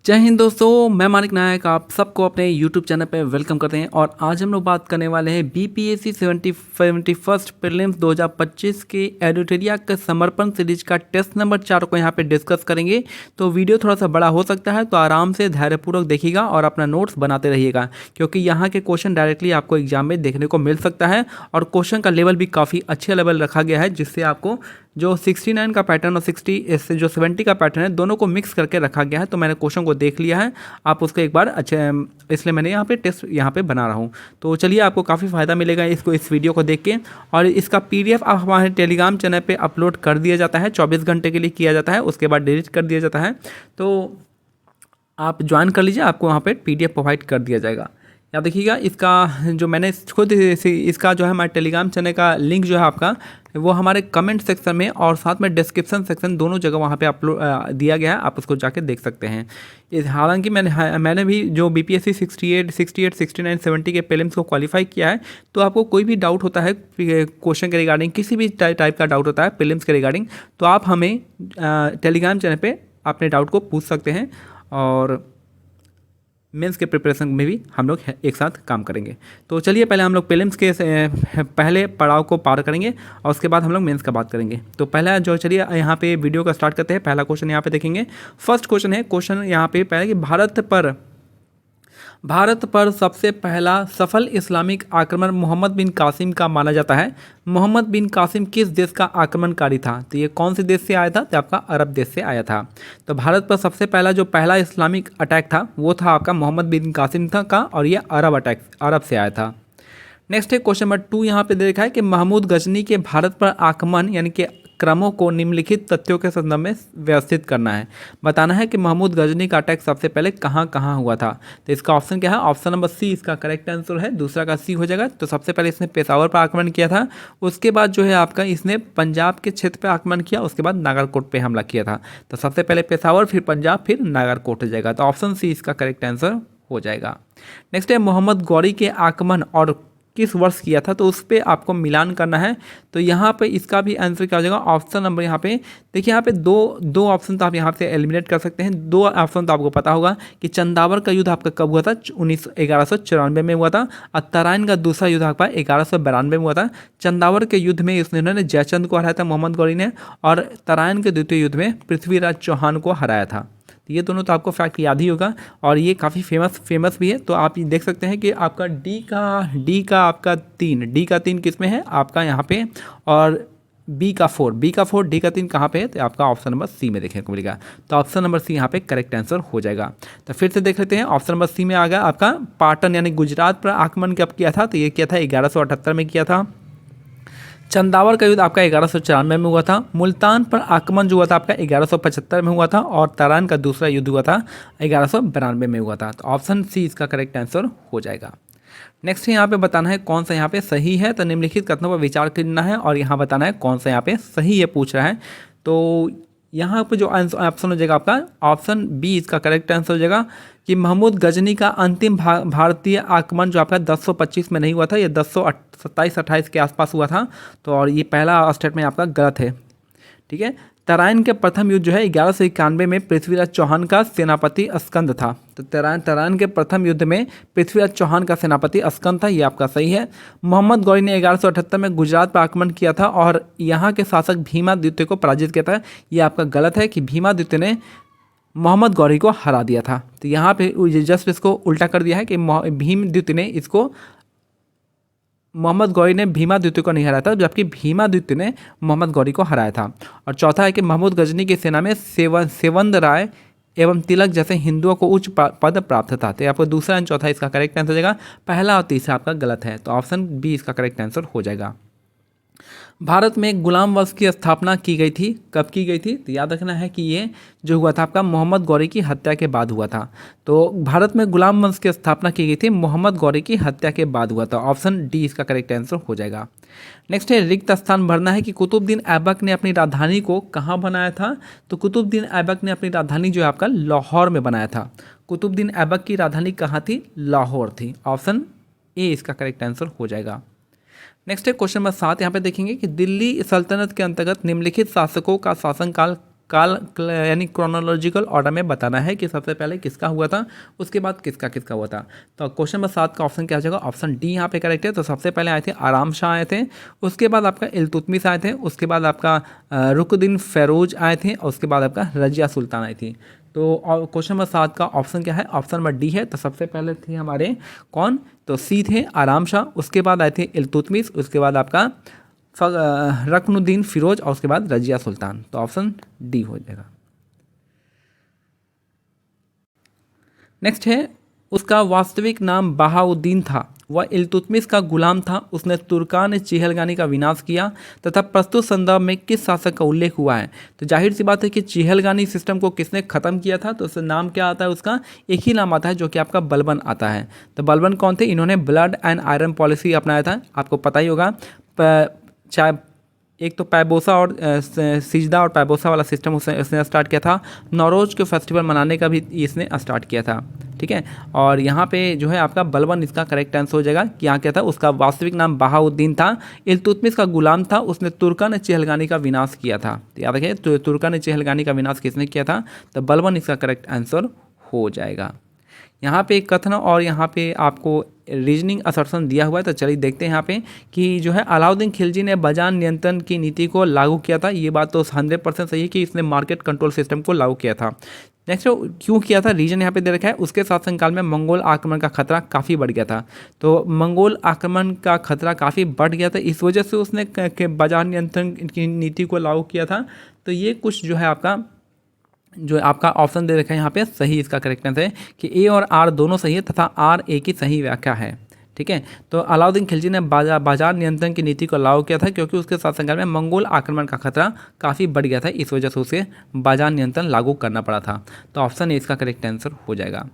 जय हिंद दोस्तों, मैं मानिक नायक आप सबको अपने YouTube चैनल पे वेलकम करते हैं। और आज हम लोग बात करने वाले हैं BPSC 71st प्रीलिम्स 2025 के एडिटोरिया के समर्पण सीरीज का टेस्ट नंबर 4 को यहाँ पे डिस्कस करेंगे। तो वीडियो थोड़ा सा बड़ा हो सकता है, तो आराम से धैर्यपूर्वक देखिएगा और अपना नोट्स बनाते रहिएगा, क्योंकि यहाँ के क्वेश्चन डायरेक्टली आपको एग्जाम में देखने को मिल सकता है। और क्वेश्चन का लेवल भी काफ़ी अच्छे लेवल रखा गया है, जिससे आपको जो 69 का पैटर्न और 60 से जो 70 का पैटर्न है, दोनों को मिक्स करके रखा गया है। तो मैंने क्वेश्चन को देख लिया है, आप उसको एक बार अच्छे, इसलिए मैंने यहाँ पे टेस्ट यहाँ पे बना रहा हूँ। तो चलिए, आपको काफ़ी फ़ायदा मिलेगा इस वीडियो को देख के। और इसका PDF आप हमारे टेलीग्राम चैनल पे अपलोड कर दिया जाता है, 24 घंटे के लिए किया जाता है, उसके बाद डिलीट कर दिया जाता है। तो आप ज्वाइन कर लीजिए, आपको वहाँ पे PDF प्रोवाइड कर दिया जाएगा। यहाँ देखिएगा, इसका जो मैंने खुद इसका जो है हमारे टेलीग्राम चैनल का लिंक जो है आपका, वो हमारे कमेंट सेक्शन में और साथ में डिस्क्रिप्शन सेक्शन दोनों जगह वहाँ पे अपलोड दिया गया है, आप उसको जाके देख सकते हैं। हालांकि मैंने भी जो BPSC 68, 69, 70 के प्रीलिम्स को क्वालिफाई किया है। तो आपको कोई भी डाउट होता है क्वेश्चन के रिगार्डिंग, किसी भी टाइप का डाउट होता है प्रीलिम्स के रिगार्डिंग, तो आप हमें टेलीग्राम चैनल पर अपने डाउट को पूछ सकते हैं। और मेंस के प्रिपरेशन में भी हम लोग एक साथ काम करेंगे। तो चलिए, पहले हम लोग प्रीलिम्स के पहले पड़ाव को पार करेंगे और उसके बाद हम लोग मेंस का बात करेंगे। तो पहला जो, चलिए यहाँ पे वीडियो का स्टार्ट करते हैं। पहला क्वेश्चन यहाँ पे देखेंगे। फर्स्ट क्वेश्चन है, क्वेश्चन यहाँ पे पहले कि भारत पर सबसे पहला सफल इस्लामिक आक्रमण मोहम्मद बिन कासिम का माना जाता है। मोहम्मद बिन कासिम किस देश का आक्रमणकारी था? तो ये कौन से देश से आया था? तो आपका अरब देश से आया था। तो भारत पर सबसे पहला जो पहला इस्लामिक अटैक था, वो था आपका मोहम्मद बिन कासिम का, और ये अरब से आया था। नेक्स्ट है क्वेश्चन नंबर 2, यहाँ पे दे रखा है कि महमूद गजनी के भारत पर आक्रमण यानी कि क्रमों को निम्नलिखित तथ्यों के संदर्भ में व्यवस्थित करना है। बताना है कि महमूद गजनी का अटैक सबसे पहले कहाँ कहाँ हुआ था। तो इसका ऑप्शन क्या है? ऑप्शन नंबर C इसका करेक्ट आंसर है, दूसरा का C हो जाएगा। तो सबसे पहले इसने पेशावर पर आक्रमण किया था, उसके बाद जो है आपका इसने पंजाब के क्षेत्र पर आक्रमण किया, उसके बाद नागरकोट पर हमला किया था। तो सबसे पहले पेशावर, फिर पंजाब, फिर नागरकोट हो जाएगा। तो ऑप्शन C इसका करेक्ट आंसर हो जाएगा। नेक्स्ट है, मोहम्मद गौरी के आक्रमण और किस वर्ष किया था? तो उस पर आपको मिलान करना है। तो यहाँ पे इसका भी आंसर क्या हो जाएगा? ऑप्शन नंबर, यहाँ पे देखिए, यहाँ पे दो ऑप्शन तो आप यहाँ से एलिमिनेट कर सकते हैं। दो ऑप्शन तो आपको पता होगा कि चंदावर का युद्ध आपका कब हुआ था? 1194 में हुआ था। और तराइन का दूसरा युद्ध आपका 1192 में हुआ था। चंदावर के युद्ध में उन्होंने जयचंद को हराया था मोहम्मद गौरी ने, और तराइन के द्वितीय युद्ध में पृथ्वीराज चौहान को हराया था। ये दोनों तो आपको फैक्ट याद ही होगा, और ये काफ़ी फेमस भी है। तो आप ये देख सकते हैं कि आपका डी का आपका 3 किस में है आपका यहाँ पे, और बी का 4 डी का 3 कहाँ पे है? तो आपका ऑप्शन नंबर C में देखने को मिलेगा। तो ऑप्शन नंबर C यहाँ पे करेक्ट आंसर हो जाएगा। तो फिर से देख लेते हैं, ऑप्शन नंबर C में आ गया आपका पाटन यानी गुजरात पर आक्रमण कब किया था? तो ये किया था 1178 में किया था। चंदावर का युद्ध आपका 1194 में हुआ था। मुल्तान पर आक्रमण जो हुआ था आपका 1175 में हुआ था, और तराइन का दूसरा युद्ध हुआ था 1192 में हुआ था। तो ऑप्शन C इसका करेक्ट आंसर हो जाएगा। नेक्स्ट यहाँ पे बताना है कौन सा यहाँ पे सही है। तो निम्नलिखित कथनों पर विचार करना है और यहाँ बताना है कौन सा यहाँ पे सही है पूछ रहा है। तो यहाँ पे जो ऑप्शन हो जाएगा आपका ऑप्शन B इसका करेक्ट आंसर हो जाएगा कि महमूद गजनी का अंतिम भारतीय आक्रमण जो आपका 1025 में नहीं हुआ था, ये 1027-28 के आसपास हुआ था। तो और ये पहला स्टेटमेंट आपका गलत है, ठीक है। तराइन के प्रथम युद्ध जो है 1191 में पृथ्वीराज चौहान का सेनापति अस्कंद था। तो तराइन के प्रथम युद्ध में पृथ्वीराज चौहान का सेनापति अस्कंद था, ये आपका सही है। मोहम्मद गौरी ने 1178 में गुजरात पर आक्रमण किया था और यहाँ के शासक भीमा द्वितीय को पराजित किया था, ये आपका गलत है कि भीमा द्वितीय ने मोहम्मद गौरी को हरा दिया था। तो यहाँ पे जस्ट इसको उल्टा कर दिया है कि भीम द्वितीय ने इसको, मोहम्मद गौरी ने भीमा द्वितीय को नहीं हराया था, जबकि भीमा द्वितीय ने मोहम्मद गौरी को हराया था। और चौथा है कि महमूद गजनी की सेना में सेवंद राय एवं तिलक जैसे हिंदुओं को उच्च पद प्राप्त था। तो आपको दूसरा एंड चौथा इसका करेक्ट आंसर हो जाएगा। पहला और तीसरा आपका गलत है, तो ऑप्शन B इसका करेक्ट आंसर हो जाएगा। भारत में गुलाम वंश की स्थापना की गई थी, कब की गई थी? तो याद रखना है कि ये जो हुआ था आपका मोहम्मद गौरी की हत्या के बाद हुआ था। तो भारत में गुलाम वंश की स्थापना की गई थी मोहम्मद गौरी की हत्या के बाद हुआ था। ऑप्शन D इसका करेक्ट आंसर हो जाएगा। नेक्स्ट है, रिक्त स्थान भरना है कि कुतुबुद्दीन ऐबक ने अपनी राजधानी को कहाँ बनाया था? तो कुतुबुद्दीन ऐबक ने अपनी राजधानी जो है आपका लाहौर में बनाया था। कुतुबुद्दीन ऐबक की राजधानी कहाँ थी? लाहौर थी। ऑप्शन A इसका करेक्ट आंसर हो जाएगा। नेक्स्ट है क्वेश्चन नंबर 7, यहाँ पे देखेंगे कि दिल्ली सल्तनत के अंतर्गत निम्नलिखित शासकों का शासनकाल यानी क्रोनोलॉजिकल ऑर्डर में बताना है कि सबसे पहले किसका हुआ था, उसके बाद किसका किसका हुआ था। तो क्वेश्चन नंबर 7 का ऑप्शन क्या हो जाएगा, ऑप्शन डी यहाँ पे करेक्ट है। तो सबसे पहले आए थे आराम शाह आए थे, उसके बाद आपका इल्तुतमिश आए थे, उसके बाद आपका रुकनुद्दीन फ़ैरोज आए थे, और उसके बाद आपका रजिया सुल्तान आई थी। तो क्वेश्चन नंबर 7 का ऑप्शन क्या है, ऑप्शन नंबर डी है। तो सबसे पहले थे हमारे कौन, तो सी थे आराम शाह, उसके बाद आए थे इल्तुतमिश, उसके बाद आपका रुकनुद्दीन फ़िरोज, और उसके बाद रजिया सुल्तान। तो ऑप्शन डी हो जाएगा। नेक्स्ट है, उसका वास्तविक नाम बहाउद्दीन था, वह इल्तुतमिश का गुलाम था, उसने तुर्कान चेहलगानी का विनाश किया तथा प्रस्तुत संदर्भ में किस शासक का उल्लेख हुआ है। तो जाहिर सी बात है कि चेहलगानी सिस्टम को किसने ख़त्म किया था, तो उसका नाम क्या आता है, उसका एक ही नाम आता है जो कि आपका बलबन आता है। तो बलबन कौन थे, इन्होंने ब्लड एंड आयरन पॉलिसी अपनाया था, आपको पता ही होगा। चाहे एक तो पैबोसा और सिजदा और पैबोसा वाला सिस्टम उसने स्टार्ट किया था। नौरोज के फेस्टिवल मनाने का भी इसने स्टार्ट किया था, ठीक है। और यहाँ पे जो है आपका बलबन इसका करेक्ट आंसर हो जाएगा कि यहाँ क्या था, उसका वास्तविक नाम बहाउद्दीन था, इल्तुतमिश का गुलाम था, उसने तुर्कान चेहलगानी का विनाश किया था। तो याद रखिए, तो तुर्कान चेहलगानी का विनाश किसने किया था, तो बलबन इसका करेक्ट आंसर हो जाएगा। यहाँ पे कथन और यहाँ पे आपको रीजनिंग असर्शन दिया हुआ है। तो चलिए देखते हैं यहाँ पे कि जो है अलाउद्दीन खिलजी ने बाजार नियंत्रण की नीति को लागू किया था। ये बात तो 100% सही है कि इसने मार्केट कंट्रोल सिस्टम को लागू किया था। नेक्स्ट क्यों किया था, रीजन यहाँ पे दे रखा है, उसके शासनकाल में मंगोल आक्रमण का खतरा काफ़ी बढ़ गया था। तो मंगोल आक्रमण का खतरा काफ़ी बढ़ गया था, इस वजह से उसने बाजार नियंत्रण की नीति को लागू किया था। तो ये कुछ जो है आपका जो आपका ऑप्शन दे रखा है यहाँ पे सही, इसका करेक्ट आंसर है कि ए और आर दोनों सही है तथा आर ए की सही व्याख्या है, ठीक है। तो अलाउद्दीन खिलजी ने बाजार नियंत्रण की नीति को लागू किया था क्योंकि उसके शासनकाल में मंगोल आक्रमण का खतरा काफ़ी बढ़ गया था, इस वजह से उसे बाजार नियंत्रण लागू करना पड़ा था। तो ऑप्शन ए इसका करेक्ट आंसर हो जाएगा।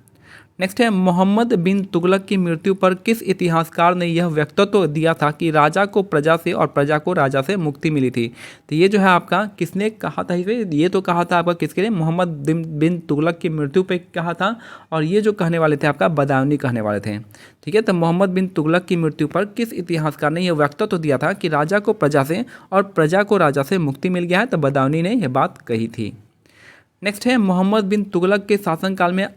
नेक्स्ट है, मोहम्मद बिन तुगलक की मृत्यु पर किस इतिहासकार ने यह व्यक्तित्व दिया था कि राजा को प्रजा से और प्रजा को राजा से मुक्ति मिली थी। तो ये जो है आपका किसने कहा था, ये तो कहा था आपका किसके लिए, मोहम्मद बिन तुगलक की मृत्यु पे कहा था, और ये जो कहने वाले थे आपका बदायूनी कहने वाले थे, ठीक है। तो मोहम्मद बिन तुगलक की मृत्यु पर किस इतिहासकार ने यह व्यक्तित्व दिया था कि राजा को प्रजा से और प्रजा को राजा से मुक्ति मिल गया है, तो बदायूनी ने यह बात कही थी। नेक्स्ट है, मोहम्मद बिन तुगलक के शासनकाल में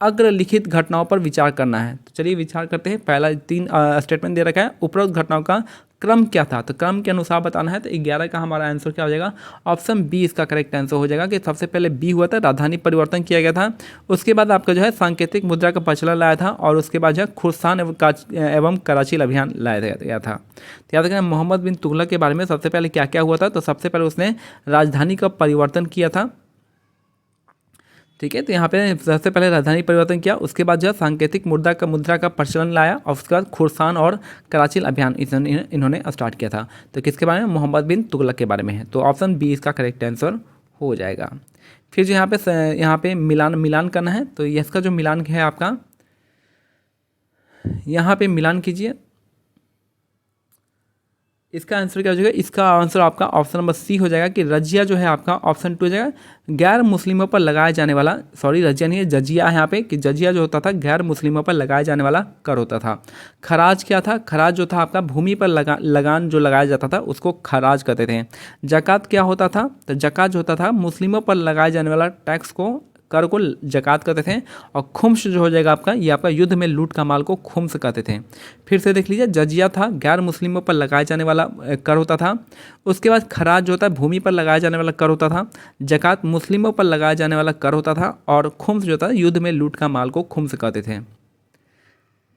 अग्रलिखित घटनाओं पर विचार करना है। तो चलिए विचार करते हैं। पहला 3 स्टेटमेंट दे रखा है, उपरोक्त घटनाओं का क्रम क्या था, तो क्रम के अनुसार बताना है। तो 11 का हमारा आंसर क्या हो जाएगा, ऑप्शन बी इसका करेक्ट आंसर हो जाएगा कि सबसे पहले बी हुआ था, राजधानी परिवर्तन किया गया था। उसके बाद आपका जो है सांकेतिक मुद्रा का प्रचलन लाया था, और उसके बाद जो है खुर्सान एवं कराची अभियान लाया गया था। तो याद रखना, मोहम्मद बिन तुगलक के बारे में सबसे पहले क्या क्या हुआ था, तो सबसे पहले उसने राजधानी का परिवर्तन किया था, ठीक है। तो यहाँ पे सबसे पहले राजधानी परिवर्तन किया, उसके बाद जो है सांकेतिक मुद्रा का प्रचलन लाया, और उसके बाद खुर्सान और कराची अभियान इन्होंने स्टार्ट किया था। तो किसके बारे में, मोहम्मद बिन तुगलक के बारे में है। तो ऑप्शन बी इसका करेक्ट आंसर हो जाएगा। फिर जो यहाँ पे मिलान करना है। तो इसका जो मिलान है आपका, यहाँ पे मिलान कीजिए, इसका आंसर क्या हो जाएगा, इसका आंसर आपका ऑप्शन नंबर सी हो जाएगा कि रजिया जो है आपका ऑप्शन 2 हो जाएगा, गैर मुस्लिमों पर लगाया जाने वाला, सॉरी रजिया नहीं है, जजिया है यहाँ पे, कि जजिया जो होता था गैर मुस्लिमों पर लगाया जाने वाला कर होता था। खराज क्या था, खराज जो था आपका भूमि पर लगान जो लगाया जाता था उसको खराज कहते थे। जकात क्या होता था, तो जकात जो होता था मुस्लिमों पर लगाए जाने वाला टैक्स को, कर को जकात कहते थे। और खुम्स जो हो जाएगा आपका, ये आपका युद्ध में लूट का माल को खुम्स कहते थे। फिर से देख लीजिए, जजिया था गैर मुस्लिमों पर लगाए जाने वाला कर होता था। उसके बाद खराज जो होता है भूमि पर लगाया जाने वाला कर होता था। जकात मुस्लिमों पर लगाया जाने वाला कर होता था। और खुम्स जो था युद्ध में लूट का माल को खुम्स कहते थे।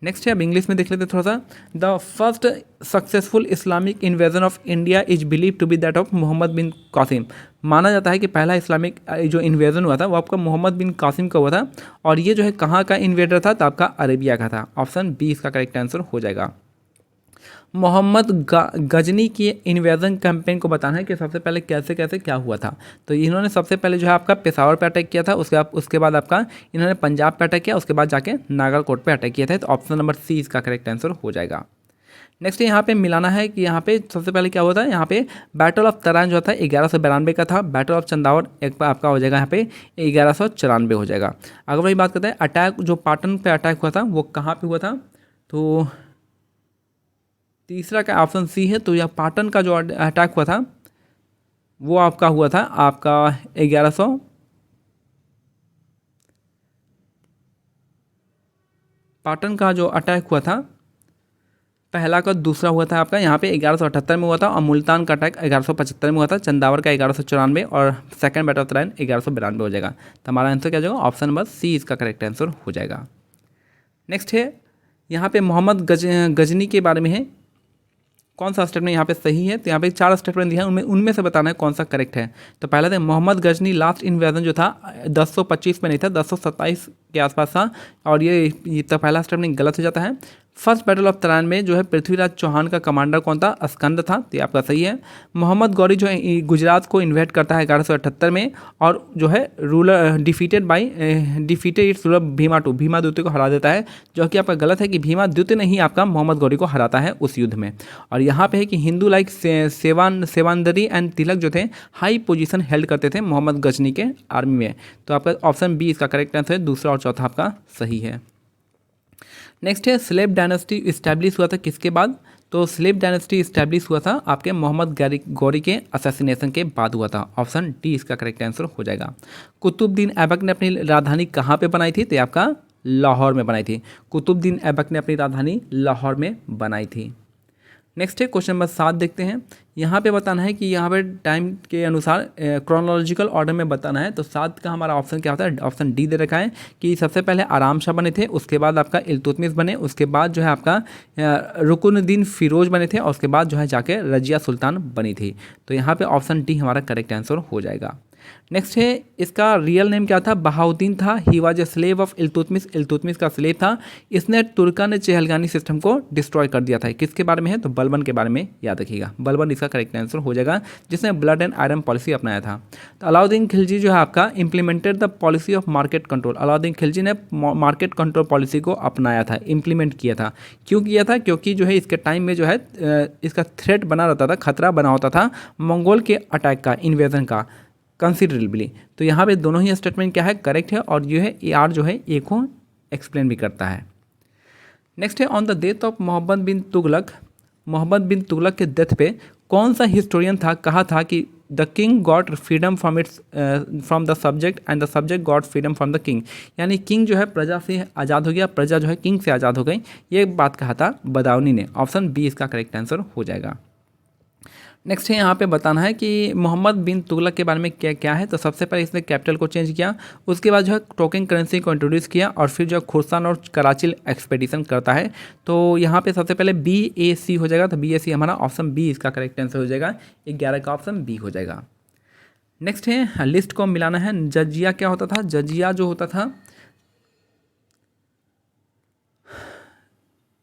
नेक्स्ट है, अब इंग्लिश में देख लेते हैं थोड़ा सा। The first successful Islamic invasion of India is believe to be that of Mohammad bin Qasim. माना जाता है कि पहला इस्लामिक जो इन्वेजन हुआ था वो आपका मोहम्मद बिन कासिम का हुआ था, और ये जो है कहाँ का इन्वेडर था, तो आपका अरेबिया का था। ऑप्शन बी इसका करेक्ट आंसर हो जाएगा। मोहम्मद गजनी की इन्वेजन कैंपेन को बताना है कि सबसे पहले कैसे कैसे क्या हुआ था। तो इन्होंने सबसे पहले जो है आपका पेशावर पे अटैक किया था, उसके बाद आपका इन्होंने पंजाब पे अटैक किया, उसके बाद जाके नागरकोट पे अटैक किया था। तो ऑप्शन नंबर सी इसका करेक्ट आंसर हो जाएगा। नेक्स्ट यहाँ पे मिलाना है कि यहाँ पे सबसे पहले क्या हुआ था, यहाँ पे बैटल ऑफ तराइन जो था 1192 का था। बैटल ऑफ चंदावड़ एक आपका हो जाएगा यहाँ पे 1194 हो जाएगा। अगर वही बात करते हैं अटैक जो पाटन पे अटैक हुआ था वो कहाँ पे हुआ था, तो तीसरा का ऑप्शन सी है। तो यह पाटन का जो अटैक हुआ था वो आपका हुआ था आपका 1100 पाटन का जो अटैक हुआ था पहला का दूसरा हुआ था आपका यहाँ पे 1178 में हुआ था, और मुल्तान का अटैक 1175 में हुआ था, चंदावर का 1194 और second battle of the line 1192 हो जाएगा। तो हमारा आंसर क्या हो जाएगा, ऑप्शन नंबर सी इसका करेक्ट आंसर हो जाएगा। नेक्स्ट है यहाँ पे मोहम्मद गजनी के बारे में है, कौन सा स्टेटमेंट यहाँ पे सही है। तो यहाँ पे 4 स्टेटमेंट दिया है, उनमें से बताना है कौन सा करेक्ट है। तो पहला था मोहम्मद गजनी लास्ट इन्वेजन जो था 1025 में नहीं था, 1027 के आसपास था, और ये तो पहला स्टेटमेंट गलत हो जाता है। फर्स्ट बैटल ऑफ तराइन में जो है पृथ्वीराज चौहान का कमांडर कौन था, स्कंद था, तो ये आपका सही है। मोहम्मद गौरी जो है गुजरात को इन्वेट करता है 1178 में, और जो है ruler defeated it's ruler Bhima द्वितीय को हरा देता है, जो कि आपका गलत है कि भीमा द्वितीय ने ही आपका मोहम्मद गौरी को हराता है उस युद्ध में। और यहाँ पे है कि हिंदू लाइक सेवानदरी एंड तिलक जो थे हाई पोजीशन हेल्ड करते थे मोहम्मद गजनी के आर्मी में। तो आपका ऑप्शन बी इसका करेक्ट आंसर है, दूसरा और चौथा आपका सही है। नेक्स्ट है स्लेव डायनेस्टी इस्टेब्लिश हुआ था किसके बाद। तो स्लेव डायनेस्टी इस्टेब्लिश हुआ था आपके मोहम्मद गौरी के असैसिनेशन के बाद हुआ था। ऑप्शन डी इसका करेक्ट आंसर हो जाएगा। कुतुबुद्दीन ऐबक ने अपनी राजधानी कहाँ पे बनाई थी, तो ये आपका लाहौर में बनाई थी। कुतुबुद्दीन ऐबक ने अपनी राजधानी लाहौर में बनाई थी। नेक्स्ट है क्वेश्चन नंबर 7 देखते हैं। यहाँ पे बताना है कि यहाँ पे टाइम के अनुसार क्रोनोलॉजिकल ऑर्डर में बताना है। तो 7 का हमारा ऑप्शन क्या होता है, ऑप्शन डी दे रखा है कि सबसे पहले आराम शाह बने थे, उसके बाद आपका इल्तुतमिश बने, उसके बाद जो है आपका रुकनुद्दीन फिरोज बने थे, और उसके बाद जो है जाके रजिया सुल्तान बनी थी। तो यहाँ पे ऑप्शन डी हमारा करेक्ट आंसर हो जाएगा। नेक्स्ट है इसका रियल नेम क्या था, बहाउद्दीन था। He was a slave of Iltutmish, Iltutmish का स्लेव था। इसने तुर्कान चहलगानी सिस्टम को डिस्ट्रॉय कर दिया था। किसके बारे में है, तो बलबन के बारे में याद रखिएगा। बलबन इसका करेक्ट आंसर हो जाएगा, जिसने ब्लड एंड आयरन पॉलिसी अपनाया था। तो अलाउद्दीन खिलजी जो है आपका implemented the policy of market control. Alauddin Khilji ने मार्केट कंट्रोल पॉलिसी को अपनाया था, इंप्लीमेंट किया था। क्यों किया था, क्योंकि जो है इसके टाइम में जो है इसका थ्रेट बना रहता था, खतरा बना होता था मंगोल के अटैक का, इन्वेजन का कंसिडरेबली। तो यहाँ पे दोनों ही स्टेटमेंट क्या है, करेक्ट है, और ये है ए आर जो है ए को एक्सप्लेन भी करता है। नेक्स्ट है on the death of Mohammad bin Tughlaq. Mohammad bin Tughlaq के डेथ पे कौन सा हिस्टोरियन था, कहा था कि the king got freedom from the subject and the subject got freedom from the king. यानी किंग जो है प्रजा से आज़ाद हो गया, प्रजा जो है किंग से आज़ाद हो गई, ये बात कहा था बदाऊनी ने। ऑप्शन बी इसका करेक्ट आंसर हो जाएगा। नेक्स्ट है यहाँ पे बताना है कि मोहम्मद बिन तुगलक के बारे में क्या क्या है। तो सबसे पहले इसने कैपिटल को चेंज किया, उसके बाद जो है टोकन करेंसी को इंट्रोड्यूस किया, और फिर जो है खुर्सान और कराची एक्सपेडिशन करता है। तो यहाँ पे सबसे पहले BAC हो जाएगा। तो BAC हमारा ऑप्शन बी इसका करेक्ट आंसर हो जाएगा। 11 का ऑप्शन बी हो जाएगा। नेक्स्ट है लिस्ट को मिलाना है। जजिया क्या होता था, जजिया जो होता था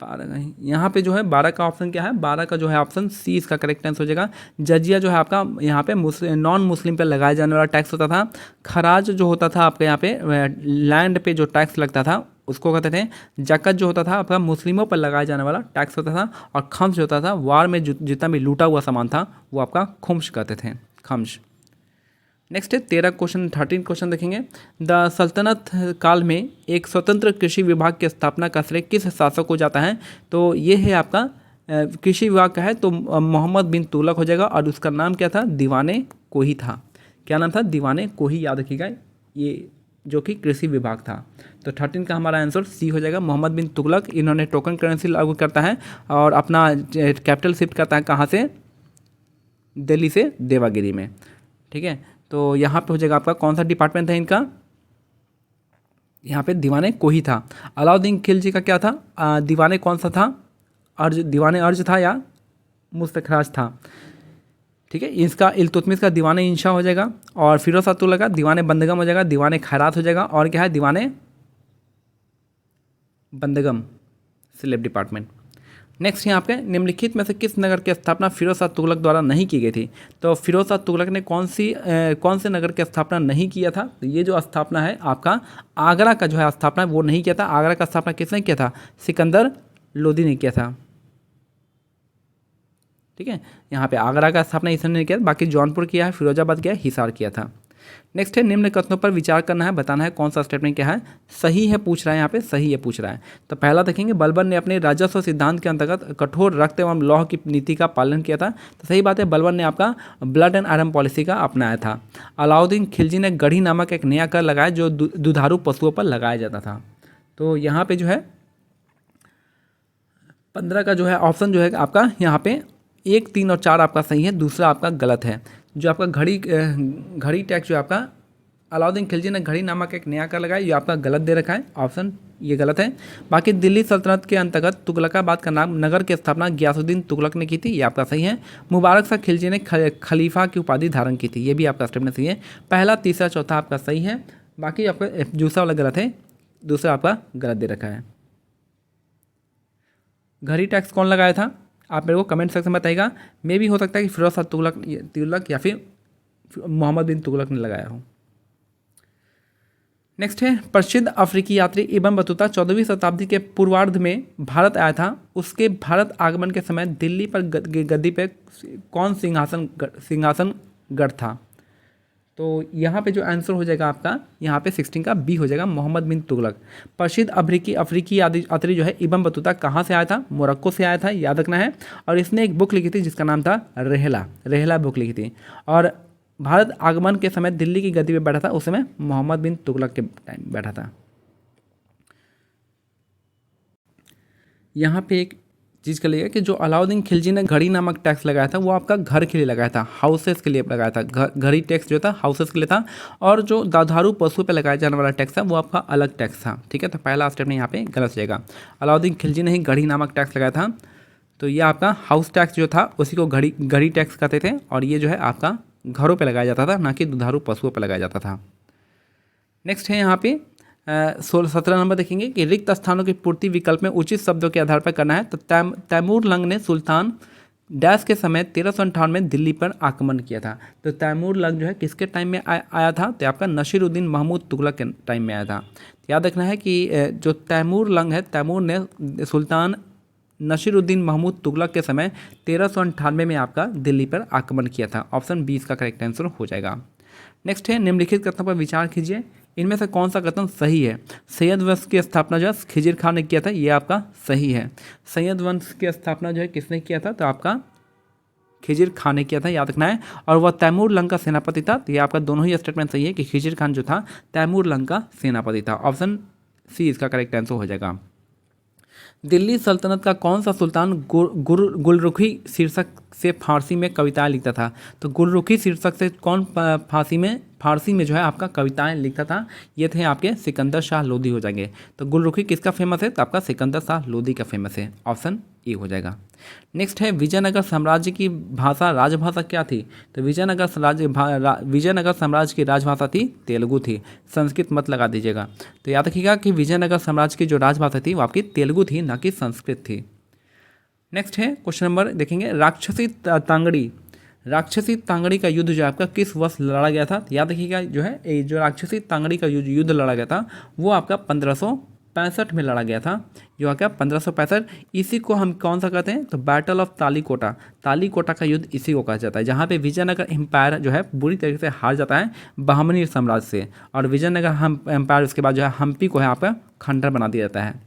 12, यहाँ पे जो है 12 का ऑप्शन क्या है, 12 का जो है ऑप्शन सी इसका करेक्ट आंसर हो जाएगा। जजिया जो है आपका यहाँ पे नॉन मुस्लिम पे लगाया जाने वाला टैक्स होता था। खराज जो होता था आपके यहाँ पे लैंड पे जो टैक्स लगता था उसको कहते थे। जकत जो होता था आपका मुस्लिमों पर लगाया जाने वाला टैक्स होता था। और खम्स जो होता था वार में जितना भी लूटा हुआ सामान था वो आपका खुम्स कहते थे, खम्स। नेक्स्ट है 13 क्वेश्चन देखेंगे। द सल्तनत काल में एक स्वतंत्र कृषि विभाग की स्थापना का श्रेय किस शासक को जाता है। तो ये है आपका कृषि विभाग का है, तो मोहम्मद बिन तुगलक हो जाएगा, और उसका नाम क्या था, दीवाने कोही था। क्या नाम था, दीवाने कोही, याद रखिएगा, ये जो कि कृषि विभाग था। तो 13 का हमारा आंसर सी हो जाएगा। मोहम्मद बिन तुगलक इन्होंने टोकन करेंसी लागू करता है और अपना कैपिटल शिफ्ट करता है कहाँ से, दिल्ली से देवागिरी में। ठीक है, तो यहाँ पे हो जाएगा आपका कौन सा डिपार्टमेंट था इनका, यहाँ पे दीवाने कोही था। अलाउद्दीन खिलजी का क्या था, दीवाने कौन सा था, अर्ज, दीवाने अर्ज था या मुस्तखराज था। ठीक है, इसका इल्तुतमिश का दीवाने इंशा हो जाएगा, और फिरोज तुगलक का दीवाने बंदगम हो जाएगा, दीवाने खैरात हो जाएगा, और क्या है दीवाने बंदगम, स्लेव डिपार्टमेंट। नेक्स्ट यहाँ पे निम्नलिखित में से किस नगर की स्थापना फिरोज शाह तुगलक द्वारा नहीं की गई थी। तो फिरोज शाह तुगलक ने कौन से नगर की स्थापना नहीं किया था। तो ये जो स्थापना है आपका आगरा का जो है स्थापना वो नहीं किया था। आगरा का स्थापना किसने किया था, सिकंदर लोदी ने किया था। ठीक है, यहाँ पे आगरा का स्थापना इसने नहीं किया, बाकी जौनपुर किया है, फिरोजाबाद किया है, हिसार किया था। नेक्स्ट है निम्न कथनों पर विचार करना है, बताना है कौन सा स्टेटमेंट क्या है सही है पूछ रहा है, यहाँ पे सही है पूछ रहा है। तो पहला देखेंगे, बलबन ने अपने राजस्व सिद्धांत के अंतर्गत कठोर रक्त एवं लौह की नीति का पालन किया था। तो सही बात है, बलबन ने आपका ब्लड एंड आयरन पॉलिसी का अपनाया था। अलाउद्दीन खिलजी ने गढ़ी नामक एक नया कर लगाया जो दुधारू पशुओं पर लगाया जाता था। तो यहाँ पे जो है 15 का जो है ऑप्शन जो है आपका यहाँ पे 1, 3 और 4 आपका सही है, दूसरा आपका गलत है। जो आपका घड़ी टैक्स जो आपका अलाउद्दीन खिलजी ने घड़ी नामक एक नया कर लगाया, ये आपका गलत दे रखा है, ऑप्शन ये गलत है। बाकी दिल्ली सल्तनत के अंतर्गत तुगलकाबाद का नाम नगर की स्थापना गियासुद्दीन तुगलक ने की थी, ये आपका सही है। मुबारक शाह खिलजी ने खलीफा की उपाधि धारण की थी, ये भी आपका स्टेटमेंट सही है। पहला, तीसरा, चौथा आपका सही है, बाकी आपका दूसरा वाला गलत है, दूसरा आपका गलत दे रखा है। घड़ी टैक्स कौन लगाया था, आप मेरे को कमेंट सेक्शन में बताइएगा। मे भी हो सकता है कि फिरोज शाह तुगलक या फिर मोहम्मद बिन तुगलक ने लगाया हो। नेक्स्ट है, प्रसिद्ध अफ्रीकी यात्री इब्न बतूता 14वीं शताब्दी के पूर्वार्ध में भारत आया था। उसके भारत आगमन के समय दिल्ली पर गद्दी पर कौन सिंहासन गढ़ था। तो यहाँ पे जो आंसर हो जाएगा आपका यहाँ पे 16 का बी हो जाएगा, मोहम्मद बिन तुगलक। प्रसिद्ध अफ्रीकी यात्री जो है इब्न बतूता कहाँ से आया था, मोरक्को से आया था, याद रखना है। और इसने एक बुक लिखी थी जिसका नाम था रेहला बुक लिखी थी। और भारत आगमन के समय दिल्ली की गद्दी पे बैठा था, उस समय मोहम्मद बिन तुगलक के टाइम बैठा था। यहाँ पे एक चीज़ का लिया कि जो अलाउद्दीन खिलजी ने घड़ी नामक टैक्स लगाया था वो आपका घर के लिए लगाया था, हाउसेस के लिए लगाया था। घड़ी टैक्स जो था हाउसेस के लिए था, और जो दुधारू पशुओं पे लगाया जाने वाला टैक्स था वो आपका अलग टैक्स था। ठीक है, तो पहला स्टेप यहाँ पे गलत हो जाएगा। अलाउद्दीन खिलजी ने ही घड़ी नामक टैक्स लगाया था, तो ये आपका हाउस टैक्स जो था उसी को घड़ी टैक्स कहते थे, और ये जो है आपका घरों पर लगाया जाता था, ना कि दुधारू पशुओं पर लगाया जाता था। नेक्स्ट है यहाँ पे 17 नंबर देखेंगे कि रिक्त स्थानों की पूर्ति विकल्प में उचित शब्दों के आधार पर करना है। तो तैमूर लंग ने सुल्तान डैश के समय 1358 में दिल्ली पर आक्रमण किया था। तो तैमूर लंग जो है किसके टाइम में आया था, तो आपका नसीरुद्दीन महमूद तुगलक के टाइम में आया था। तो याद रखना है कि जो तैमूर लंग है, तैमूर ने सुल्तान नसीरुद्दीन महमूद तुगलक के समय 1398 में आपका दिल्ली पर आक्रमण किया था। ऑप्शन 20 का करेक्ट आंसर हो जाएगा। नेक्स्ट है, निम्नलिखित कथनों पर विचार कीजिए, इनमें से कौन सा कथन सही है। सैयद वंश की स्थापना जो है खिजिर खान ने किया था, ये आपका सही है। सैयद वंश की स्थापना जो है किसने किया था, तो आपका खिजिर खान ने किया था, याद रखना है। और वह तैमूर लंग का सेनापति था, तो ये आपका दोनों ही स्टेटमेंट सही है कि खिजिर खान जो था तैमूर लंग का सेनापति था। ऑप्शन सी इसका करेक्ट आंसर हो जाएगा। दिल्ली सल्तनत का कौन सा सुल्तान गुलरुखी शीर्षक से फारसी में कविताएं लिखता था। तो गुलरुखी शीर्षक से कौन फारसी में जो है आपका कविताएं लिखता था, ये थे आपके सिकंदर शाह लोदी हो जाएंगे। तो गुलरुखी किसका फेमस है, तो आपका सिकंदर शाह लोदी का फेमस है, ऑप्शन ए हो जाएगा। नेक्स्ट है, विजयनगर साम्राज्य की भाषा राजभाषा क्या थी। तो विजयनगर साम्राज्य की राजभाषा थी तेलुगु थी, संस्कृत मत लगा दीजिएगा। तो याद रखिएगा कि विजयनगर साम्राज्य की जो राजभाषा थी वो आपकी तेलुगु थी, ना कि संस्कृत थी। नेक्स्ट है क्वेश्चन नंबर देखेंगे, राक्षसी तांगड़ी का युद्ध जो आपका किस वर्ष लड़ा गया था। याद रखिएगा जो है जो राक्षसी तांगड़ी का युद्ध लड़ा गया था वो आपका 1565 में लड़ा गया था, जो आपका 1565। इसी को हम कौन सा कहते हैं, तो बैटल ऑफ तालीकोटा का युद्ध इसी को कहा जाता है, जहाँ पे विजयनगर एम्पायर जो है बुरी तरीके से हार जाता है बहमनी साम्राज्य से, और विजयनगर एम्पायर उसके बाद जो है हम्पी को है आपका खंडर बना दिया जाता है।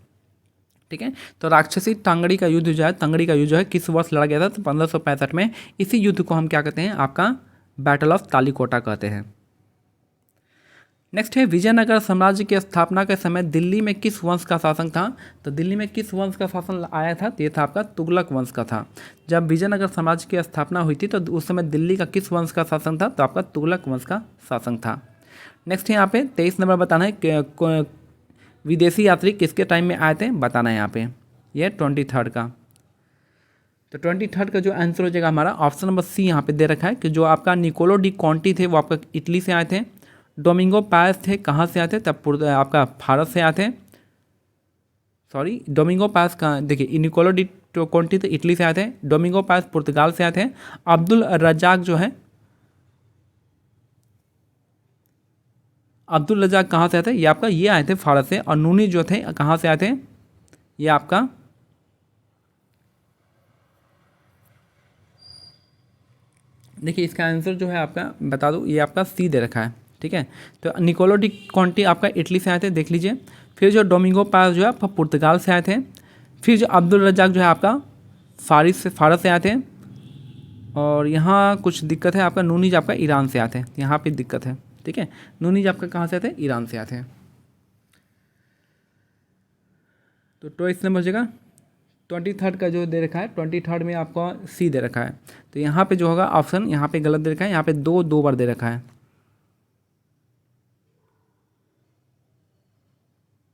ठीक है, तो राक्षसी तांगड़ी का युद्ध जो है किस वर्ष लड़ा गया था, तो 1565 में। इसी युद्ध को हम क्या कहते हैं, आपका बैटल ऑफ तालीकोटा कहते हैं। नेक्स्ट है, विजयनगर साम्राज्य की स्थापना के समय दिल्ली में किस वंश का शासन था। तो दिल्ली में किस वंश का शासन आया था, तो ये था आपका तुगलक वंश का था। जब विजयनगर साम्राज्य की स्थापना हुई थी तो उस समय दिल्ली का किस वंश का शासन था, तो आपका तुगलक वंश का शासन था। नेक्स्ट है यहाँ पे 23 नंबर बताना है, विदेशी यात्री किसके टाइम में आए थे, बताना है यहाँ पे, ये 23 का। तो 23 का जो आंसर हो जाएगा हमारा ऑप्शन नंबर सी यहाँ पे दे रखा है कि जो आपका निकोलो डी कॉन्टी थे वो आपका इटली से आए थे। डोमिंगो पास थे, कहाँ से आए थे, तब आपका भारत से आए थे। सॉरी, डोमिंगो पास का देखिए, निकोलो डी कॉन्टी तो इटली से आए थे, डोमिंगो पास पुर्तगाल से आए थे। अब्दुल रजाक कहाँ से आए थे, ये आपका ये आए थे भारत से। और नूनी जो थे कहाँ से आए थे, ये आपका देखिए इसका आंसर जो है आपका बता दूँ, ये आपका सी दे रखा है। ठीक है। तो निकोलो डी कॉन्टी आपका इटली से आए थे, देख लीजिए। फिर जो डोमिंगो पास जो है आपका पुर्तगाल से आए थे। फिर जो अब्दुल रज्जाक जो है आपका फारस से आए थे। और यहाँ कुछ दिक्कत है, आपका नूनीज आपका ईरान से आते हैं, यहाँ पे दिक्कत है, ठीक है। नूनीज आपका कहाँ से आते हैं? ईरान से आते हैं। तो चॉइस नंबर जगह 23 का जो दे रखा है, 23 में आपका सी दे रखा है। तो यहाँ पे जो होगा ऑप्शन यहाँ पे गलत दे रखा है, यहाँ पे दो बार दे रखा है,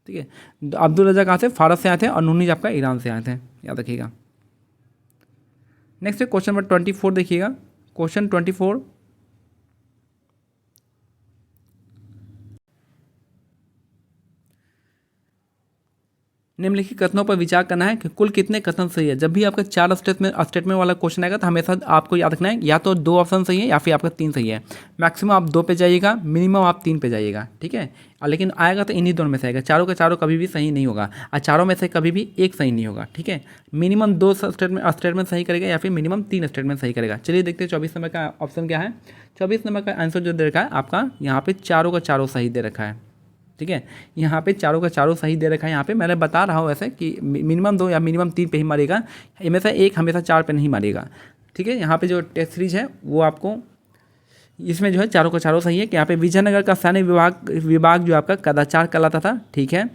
ठीक है। अब्दुल रज़ा कहाँ से? फारस से आए थे और नूनीज आपका ईरान से आए थे, याद रखिएगा। नेक्स्ट है क्वेश्चन नंबर 24, देखिएगा। क्वेश्चन 24, निम्नलिखित कथनों पर विचार करना है कि कुल कितने कथन सही है। जब भी आपका 4 स्टेटमेंट वाला क्वेश्चन आएगा तो हमेशा आपको याद रखना है या तो 2 ऑप्शन सही है या फिर आपका 3 सही है। मैक्सिमम आप 2 पे जाइएगा, मिनिमम आप 3 पे जाइएगा, ठीक है। लेकिन आएगा तो इन्हीं दोनों में से आएगा, चारों के चारों कभी भी सही नहीं होगा और चारों में से कभी भी एक सही नहीं होगा, ठीक है। मिनिमम 2 स्टेटमेंट सही करेगा या फिर मिनिमम 3 स्टेटमेंट सही करेगा। चलिए देखते हैं 24 नंबर का ऑप्शन क्या है। 24 नंबर का आंसर जो दे रखा है आपका यहाँ पे चारों का चारों सही दे रखा है, ठीक है। यहाँ पे चारों का चारों सही दे रखा है। यहाँ पे मैंने बता रहा हूँ वैसे कि मिनिमम 2 या मिनिमम 3 पे ही मारेगा, हमेशा एक हमेशा 4 पे नहीं मारेगा, ठीक है। यहाँ पे जो टेस्ट सीरीज है वो आपको इसमें जो है चारों का चारों सही है कि यहाँ पे विजयनगर का सैन्य विभाग जो आपका कदाचार कहलाता था, ठीक है।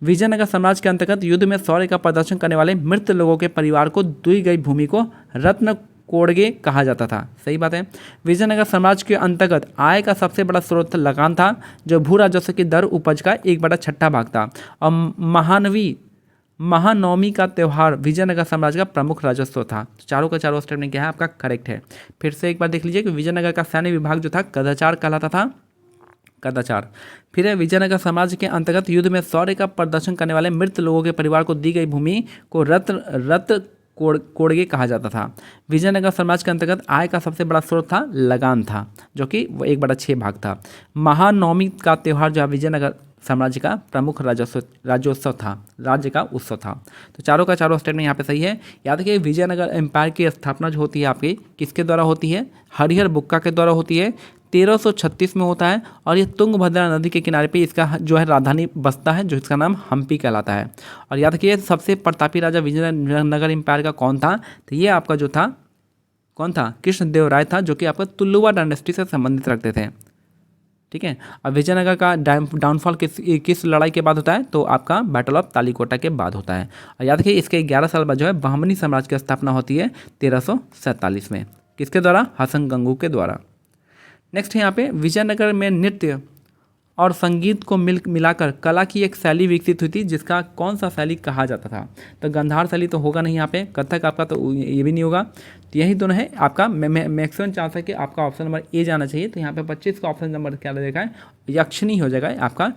विजयनगर साम्राज्य के अंतर्गत युद्ध में शौर्य का प्रदर्शन करने वाले मृत लोगों के परिवार को दी गई भूमि को रत्न कोड़गे कहा जाता था, सही बात है। विजयनगर साम्राज्य के अंतर्गत आय का सबसे बड़ा स्रोत लगान था, जो भू राजस्व की दर उपज का 1/6 भाग था। और महानवमी का त्यौहार विजयनगर साम्राज्य का प्रमुख राजस्व था। चारों का चारों स्टेटमेंट क्या है आपका करेक्ट है। फिर से एक बार देख लीजिए कि विजयनगर का सैन्य विभाग जो था कदाचार कहलाता था, कदाचार। फिर है विजयनगर साम्राज्य के अंतर्गत युद्ध में शौर्य का प्रदर्शन करने वाले मृत लोगों के परिवार को दी गई भूमि को रत्न कोड़गे कहा जाता था। विजयनगर साम्राज्य के अंतर्गत आय का सबसे बड़ा स्रोत था लगान था, जो कि वो 1/6 भाग था। महानवमी का त्यौहार जो है विजयनगर साम्राज्य का प्रमुख राज्योत्सव था, राज्य का उत्सव था। तो चारों का चारों स्टेटमेंट यहाँ पे सही है। याद रखिए विजयनगर एम्पायर की स्थापना जो होती है आपकी किसके द्वारा होती है? हरिहर बुक्का के द्वारा होती है। 1336 में होता है और ये तुंगभद्रा नदी के किनारे पे इसका जो है राजधानी बसता है, जो इसका नाम हम्पी कहलाता है। और याद रखिए सबसे प्रतापी राजा विजयनगर एम्पायर का कौन था? तो ये आपका जो था कौन था? कृष्णदेवराय था, जो कि आपका तुलुवा डायनेस्टी से संबंधित रखते थे, ठीक है। अब विजयनगर का डाउनफॉल किस लड़ाई के बाद होता है? तो आपका बैटल ऑफ तालीकोटा के बाद होता है। और याद रखिए इसके 11 साल बाद जो है बहमनी साम्राज्य की स्थापना होती है 1347 में, किसके द्वारा? हसन गंगू के द्वारा। नेक्स्ट है यहाँ पे विजयनगर में नृत्य और संगीत को मिलाकर कला की एक शैली विकसित हुई थी, जिसका कौन सा शैली कहा जाता था? तो गंधार शैली तो होगा नहीं यहाँ पे, कथक आपका तो ये भी नहीं होगा। तो यही दोनों है आपका। मैक्सिमम चांस है कि आपका ऑप्शन नंबर ए जाना चाहिए। तो यहाँ पे 25 का ऑप्शन नंबर क्या देखा है? यक्षिणी हो जाएगा आपका,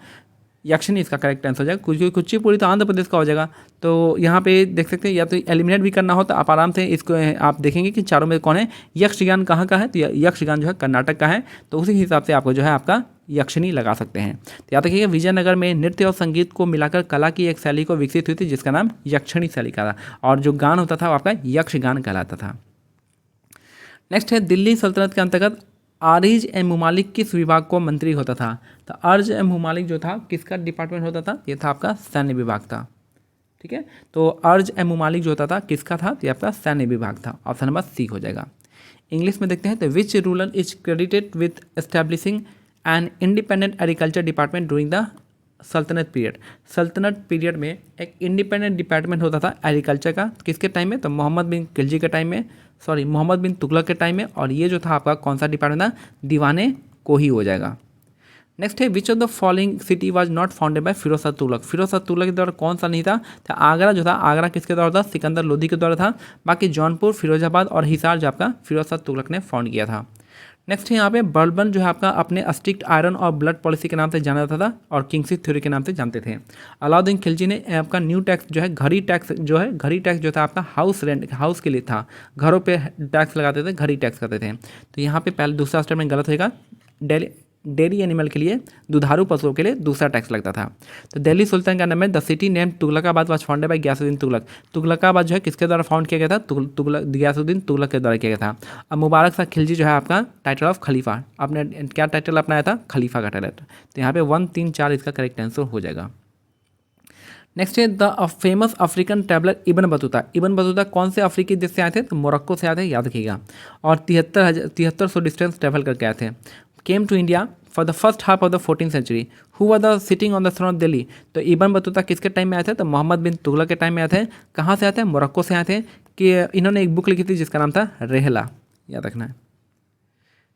यक्षिणी इसका करेक्ट आंसर हो जाएगा। कुचिपुड़ी तो आंध्र प्रदेश का हो जाएगा। तो यहाँ पे देख सकते हैं, या तो एलिमिनेट भी करना हो तो आप आराम से इसको आप देखेंगे कि चारों में कौन है। यक्षगान कहाँ का है? तो यक्षगान जो है कर्नाटक का है, तो उसी हिसाब से आपको जो है आपका यक्षिणी लगा सकते हैं। तो याद रखिएगा विजयनगर में नृत्य और संगीत को मिलाकर कला की एक शैली को विकसित हुई थी, जिसका नाम यक्षिणी शैली का था। और जो गान होता था वो आपका यक्षगान कहलाता था। नेक्स्ट है दिल्ली सल्तनत के अंतर्गत आरिज ए मुमालिक किस विभाग को मंत्री होता था? तो अर्ज ए मुमालिक जो था किसका डिपार्टमेंट होता था? ये था आपका सैन्य विभाग था, ठीक है। तो अर्ज ए मुमालिक जो होता था किसका था? तो ये आपका सैन्य विभाग था। ऑप्शन नंबर सी हो जाएगा। इंग्लिश में देखते हैं तो which ruler is credited with establishing an independent agriculture department during the सल्तनत पीरियड। सल्तनत पीरियड में एक इंडिपेंडेंट डिपार्टमेंट होता था एग्रीकल्चर का, किसके टाइम में? तो मोहम्मद बिन खिलजी के टाइम में, मोहम्मद बिन तुगलक के टाइम में। और ये जो था आपका कौन सा डिपार्टमेंट था? दीवाने को ही हो जाएगा। नेक्स्ट है which of the following city was not founded by Firoz Shah Tughlaq. Firoz Shah Tughlaq के द्वारा कौन सा नहीं था? तो आगरा जो था, आगरा किसके द्वारा था? सिकंदर लोदी के द्वारा था। बाकी जौनपुर, फिरोजाबाद और हिसार जो आपका फिरोज शाह तुगलक ने फाउंड किया था। नेक्स्ट है यहाँ पे बर्बन जो है आपका अपने स्ट्रिक्ट आयरन और ब्लड पॉलिसी के नाम से जाना जाता था और किंगसी थ्योरी के नाम से जानते थे। अलाउद्दीन खिलजी ने आपका न्यू टैक्स जो है घड़ी टैक्स जो था आपका हाउस के लिए था, घरों पे टैक्स लगाते थे, घड़ी टैक्स करते थे। तो यहाँ पे पहले दूसरा स्टेटमेंट गलत होगा। डेयरी एनिमल के लिए, दुधारू पशुओं के लिए दूसरा टैक्स लगता था। तो दिल्ली सुल्तान का नाम है the city name Tughlakabad was founded by Ghiyasuddin Tughlaq. Tughlakabad जो है किसके द्वारा फाउंड किया गया था? तुगलक गयासुद्दीन तुगलक के द्वारा किया गया था। अब मुबारक शाह खिलजी जो है आपका टाइटल ऑफ खलीफा, आपने क्या टाइटल अपनाया था? खलीफा का टाइटल। तो यहाँ पे 1, 3, 4 इसका करेक्ट आंसर हो जाएगा। नेक्स्ट है the famous African traveller Ibn Battuta. Ibn Battuta कौन से अफ्रीकी देश से आए थे? तो मोरक्को से आए थे, याद रखिएगा। और 7300 डिस्टेंस ट्रैवल करके आए थे। Came to India for the first half of the 14th century. Who were the sitting on the throne of Delhi. तो इब्न बतूता किसके टाइम में आए थे? तो मोहम्मद बिन तुगलक के टाइम में आए थे। कहाँ से आए थे? मोरक्को से आए थे। कि इन्होंने एक बुक लिखी थी जिसका नाम था रेहला, याद रखना है।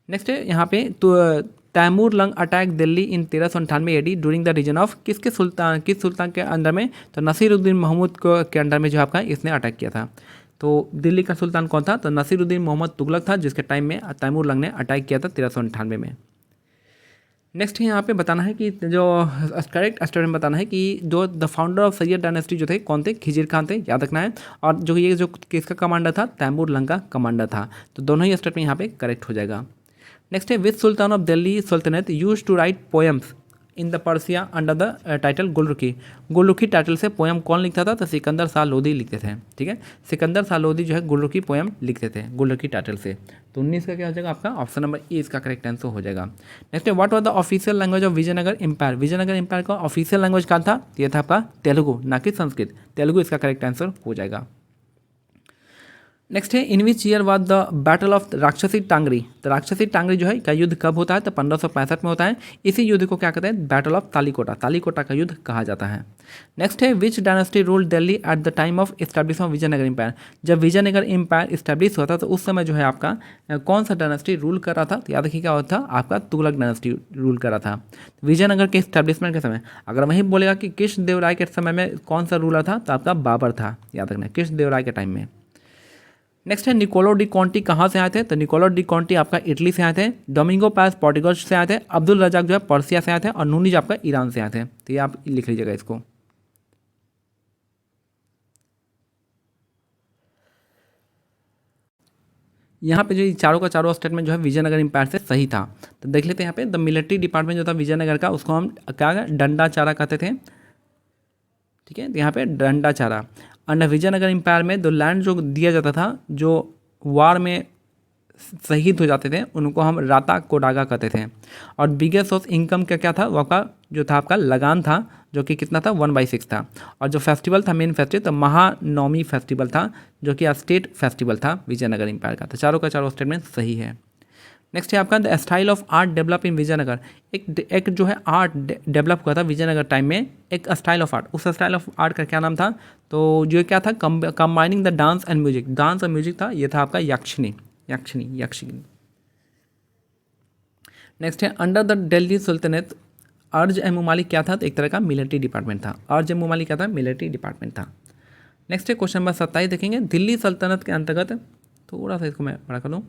नेक्स्ट है यहाँ पे तो Timur Lang attack Delhi in 1398 AD during the reason of किस सुल्तान के अंडर में? तो नसीरुद्दीन महमूद को के अंडर में जो आपका इसने अटैक किया था। तो दिल्ली का सुल्तान कौन था? तो नसीरुद्दीन मोहम्मद तुगलक था, जिसके टाइम में तैमूर लंग ने अटैक किया था 1398 में। नेक्स्ट यहाँ पे बताना है कि जो करेक्ट स्टेटमेंट बताना है कि जो the founder of Syed dynasty जो थे कौन थे? खिजिर खान थे, याद रखना है। और जो ये जो किसका कमांडर था? तैमूर लंग का कमांडर था। तो दोनों ही स्टेटमेंट यहाँ पे करेक्ट हो जाएगा। नेक्स्ट है which sultan of Delhi Sultanat use to write poems in the Persia under the title Gulrukhi. Gulrukhi title से पोएम कौन लिखता था? तो सिकंदर शाह लोधी लिखते थे, ठीक है। सिकंदर शाह लोधी जो है गुलरुखी पोएम लिखते थे गुलरुखी टाइटल से। तो 19 का क्या हो जाएगा आपका? ऑप्शन नंबर ए इसका करेक्ट आंसर हो जाएगा। नेक्स्ट है what was the official language of Vijayanagara empire. Vijayanagara empire का ऑफिशियल लैंग्वेज क्या था? ये था आपका तेलुगु, ना कि संस्कृत। तेलुगु इसका करेक्ट आंसर हो जाएगा। नेक्स्ट है in which year was the battle of Rakshasi Tangri. तो राक्षसी टांगरी जो है का युद्ध कब होता है? तो 1565 में होता है। इसी युद्ध को क्या कहते हैं? बैटल ऑफ तालीकोटा, तालीकोटा का युद्ध कहा जाता है। नेक्स्ट है which dynasty ruled Delhi at the time of establishment of Vijayanagara empire. जब विजयनगर एम्पायर इस्टेब्लिश हुआ था तो उस समय जो है आपका कौन सा डायनेस्टी रूल कर रहा था? तो याद रखिए क्या होता था? आपका तुगलक डायनेस्टी रूल कर रहा था विजयनगर के इस्टेब्लिशमेंट के समय। अगर वही बोलेगा कि कृष्णदेवराय के समय में कौन सा रूलर था? तो आपका बाबर था, याद रखना, कृष्णदेवराय के टाइम में। नेक्स्ट है निकोलो डी कॉन्टी कहाँ से आए थे? तो निकोलो डी कॉन्टी आपका इटली से आए थे। डोमिंगो पास पोर्टुगल से आए थे। अब्दुल रजाक जो है पर्सिया से आए थे। और नूनीज आपका ईरान से आए थे। तो ये आप लिख लीजिएगा इसको। यहाँ पे जो चारों का चारों स्टेटमेंट जो है विजयनगर एम्पायर से सही था। तो देख लेते हैं यहाँ पे द मिलिट्री डिपार्टमेंट जो था विजयनगर का, उसको हम क्या डंडा चारा कहते थे, ठीक है। तो यहाँ पे डंडा चारा अंडर विजयनगर एम्पायर में जो लैंड जो दिया जाता था, जो वार में शहीद हो जाते थे, उनको हम राता कोडागा कहते थे। और बिगेस्ट सोर्स इनकम का क्या था? वो आपका जो था आपका लगान था, जो कि कितना था? 1/6 था। और जो फेस्टिवल था मेन फेस्टिवल, तो महानवमी फेस्टिवल था, जो कि स्टेट फेस्टिवल था विजयनगर एम्पायर का। तो चारों का चारों स्टेटमेंट सही है। नेक्स्ट है आपका the style of art develop in Vijayanagara. एक जो है आर्ट डेवलप हुआ था विजयनगर टाइम में, एक स्टाइल ऑफ आर्ट। उस स्टाइल ऑफ आर्ट का क्या नाम था? तो जो क्या था? Combining the dance and music, dance और म्यूजिक था। ये था आपका यक्षिणी। नेक्स्ट है अंडर द दिल्ली सुल्तानेत अर्ज ए ममालिक क्या था? तो एक तरह का मिलिट्री डिपार्टमेंट था। अर्ज ए ममालिक क्या था? मिलिट्री डिपार्टमेंट था। नेक्स्ट है क्वेश्चन नंबर 27 देखेंगे। दिल्ली सल्तनत के अंतर्गत, थोड़ा सा इसको मैं बड़ा कर लूँ।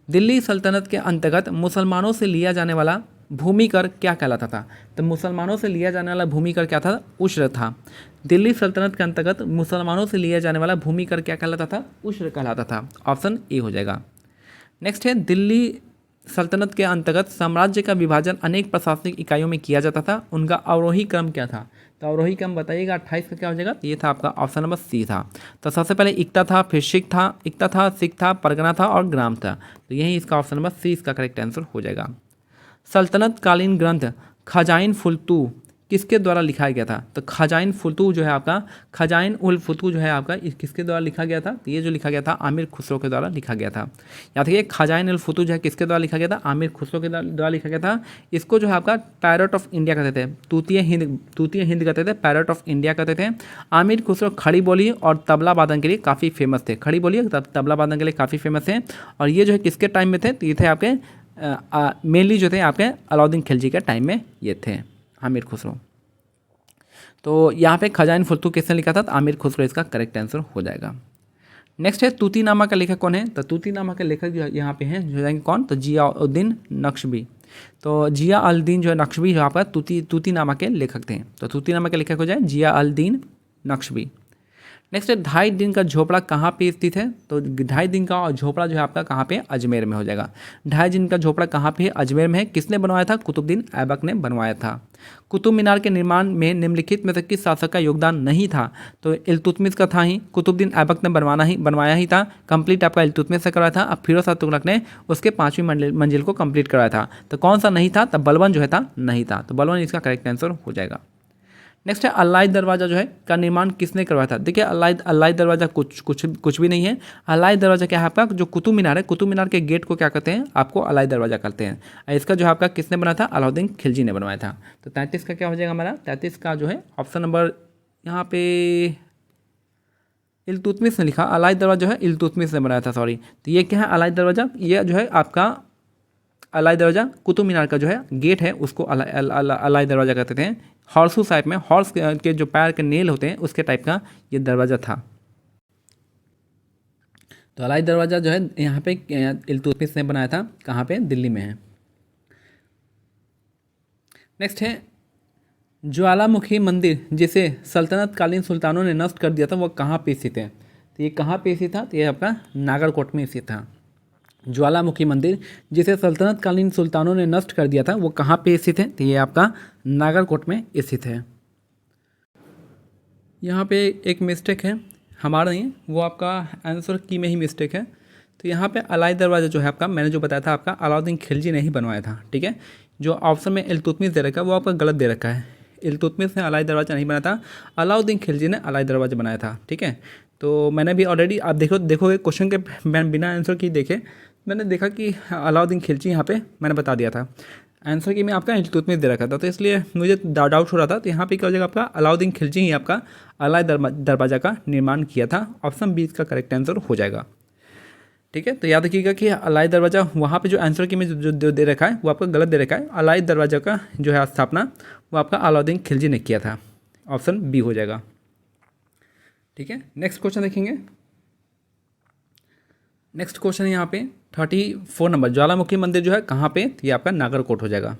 दिल्ली सल्तनत के अंतर्गत मुसलमानों से लिया जाने वाला भूमि कर क्या कहलाता था? तो मुसलमानों से लिया जाने वाला भूमि कर क्या था? उश्र था। दिल्ली सल्तनत के अंतर्गत मुसलमानों से लिया जाने वाला भूमि कर क्या कहलाता था? उश्र कहलाता था। ऑप्शन ए हो जाएगा। नेक्स्ट है दिल्ली सल्तनत के अंतर्गत साम्राज्य का विभाजन अनेक प्रशासनिक इकाइयों में किया जाता था। उनका अवरोही क्रम क्या था? तो अवरोही क्रम बताइएगा। 28 का क्या हो जाएगा? ये था आपका ऑप्शन नंबर सी था। तो सबसे पहले इक्ता था, फिर इक्ता था, सिख था, परगना था और ग्राम था। तो यही इसका ऑप्शन नंबर सी इसका करेक्ट आंसर हो जाएगा। सल्तनत कालीन ग्रंथ खजाइन फुलतू किसके द्वारा लिखा गया था? तो खजाइन फुलतू जो है आपका, खजाइन उल फुतू जो है आपका, किसके द्वारा लिखा गया था? तो ये जो लिखा गया था आमिर खुसरो के द्वारा लिखा गया था। याद रखिए खजाइन उल फुतू जो है किसके द्वारा लिखा गया था? आमिर खुसरो के द्वारा लिखा गया था। इसको जो है आपका पैरट ऑफ इंडिया कहते थे, तूतीय हिंद कहते थे, पैरट ऑफ इंडिया कहते थे। आमिर खुसरो खड़ी बोली और तबला वादन के लिए काफ़ी फेमस थे। खड़ी बोली तबला वादन के लिए काफ़ी फेमस थे। और ये जो है किसके टाइम में थे? तो ये थे आपके मेनली जो थे आपके अलाउद्दीन खिलजी के टाइम में ये थे आमिर खुसरो। तो यहाँ पे खजाइन फुलतू किसने लिखा था? तो आमिर खुसरो इसका करेक्ट आंसर हो जाएगा। नेक्स्ट है तूतीनामा का लेखक कौन है? तो तूतीनामा के लेखक जो यहाँ पे हैं जो जाएंगे कौन? तो जियाउद्दीन नक्शबी। तो जिया अल दीन जो है नक्शबी जो आपका तूतीनामा के लेखक थे। तो तूतीनामा के लेखक हो जाए जिया अल दीन नक्शबी। नेक्स्ट है 2.5 दिन का झोपड़ा कहाँ पे स्थित है? तो 2.5 दिन का झोपड़ा जो है आपका कहाँ पे? अजमेर में हो जाएगा। 2.5 दिन का झोपड़ा कहाँ पे है? अजमेर में है। किसने बनवाया था? कुतुबुद्दीन ऐबक ने बनवाया था। कुतुब मीनार के निर्माण में निम्नलिखित में से किस शासक का योगदान नहीं था? तो इल्तुतमिश का था ही, कुतुबुद्दीन ऐबक ने बनवाया ही था। कंप्लीट आपका इल्तुतमिश से करवाया था। अब फिरोज शाह तुगलक ने उसके 5वीं मंजिल को कंप्लीट कराया था। तो कौन सा नहीं था? तब बलबन जो है था नहीं था। तो बलबन इसका करेक्ट आंसर हो जाएगा। नेक्स्ट है अल्लाही दरवाज़ा जो है का निर्माण किसने करवाया था? देखिए अल्लाही दरवाज़ा कुछ भी नहीं है। अल्लाही दरवाज़ा क्या है आपका? जो कुतुब मीनार है, कुतुब मीनार के गेट को क्या कहते हैं? आपको अल्लाही दरवाज़ा कहते हैं। इसका जो है आपका किसने बनाया था? अलाउद्दीन खिलजी ने बनवाया था। तो 33 का क्या हो जाएगा हमारा? 33 का जो है ऑप्शन नंबर यहाँ पे इल्तुतमिश ने लिखा, अल्लाही दरवाज़ा जो है इल्तुतमिश ने बनाया था, सॉरी। तो ये क्या है अल्लाही दरवाज़ा? ये जो है आपका अलाई दरवाज़ा कुतुब मीनार का जो है गेट है उसको अलाई दरवाज़ा कहते थे। हॉर्सू टाइप में, हॉर्स के जो पैर के नेल होते हैं उसके टाइप का ये दरवाज़ा था। तो अलाई दरवाज़ा जो है यहाँ पे इल्तुतमिश ने बनाया था। कहाँ पे? दिल्ली में है। नेक्स्ट है ज्वालामुखी मंदिर जिसे सल्तनत कालीन सुल्तानों ने नष्ट कर दिया था, वो कहाँ पे स्थित है? तो ये कहाँ पे स्थित था? तो ये आपका नागरकोट में स्थित था। ज्वालामुखी मंदिर जिसे सल्तनत कालीन सुल्तानों ने नष्ट कर दिया था, वो कहाँ पे स्थित है? तो ये आपका नागरकोट में स्थित है। यहाँ पे एक मिस्टेक है, हमारा नहीं, वो आपका आंसर की में ही मिस्टेक है। तो यहाँ पे अलाई दरवाज़ा जो है आपका, मैंने जो बताया था आपका अलाउद्दीन खिलजी ने ही बनवाया था। ठीक है, जो ऑप्शन में इल्तुतमिश दे रखा है वो आपका गलत दे रखा है। इल्तुतमिश ने अलाई दरवाज़ा नहीं बनाया था, अलाउद्दीन खिलजी ने अलाई दरवाज़ा बनाया था। ठीक है, तो मैंने भी ऑलरेडी, आप देखोगे क्वेश्चन के बिना आंसर की देखे मैंने देखा कि अलाउद्दीन खिलजी यहाँ पे मैंने बता दिया था। आंसर की में आपका इल्तुतमिश दे रखा था, तो इसलिए मुझे डाउट हो रहा था। तो यहाँ पे क्या हो जाएगा आपका? अलाउद्दीन खिलजी ही आपका अलाई दरवाज़ा का निर्माण किया था। ऑप्शन बी इसका करेक्ट आंसर हो जाएगा। ठीक है, तो याद रखिएगा कि अलाई दरवाज़ा वहाँ पे जो आंसर की में जो दे रखा है वो आपका गलत दे रखा है। अलाई दरवाज़ा का जो है स्थापना वो आपका अलाउद्दीन खिलजी ने किया था। ऑप्शन बी हो जाएगा। ठीक है, नेक्स्ट क्वेश्चन देखेंगे। नेक्स्ट क्वेश्चन है यहाँ पे 34 नंबर, ज्वालामुखी मंदिर जो है कहाँ पे? ये आपका नागरकोट हो जाएगा।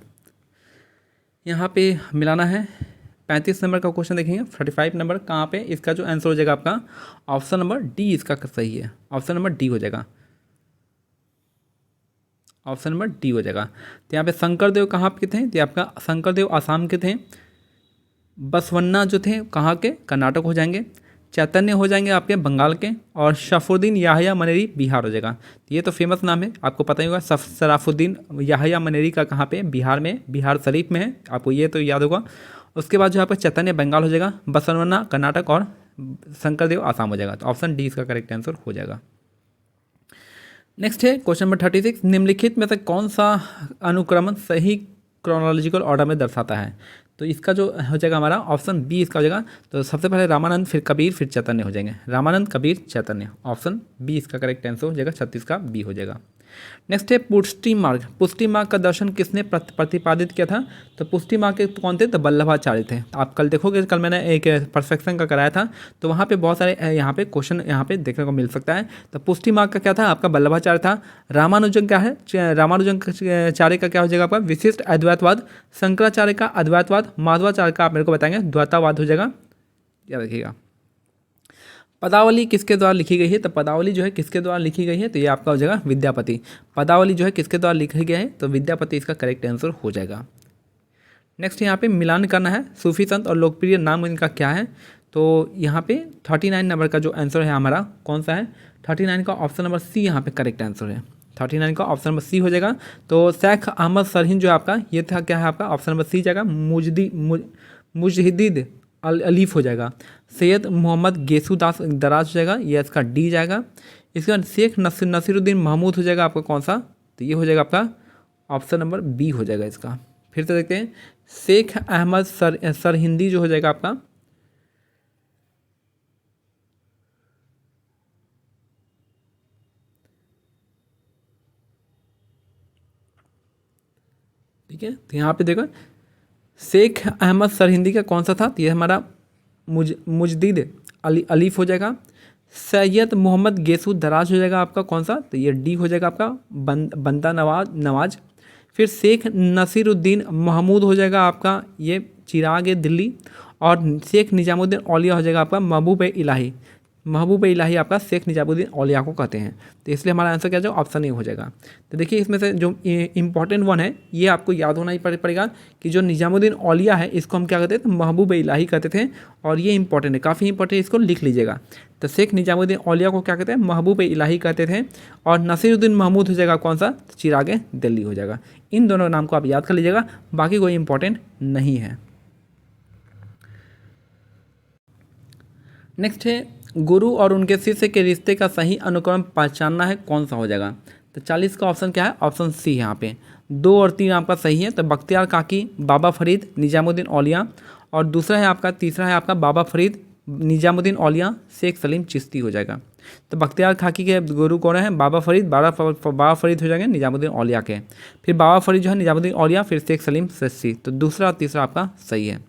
यहाँ पे मिलाना है। 35 नंबर का क्वेश्चन देखेंगे। 35 नंबर कहाँ पे? इसका जो आंसर हो जाएगा आपका ऑप्शन नंबर डी इसका सही है। ऑप्शन नंबर डी हो जाएगा। ऑप्शन नंबर डी हो जाएगा। तो यहाँ पे शंकरदेव कहाँ पे थे? तो आपका शंकरदेव आसाम के थे। बसवन्ना जो थे कहाँ के? कर्नाटक हो जाएंगे। चैतन्य हो जाएंगे आपके बंगाल के। और शराफुद्दीन याहया मनेरी बिहार हो जाएगा। तो ये तो फेमस नाम है, आपको पता ही होगा। शराफुद्दीन याहया मनेरी का कहाँ पे? बिहार में, बिहार शरीफ में है, आपको ये तो याद होगा। उसके बाद जो आपका चैतन्य बंगाल हो जाएगा, बसवन्ना कर्नाटक और शंकरदेव आसाम हो जाएगा। तो ऑप्शन डी इसका करेक्ट आंसर हो जाएगा। नेक्स्ट है क्वेश्चन नंबर 36, निम्नलिखित में से कौन सा अनुक्रमण सही क्रोनोलॉजिकल ऑर्डर में दर्शाता है? तो इसका जो हो जाएगा हमारा ऑप्शन बी इसका हो जाएगा। तो सबसे पहले रामानंद, फिर कबीर, फिर चैतन्य हो जाएंगे। रामानंद, कबीर, चैतन्य। ऑप्शन बी इसका करेक्ट आंसर हो जाएगा। 36 का बी हो जाएगा। नेक्स्ट है पुष्टि मार्ग। पुष्टि मार्ग का दर्शन किसने प्रतिपादित किया था? तो पुष्टि मार्ग के कौन थे? तो वल्लभाचार्य थे। आप कल देखोगे, कल मैंने एक परफेक्शन का कराया था, तो वहाँ पे बहुत सारे यहाँ पे क्वेश्चन यहाँ पे देखने को मिल सकता है। तो पुष्टि मार्ग का क्या था? आपका वल्लभाचार्य था। रामानुजन क्या है? रामानुजाचार्य का क्या हो जाएगा आपका? विशिष्ट अद्वैतवाद। शंकराचार्य का अद्वैतवाद। माधवाचार्य का आप मेरे को बताएंगे द्वैतवाद हो जाएगा। याद रखिएगा। पदावली किसके द्वारा लिखी गई है? तो पदावली जो है किसके द्वारा लिखी गई है? तो ये आपका हो जाएगा विद्यापति। पदावली जो है किसके द्वारा लिखा गया है? तो विद्यापति इसका करेक्ट आंसर हो जाएगा। नेक्स्ट यहाँ पे मिलान करना है, सूफी संत और लोकप्रिय नाम इनका क्या है? तो यहाँ पे 39 नंबर का जो आंसर है हमारा कौन सा है? 39 का ऑप्शन नंबर सी यहाँ पे करेक्ट आंसर है। 39 का ऑप्शन नंबर सी हो जाएगा। तो शेख अहमद सरहिंद जो आपका ये था, क्या है आपका? ऑप्शन नंबर सी जाएगा। मुजहिदीद अलीफ हो जाएगा। सैयद मोहम्मद गेसूदास दराज हो जाएगा, ये इसका डी जाएगा। इसके बाद शेख नसीरुद्दीन महमूद हो जाएगा आपका कौन सा? तो ये हो जाएगा आपका ऑप्शन नंबर बी हो जाएगा इसका। फिर से देखते हैं, शेख अहमद सरहिंदी जो हो जाएगा आपका, ठीक है। तो यहाँ पे देखो शेख अहमद सरहिंदी का कौन सा था? तो ये हमारा मुजदीद अलीफ हो जाएगा। सैयद मोहम्मद गेसू दराज हो जाएगा आपका कौन सा? तो ये डी हो जाएगा आपका बंदा नवाज। फिर शेख नसीरुद्दीन महमूद हो जाएगा आपका ये चिराग दिल्ली। और शेख निजामुद्दीन औलिया हो जाएगा आपका महबूब इलाही। महबूब इलाही आपका शेख निजामुद्दीन औलिया को कहते हैं। तो इसलिए हमारा आंसर क्या जाएगा, ऑप्शन ए हो जाएगा। तो देखिए इसमें से जो इंपॉर्टेंट वन है ये आपको याद होना ही पड़ेगा कि जो निजामुद्दीन औलिया है इसको हम क्या कहते हैं, तो महबूब इलाही कहते थे। और ये इंपॉर्टेंट है, काफ़ी इंपॉर्टेंट, इसको लिख लीजिएगा। तो शेख निजामुद्दीन औलिया को क्या कहते हैं, महबूब इलाही कहते थे। और नसीरुद्दीन महमूद हो जाएगा कौन सा, चिरागे दिल्ली हो जाएगा। इन दोनों नाम को आप याद कर लीजिएगा, बाकी कोई इंपॉर्टेंट नहीं है। नेक्स्ट है गुरु और उनके शिष्य के रिश्ते का सही अनुक्रम पहचानना है, कौन सा हो जाएगा। तो 40 का ऑप्शन क्या है, ऑप्शन सी यहाँ पे 2 और 3 आपका सही है। तो बख्तियार काकी, बाबा फरीद, निजामुद्दीन औलिया। और दूसरा है आपका, तीसरा है आपका बाबा फरीद, निजामुद्दीन औलिया, शेख सलीम चिश्ती हो जाएगा। तो बख्तियार काकी के गुरु कौन है, बाबा फरीद, बाबा फरीद हो जाएंगे निजामुद्दीन औलिया के। फिर बाबा फरीद जो है निजामुद्दीन औलिया, फिर शेख सलीम चिश्ती। तो दूसरा और तीसरा आपका सही है।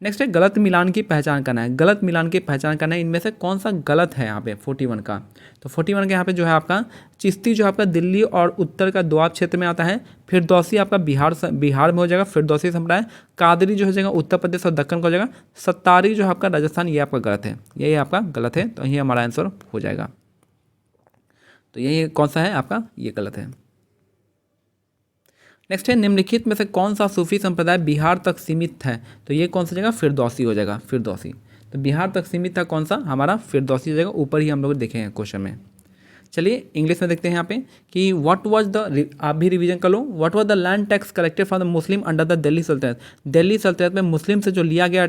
नेक्स्ट है गलत मिलान की पहचान करना है। गलत मिलान की पहचान करना है, इनमें से कौन सा गलत है यहाँ पे 41 का। तो 41 के यहाँ पे जो है आपका चिश्ती जो आपका दिल्ली और उत्तर का दोआब क्षेत्र में आता है। फिरदौसी आपका बिहार में हो जाएगा, फिरदौसी संप्रदाय। कादरी जो हो जाएगा उत्तर प्रदेश और दक्कन का हो जाएगा। सत्तारी जो है आपका राजस्थान, ये आपका गलत है, यही आपका गलत है। तो यही हमारा आंसर हो जाएगा। तो यही कौन सा है आपका, ये गलत है। नेक्स्ट है निम्नलिखित में से कौन सा सूफी संप्रदाय बिहार तक सीमित है। तो ये कौन सा जगह, फिरदौसी हो जाएगा, फिरदौसी। तो बिहार तक सीमित था कौन सा, हमारा फिरदौसी हो जाएगा। ऊपर ही हम लोग देखेंगे क्वेश्चन में। चलिए इंग्लिश में देखते हैं यहाँ पे कि व्हाट वाज द, आप भी रिवीजन कर लो। What was the land tax collected from the Muslim under the Delhi Sultanat. Delhi सल्तनत में मुस्लिम से जो लिया गया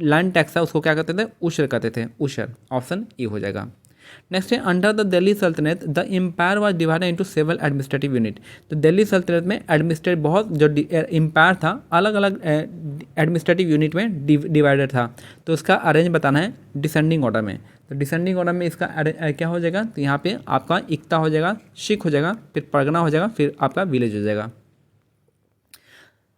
लैंड टैक्स है उसको क्या कहते थे, उशर कहते थे, उशर। ऑप्शन ए हो जाएगा। नेक्स्ट है under the Delhi Sultanate the empire was divided into several administrative unit. तो दिल्ली सल्तनत में एडमिनिस्ट्रेट बहुत जो एम्पायर था अलग अलग एडमिनिस्ट्रेटिव यूनिट में डिवाइडेड था। तो उसका अरेंज बताना है डिसेंडिंग ऑर्डर में। तो डिसेंडिंग ऑर्डर में इसका क्या हो जाएगा, तो यहाँ पे आपका इक्ता हो जाएगा, सिख हो जाएगा, फिर परगना हो जाएगा, फिर आपका विलेज हो जाएगा।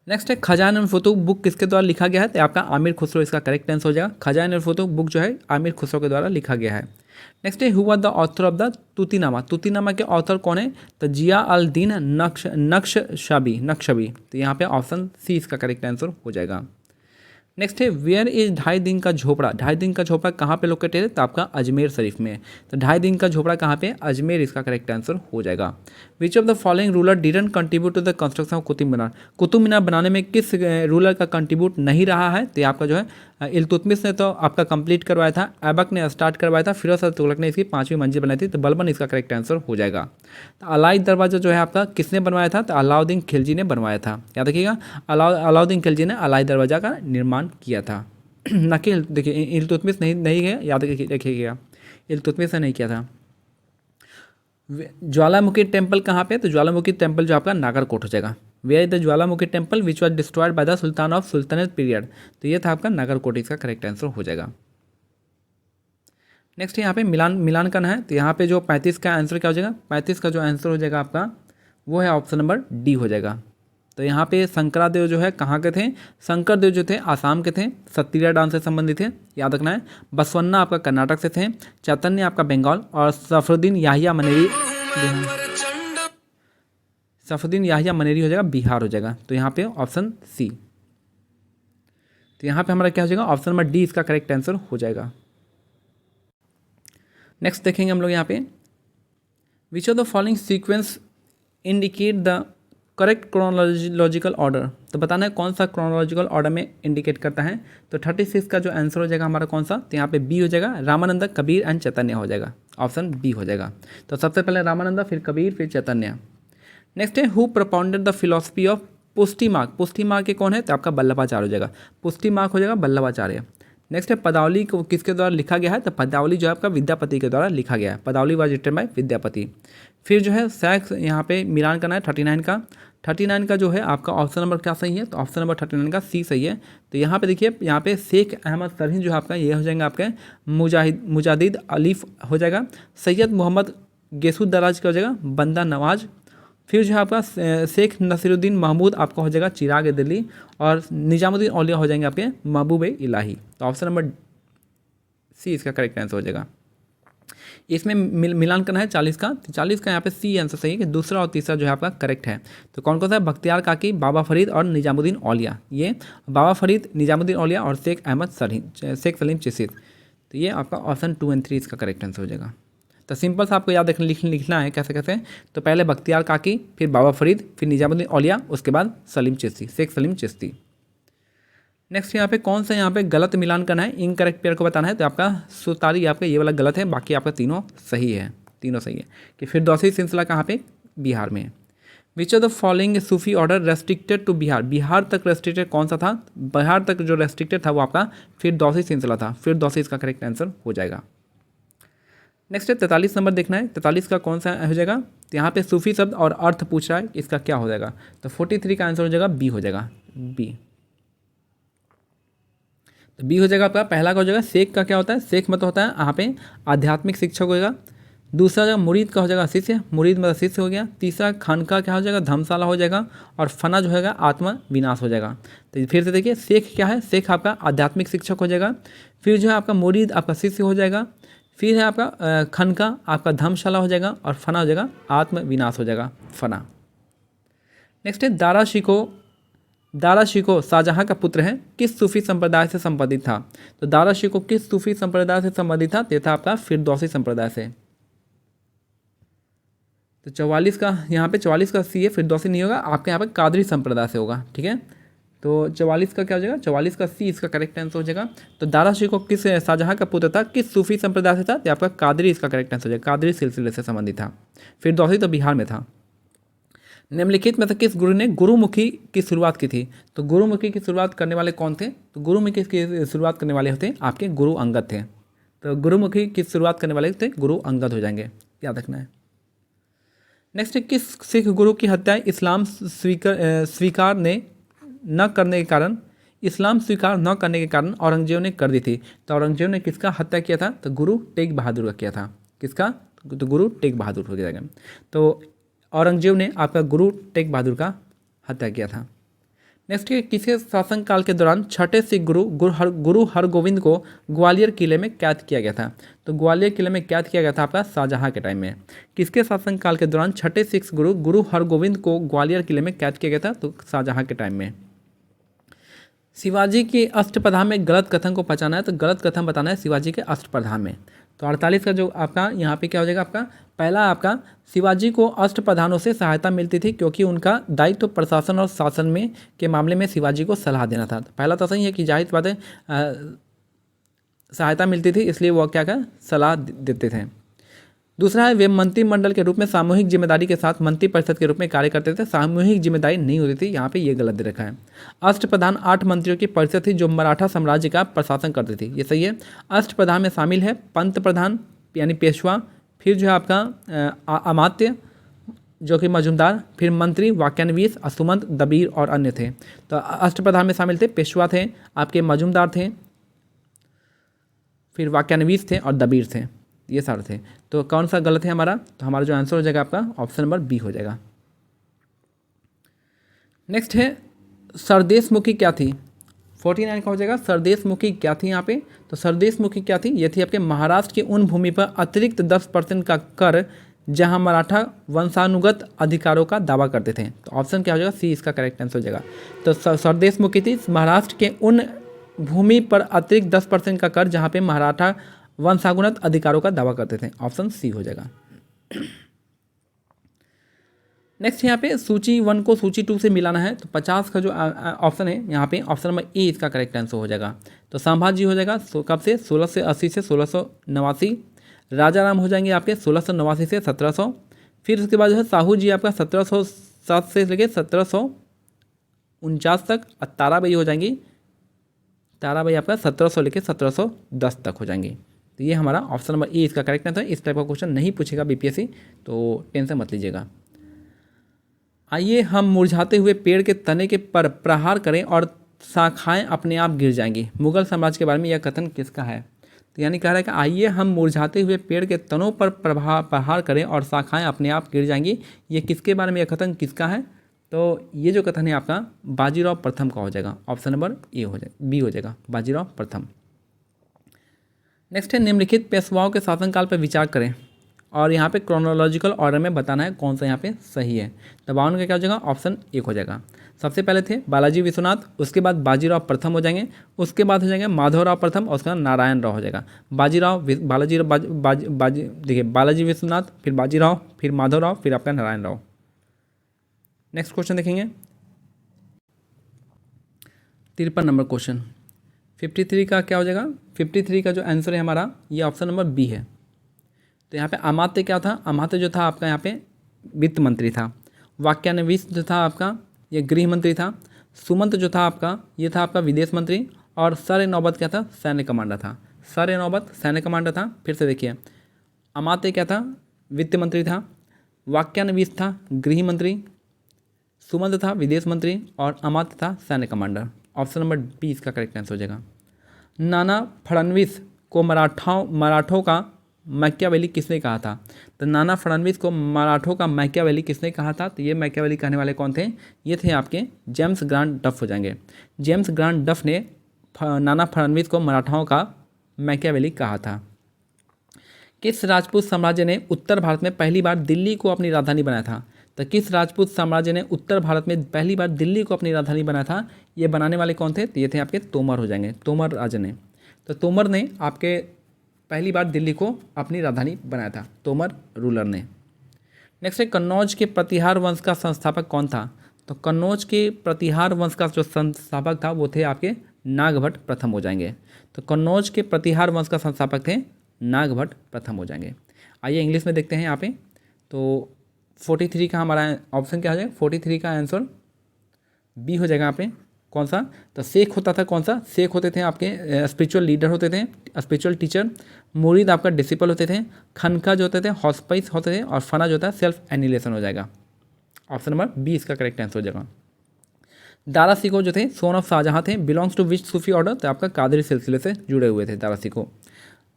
नेक्स्ट है खजान और फतूह बुक किसके द्वारा लिखा गया है, तो आपका आमिर खुसरो इसका करेक्ट आंसर हो जाएगा। खजान और फतूह बुक जो है आमिर खुसरो के द्वारा लिखा गया है। नेक्स्ट है who was the author of the Tutinama. Tutinama के ऑथर कौन है, तो जिया अल दीन नक्शबी। तो यहाँ पे ऑप्शन सी इसका करेक्ट आंसर हो जाएगा। नेक्स्ट है वेयर इज 2.5 दिन का झोपड़ा। 2.5 दिन का झोपड़ा कहाँ पे लोकेटेड है, तो आपका अजमेर शरीफ में। तो 2.5 दिन का झोपड़ा कहाँ पे, अजमेर इसका करेक्ट आंसर हो जाएगा। Which of the following ruler didn't contribute to the construction of Qutub Minar. Qutub Minar बनाने में किस रूलर का कंट्रीब्यूट नहीं रहा है, तो आपका जो है इल्तुतमिश ने तो आपका कंप्लीट करवाया था, ऐबक ने स्टार्ट करवाया था, फिरोज शाह तुगलक ने इसकी 5वीं मंजिल बनाई थी। तो बलबन इसका करेक्ट आंसर हो जाएगा। तो अलाई दरवाजा जो है आपका किसने बनवाया था, तो अलाउद्दीन खिलजी ने बनवाया था। याद रखिएगा अलाउद्दीन खिलजी ने अलाई दरवाजा का निर्माण किया था ना कि देखिए इल्तुतमिश नहीं है, याद रखिएगा इल्तुतमिश ने नहीं किया था। ज्वालामुखी टेम्पल कहाँ पे, तो ज्वालामुखी टेम्पल जो आपका नागरकोट हो जाएगा। Where is the Jwalamukhi temple which was destroyed by the sultan of sultanate period. तो ये था आपका नागरकोट, इसका करेक्ट आंसर हो जाएगा। नेक्स्ट यहाँ पे मिलान करना है। तो यहाँ पे जो 35 का आंसर क्या हो जाएगा, 35 का जो आंसर हो जाएगा आपका वो है ऑप्शन नंबर डी हो जाएगा। तो यहाँ पे शंकरादेव जो है कहाँ के थे, शंकरदेव जो थे आसाम के थे, सत्तीरा डांस से संबंधित थे, याद रखना है। बसवन्ना आपका कर्नाटक से थे, चैतन्य आपका बंगाल, और सफरुद्दीन याहिया मनेरी हो जाएगा बिहार हो जाएगा। तो यहाँ पे ऑप्शन सी। तो यहाँ पे हमारा क्या हो जाएगा, ऑप्शन नंबर डी इसका करेक्ट आंसर हो जाएगा। नेक्स्ट देखेंगे हम लोग यहाँ पे विच of the following sequence indicate the correct chronological order. तो बताना है कौन सा क्रोनोलॉजिकल ऑर्डर में इंडिकेट करता है। तो 36 का जो आंसर हो जाएगा हमारा कौन सा, तो यहाँ पे बी हो जाएगा, रामानंद कबीर एंड चैतन्य हो जाएगा। ऑप्शन बी हो जाएगा। तो सबसे पहले रामानंद, फिर कबीर, फिर चैतन्य। नेक्स्ट है who propounded the philosophy of Pushtimarg. Pushtimarg के कौन है, तो आपका वल्लभाचार्य हो जाएगा, पुष्टिमार्ग हो जाएगा वल्लभाचार्य। नेक्स्ट है पदावली को किसके द्वारा लिखा गया है, तो पदावली जो है आपका विद्यापति के द्वारा लिखा गया है। पदावली वाज रिटन बाय विद्यापति। फिर जो है सैक्स यहाँ पे मिलान करना है 39 का। 39 का जो है आपका ऑप्शन नंबर क्या सही है, तो ऑप्शन नंबर 39 का सी सही है। तो यहाँ पे देखिए यहाँ पे शेख अहमद सरही जो है आपका ये हो जाएंगे आपके मुजाहिद अलीफ हो जाएगा। सैयद मोहम्मद गेसुद दराज का हो जाएगा बंदा नवाज। फिर जो है आपका शेख नसीरुद्दीन महमूद आपका हो जाएगा चिराग दिल्ली, और निजामुद्दीन औलिया हो जाएंगे आपके महबूब इलाही। तो ऑप्शन नंबर सी इसका करेक्ट आंसर हो जाएगा। इसमें मिलान करना है 40 का। 40 का यहाँ पे सी आंसर सही है कि दूसरा और तीसरा जो है आपका करेक्ट है। तो कौन कौन सा है, बख्तियार काकी, बाबा फरीद और निजामुद्दीन औलिया। ये बाबा फरीद, निजामुद्दीन औलिया और शेख अहमद सरही, शेख सलीम चिश्ती। तो ये आपका ऑप्शन 2 एंड 3 इसका करेक्ट आंसर हो जाएगा। तो सिंपल सा आपको याद लिखना है कैसे कैसे। तो पहले बख्तियार काकी, फिर बाबा फरीद, फिर निजामुद्दीन औलिया, उसके बाद सलीम चिश्ती, शेख सलीम चिश्ती। नेक्स्ट यहाँ पे कौन सा यहाँ पे गलत मिलान करना है, इनकरेक्ट पेयर को बताना है। तो आपका सुतारी आपका ये वाला गलत है, बाकी आपका तीनों सही है, तीनों सही है। कि फिरदौसी सिलसिला कहाँ पे, बिहार में। Which of the following Sufi order restricted to Bihar, Bihar तक रेस्ट्रिक्टेड कौन सा था, बिहार तक जो रेस्ट्रिक्टेड था वो आपका फिरदौसी सिलसिला था, फिरदौसी इसका करेक्ट आंसर हो जाएगा। नेक्स्ट है 43 नंबर देखना है, 43 का कौन सा हो जाएगा। तो यहाँ पे सूफी शब्द और अर्थ पूछ रहा है, इसका क्या हो जाएगा। तो 43 का आंसर हो जाएगा बी हो जाएगा, बी। तो बी हो जाएगा आपका। पहला का हो जाएगा शेख का क्या होता है, शेख मतलब होता है यहाँ पे आध्यात्मिक शिक्षक हो जाएगा। दूसरा जो मुरीद का हो जाएगा शिष्य, मुरीद मतलब शिष्य हो गया। तीसरा खानका क्या हो जाएगा, धर्मशाला हो जाएगा। और फना जो होगा आत्मा विनाश हो जाएगा। तो फिर से देखिए शेख क्या है, शेख आपका आध्यात्मिक शिक्षक हो जाएगा। फिर जो है आपका मुरीद आपका शिष्य हो जाएगा। फिर है आपका खनका आपका धर्मशाला हो जाएगा। और फना हो जाएगा आत्म विनाश हो जाएगा, फना। नेक्स्ट है दारा शिको शाहजहाँ का पुत्र है, किस सूफी संप्रदाय से संबंधित था। तो दारा शिको किस सूफी संप्रदाय से संबंधित था, तो था आपका फिरदौसी संप्रदाय से। तो 44 का यहाँ पे 44 का सी है, फिरदौसी नहीं होगा, आपके यहाँ पे कादरी संप्रदाय से होगा, ठीक है। तो 44 का क्या हो जाएगा, 44 का सी इसका करेक्ट आंसर हो जाएगा। तो दारा शिको किस शाहजहाँ का पुत्र था, किस सूफी संप्रदाय से था, तो आपका कादरी इसका करेक्ट आंसर हो जाएगा, कादरी सिलसिले से संबंधित था। फिरदौसी तो बिहार में था। निम्नलिखित में से किस गुरु ने गुरुमुखी की शुरुआत की थी। तो गुरुमुखी की शुरुआत करने वाले कौन थे, तो गुरुमुखी की शुरुआत करने वाले होते आपके गुरु अंगद थे। तो गुरुमुखी की शुरुआत करने वाले थे गुरु अंगद हो जाएंगे, याद रखना है। नेक्स्ट, किस सिख गुरु की हत्या इस्लाम स्वीकार न करने के कारण औरंगजेब ने कर दी थी। तो औरंगजेब ने किसका हत्या किया था, तो गुरु तेग बहादुर का किया था। किसका, तो गुरु तेग बहादुर हो जाएगा। तो औरंगजेब ने आपका गुरु तेग बहादुर का हत्या किया था। नेक्स्ट है, किसके शासनकाल के दौरान छठे सिख गुरु हरगोविंद को ग्वालियर किले में कैद किया गया था। तो ग्वालियर किले में कैद किया गया था आपका शाहजहाँ के टाइम में। किसके शासनकाल के दौरान छठे सिख गुरु हरगोविंद को ग्वालियर किले में कैद किया गया था, तो शाहजहाँ के टाइम में। शिवाजी की अष्टप्रधान में गलत कथन को पहचाना है। तो गलत कथन बताना है शिवाजी के अष्टप्रधान में। तो 48 का जो आपका यहाँ पे क्या हो जाएगा, आपका पहला आपका शिवाजी को अष्टप्रधानों से सहायता मिलती थी, क्योंकि उनका दायित्व प्रशासन और शासन में के मामले में शिवाजी को सलाह देना था। तो पहला तो सही है कि जाहिर बात है सहायता मिलती थी, इसलिए वो क्या क्या सलाह देते थे। दूसरा है, वे मंत्रिमंडल के रूप में सामूहिक जिम्मेदारी के साथ मंत्री परिषद के रूप में कार्य करते थे। सामूहिक जिम्मेदारी नहीं होती थी, यहाँ पे ये गलत दे रखा है। अष्टप्रधान 8 मंत्रियों की परिषद थी जो मराठा साम्राज्य का प्रशासन करती थी, ये सही है। अष्टप्रधान में शामिल है पंत प्रधान यानी पेशवा, फिर जो है आपका अमात्य जो कि मजूमदार, फिर मंत्री, वाक्यान्वीस, असुमंत, दबीर और अन्य थे। तो अष्टप्रधान में शामिल थे, पेशवा थे, आपके मजूमदार थे, फिर वाक्यान्वीस थे और दबीर थे, ये सारे थे। तो कौन सा गलत है हमारा, तो हमारा जो आंसर हो जाएगा आपका ऑप्शन नंबर बी हो जाएगा। नेक्स्ट है, सरदेशमुखी क्या थी। 49 का हो जाएगा, सरदेशमुखी क्या थी यहाँ पे। तो सरदेशमुखी क्या थी, ये थी आपके महाराष्ट्र की उन भूमि पर अतिरिक्त 10% का कर जहाँ मराठा वंशानुगत अधिकारों का दावा करते थे। तो ऑप्शन क्या हो जाएगा, सी इसका करेक्ट आंसर हो जाएगा। तो सरदेशमुखी थी महाराष्ट्र के उन भूमि पर अतिरिक्त 10% का कर जहाँ पे मराठा वंशानुगत अधिकारों का दावा करते थे, ऑप्शन सी हो जाएगा। नेक्स्ट यहाँ पे सूची 1 को सूची 2 से मिलाना है। तो 50 का जो ऑप्शन है यहाँ पे ऑप्शन नंबर ए इसका करेक्ट आंसर हो जाएगा। तो संभाजी हो जाएगा कब से, 1680 से 1689। राजा राम हो जाएंगे आपके 1689 से 1700। फिर उसके बाद जो है साहू जी आपका 1707 से लेकर 1749 तक। और ताराबाई हो जाएंगी, ताराबाई आपका 1700 लेकर 1710 तक हो जाएंगी। तो ये हमारा ऑप्शन नंबर ए इसका करेक्ट आंसर है। इस टाइप का क्वेश्चन नहीं पूछेगा बीपीएससी, तो टेंशन मत लीजिएगा। आइए हम मुरझाते हुए पेड़ के तने के पर प्रहार करें और शाखाएं अपने आप गिर जाएंगी। मुगल साम्राज्य के बारे में यह कथन किसका है। तो यानी कह रहा है कि आइए हम मुरझाते हुए पेड़ के तनों पर प्रहार करें और शाखाएं अपने आप गिर जाएंगी। ये किसके बारे में यह कथन किसका है। तो ये जो कथन है आपका बाजीराव प्रथम का हो जाएगा, ऑप्शन नंबर ए हो जाएगा, बी हो जाएगा, बाजीराव प्रथम। नेक्स्ट है, निम्नलिखित पेशवाओं के शासनकाल पर विचार करें और यहाँ पे क्रोनोलॉजिकल ऑर्डर में बताना है कौन सा यहाँ पे सही है। तो 52 का क्या हो जाएगा, ऑप्शन 1 हो जाएगा। सबसे पहले थे बालाजी विश्वनाथ, उसके बाद बाजीराव प्रथम हो जाएंगे, उसके बाद हो जाएंगे माधवराव प्रथम और उसके बाद नारायण राव हो जाएगा। बालाजी देखिए बालाजी विश्वनाथ, फिर बाजीराव, फिर माधवराव, फिर आपका नारायण राव। नेक्स्ट क्वेश्चन देखेंगे 53 नंबर क्वेश्चन। 53 का क्या हो जाएगा, 53 का जो आंसर है हमारा ये ऑप्शन नंबर बी है। तो यहाँ पे अमात्य क्या था, अमात्य जो था आपका यहाँ पे वित्त मंत्री था। वाक्यान्वित जो था आपका ये गृह मंत्री था। सुमंत जो था आपका ये था आपका विदेश मंत्री। और सर नौबत क्या था, सैन्य कमांडर था। सर नौबत सैन्य कमांडर था। फिर से देखिए अमात्य क्या था, वित्त मंत्री था। वाक्यान्वित था गृह मंत्री। सुमंत था विदेश मंत्री और अमात्य था सैन्य कमांडर। ऑप्शन नंबर बी इसका करेक्ट आंसर हो जाएगा। नाना फडणवीस को मराठों का मैकियावेली किसने कहा था। तो नाना फडणवीस को मराठों का मैकियावेली किसने कहा था, तो ये मैकियावेली कहने वाले कौन थे, ये थे आपके जेम्स ग्रांट डफ हो जाएंगे। जेम्स ग्रांट डफ ने नाना फडणवीस को मराठाओं का मैकियावेली कहा था। किस राजपूत साम्राज्य ने उत्तर भारत में पहली बार दिल्ली को अपनी राजधानी बनाया था। तो किस राजपूत साम्राज्य ने उत्तर भारत में पहली बार दिल्ली को अपनी राजधानी बनाया था, ये बनाने वाले कौन थे, तो ये थे आपके तोमर हो जाएंगे, तोमर राजा ने। तो तोमर ने आपके पहली बार दिल्ली को अपनी राजधानी बनाया था, तोमर रूलर ने। नेक्स्ट है कन्नौज के प्रतिहार वंश का संस्थापक कौन था। तो कन्नौज के प्रतिहार वंश का जो संस्थापक था वो थे आपके नागभट्ट प्रथम हो जाएंगे। तो कन्नौज के प्रतिहार वंश का संस्थापक थे नागभट्ट प्रथम हो जाएंगे। आइए इंग्लिश में देखते हैं यहाँ पे। तो 43 का हमारा ऑप्शन क्या हो जाएगा, 43 का आंसर बी हो जाएगा यहाँ पे। कौन सा, तो शेख होता था, कौन सा शेख होते थे आपके स्पिरिचुअल लीडर होते थे, स्पिरिचुअल टीचर। मुरीद आपका डिसिपल होते थे। खनका जो होते थे हॉस्पाइस होते थे। और फना जो होता है सेल्फ एनिलेशन हो जाएगा। ऑप्शन नंबर बी इसका करेक्ट आंसर हो जाएगा। दारा सिको जो थे सोन ऑफ शाहजहाँ थे। Belongs to which Sufi order, तो आपका कादरी सिलसिले से जुड़े हुए थे दारा सिको।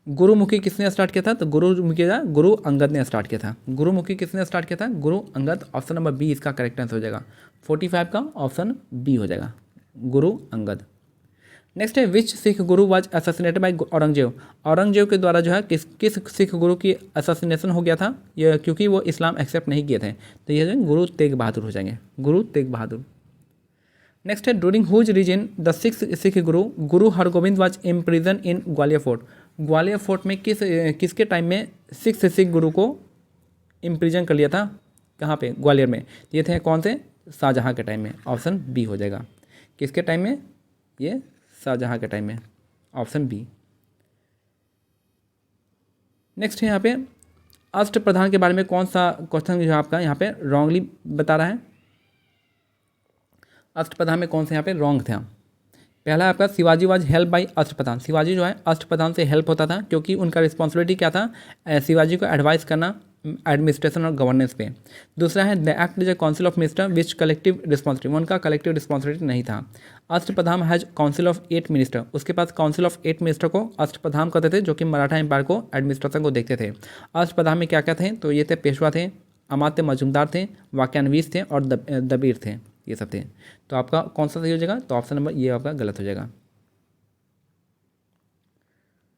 गुरुमुखी किसने स्टार्ट किया था, तो गुरु अंगद ने स्टार्ट किया था। गुरुमुखी किसने स्टार्ट किया था, Guru Angad. Option number B इसका करेक्ट आंसर हो जाएगा। 45 का ऑप्शन बी हो जाएगा, गुरु अंगद। नेक्स्ट है विच सिख गुरु was assassinated bye Aurangzeb. Aurangzeb के द्वारा जो है किस सिख गुरु की असैसिनेशन हो गया था, ये क्योंकि वो इस्लाम एक्सेप्ट नहीं किए थे। तो ये जो गुरु तेग बहादुर हो जाएंगे, गुरु तेग बहादुर। नेक्स्ट है during whose reign the six Sikh guru Hargobind was imprison in Gwalior fort. Gwalior fort में किसके टाइम में सिख गुरु को इम्प्रिजन कर लिया था, कहाँ पे, ग्वालियर में। ये थे कौन से, शाहजहाँ के टाइम में। ऑप्शन बी हो जाएगा। किसके टाइम में, ये शाहजहाँ के टाइम में, ऑप्शन बी। नेक्स्ट है यहाँ पे अष्टप्रधान के बारे में कौन सा क्वेश्चन जो है आपका यहाँ पे रॉन्गली बता रहा है। अष्टप्रधान में कौन से यहाँ पे रॉन्ग थे। पहला आपका शिवाजी वाज हेल्प बाय अष्टप्रधान। शिवाजी जो है अष्टप्रधान से हेल्प होता था क्योंकि उनका रिस्पॉन्सिबिलिटी क्या था, शिवाजी को एडवाइस करना एडमिनिस्ट्रेशन और गवर्नेंस पे। दूसरा है the act is a council of minister which collective responsibility, उनका कलेक्टिव रिस्पॉन्सिबिलिटी नहीं था। अष्टप्रधान हैज काउंसिल ऑफ 8 मिनिस्टर, उसके पास काउंसिल ऑफ 8 मिनिस्टर को अष्टप्रधान कहते थे जो कि मराठा एम्पायर को एडमिनिस्ट्रेशन को देखते थे। अष्टप्रधान में क्या क्या थे, तो ये थे पेशवा थे, अमात्य मजूमदार थे, वाक्यान्वीस थे और दबीर थे, ये सब थे। तो आपका कौन सा सही हो जाएगा, तो ऑप्शन नंबर ये आपका गलत हो जाएगा।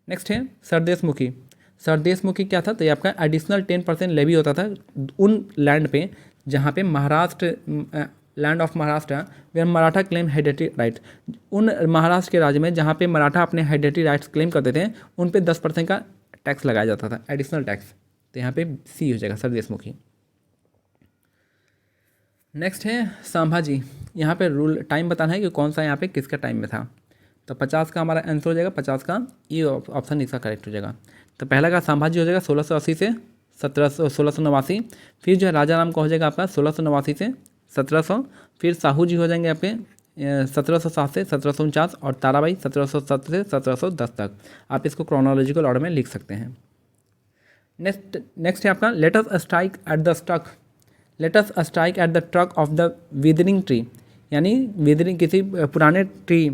नेक्स्ट है सरदेशमुखी। सरदेशमुखी क्या था, तो ये आपका एडिशनल 10% लेवी होता था उन लैंड पे जहाँ पे Maharashtra land of Maharashtra where Maratha claim heredity right. उन महाराष्ट्र के राज्य में जहाँ पे मराठा अपने हेरिडिटी राइट्स क्लेम करते थे उन पे 10% का टैक्स लगाया जाता था, एडिशनल टैक्स। तो यहाँ पे सी हो जाएगा सरदेशमुखी। नेक्स्ट है संभाजी। यहाँ पे रूल टाइम बताना है कि कौन सा यहाँ पे किसका टाइम में था। तो 50 का हमारा आंसर हो जाएगा, 50 का ये ऑप्शन इसका करेक्ट हो जाएगा। तो पहला का संभाजी हो जाएगा 1680 से 1689। फिर जो है राजा राम का हो जाएगा आपका 1689 से 1700। फिर साहू जी हो जाएंगे आपके 1707 से 1749 और ताराबाई 1707 से 1710 तक। आप इसको क्रोनोलॉजिकल ऑर्डर में लिख सकते हैं। नेक्स्ट है आपका let us strike at the stuck, let us strike at the truck of the withering tree, यानी विदरिंग किसी पुराने ट्री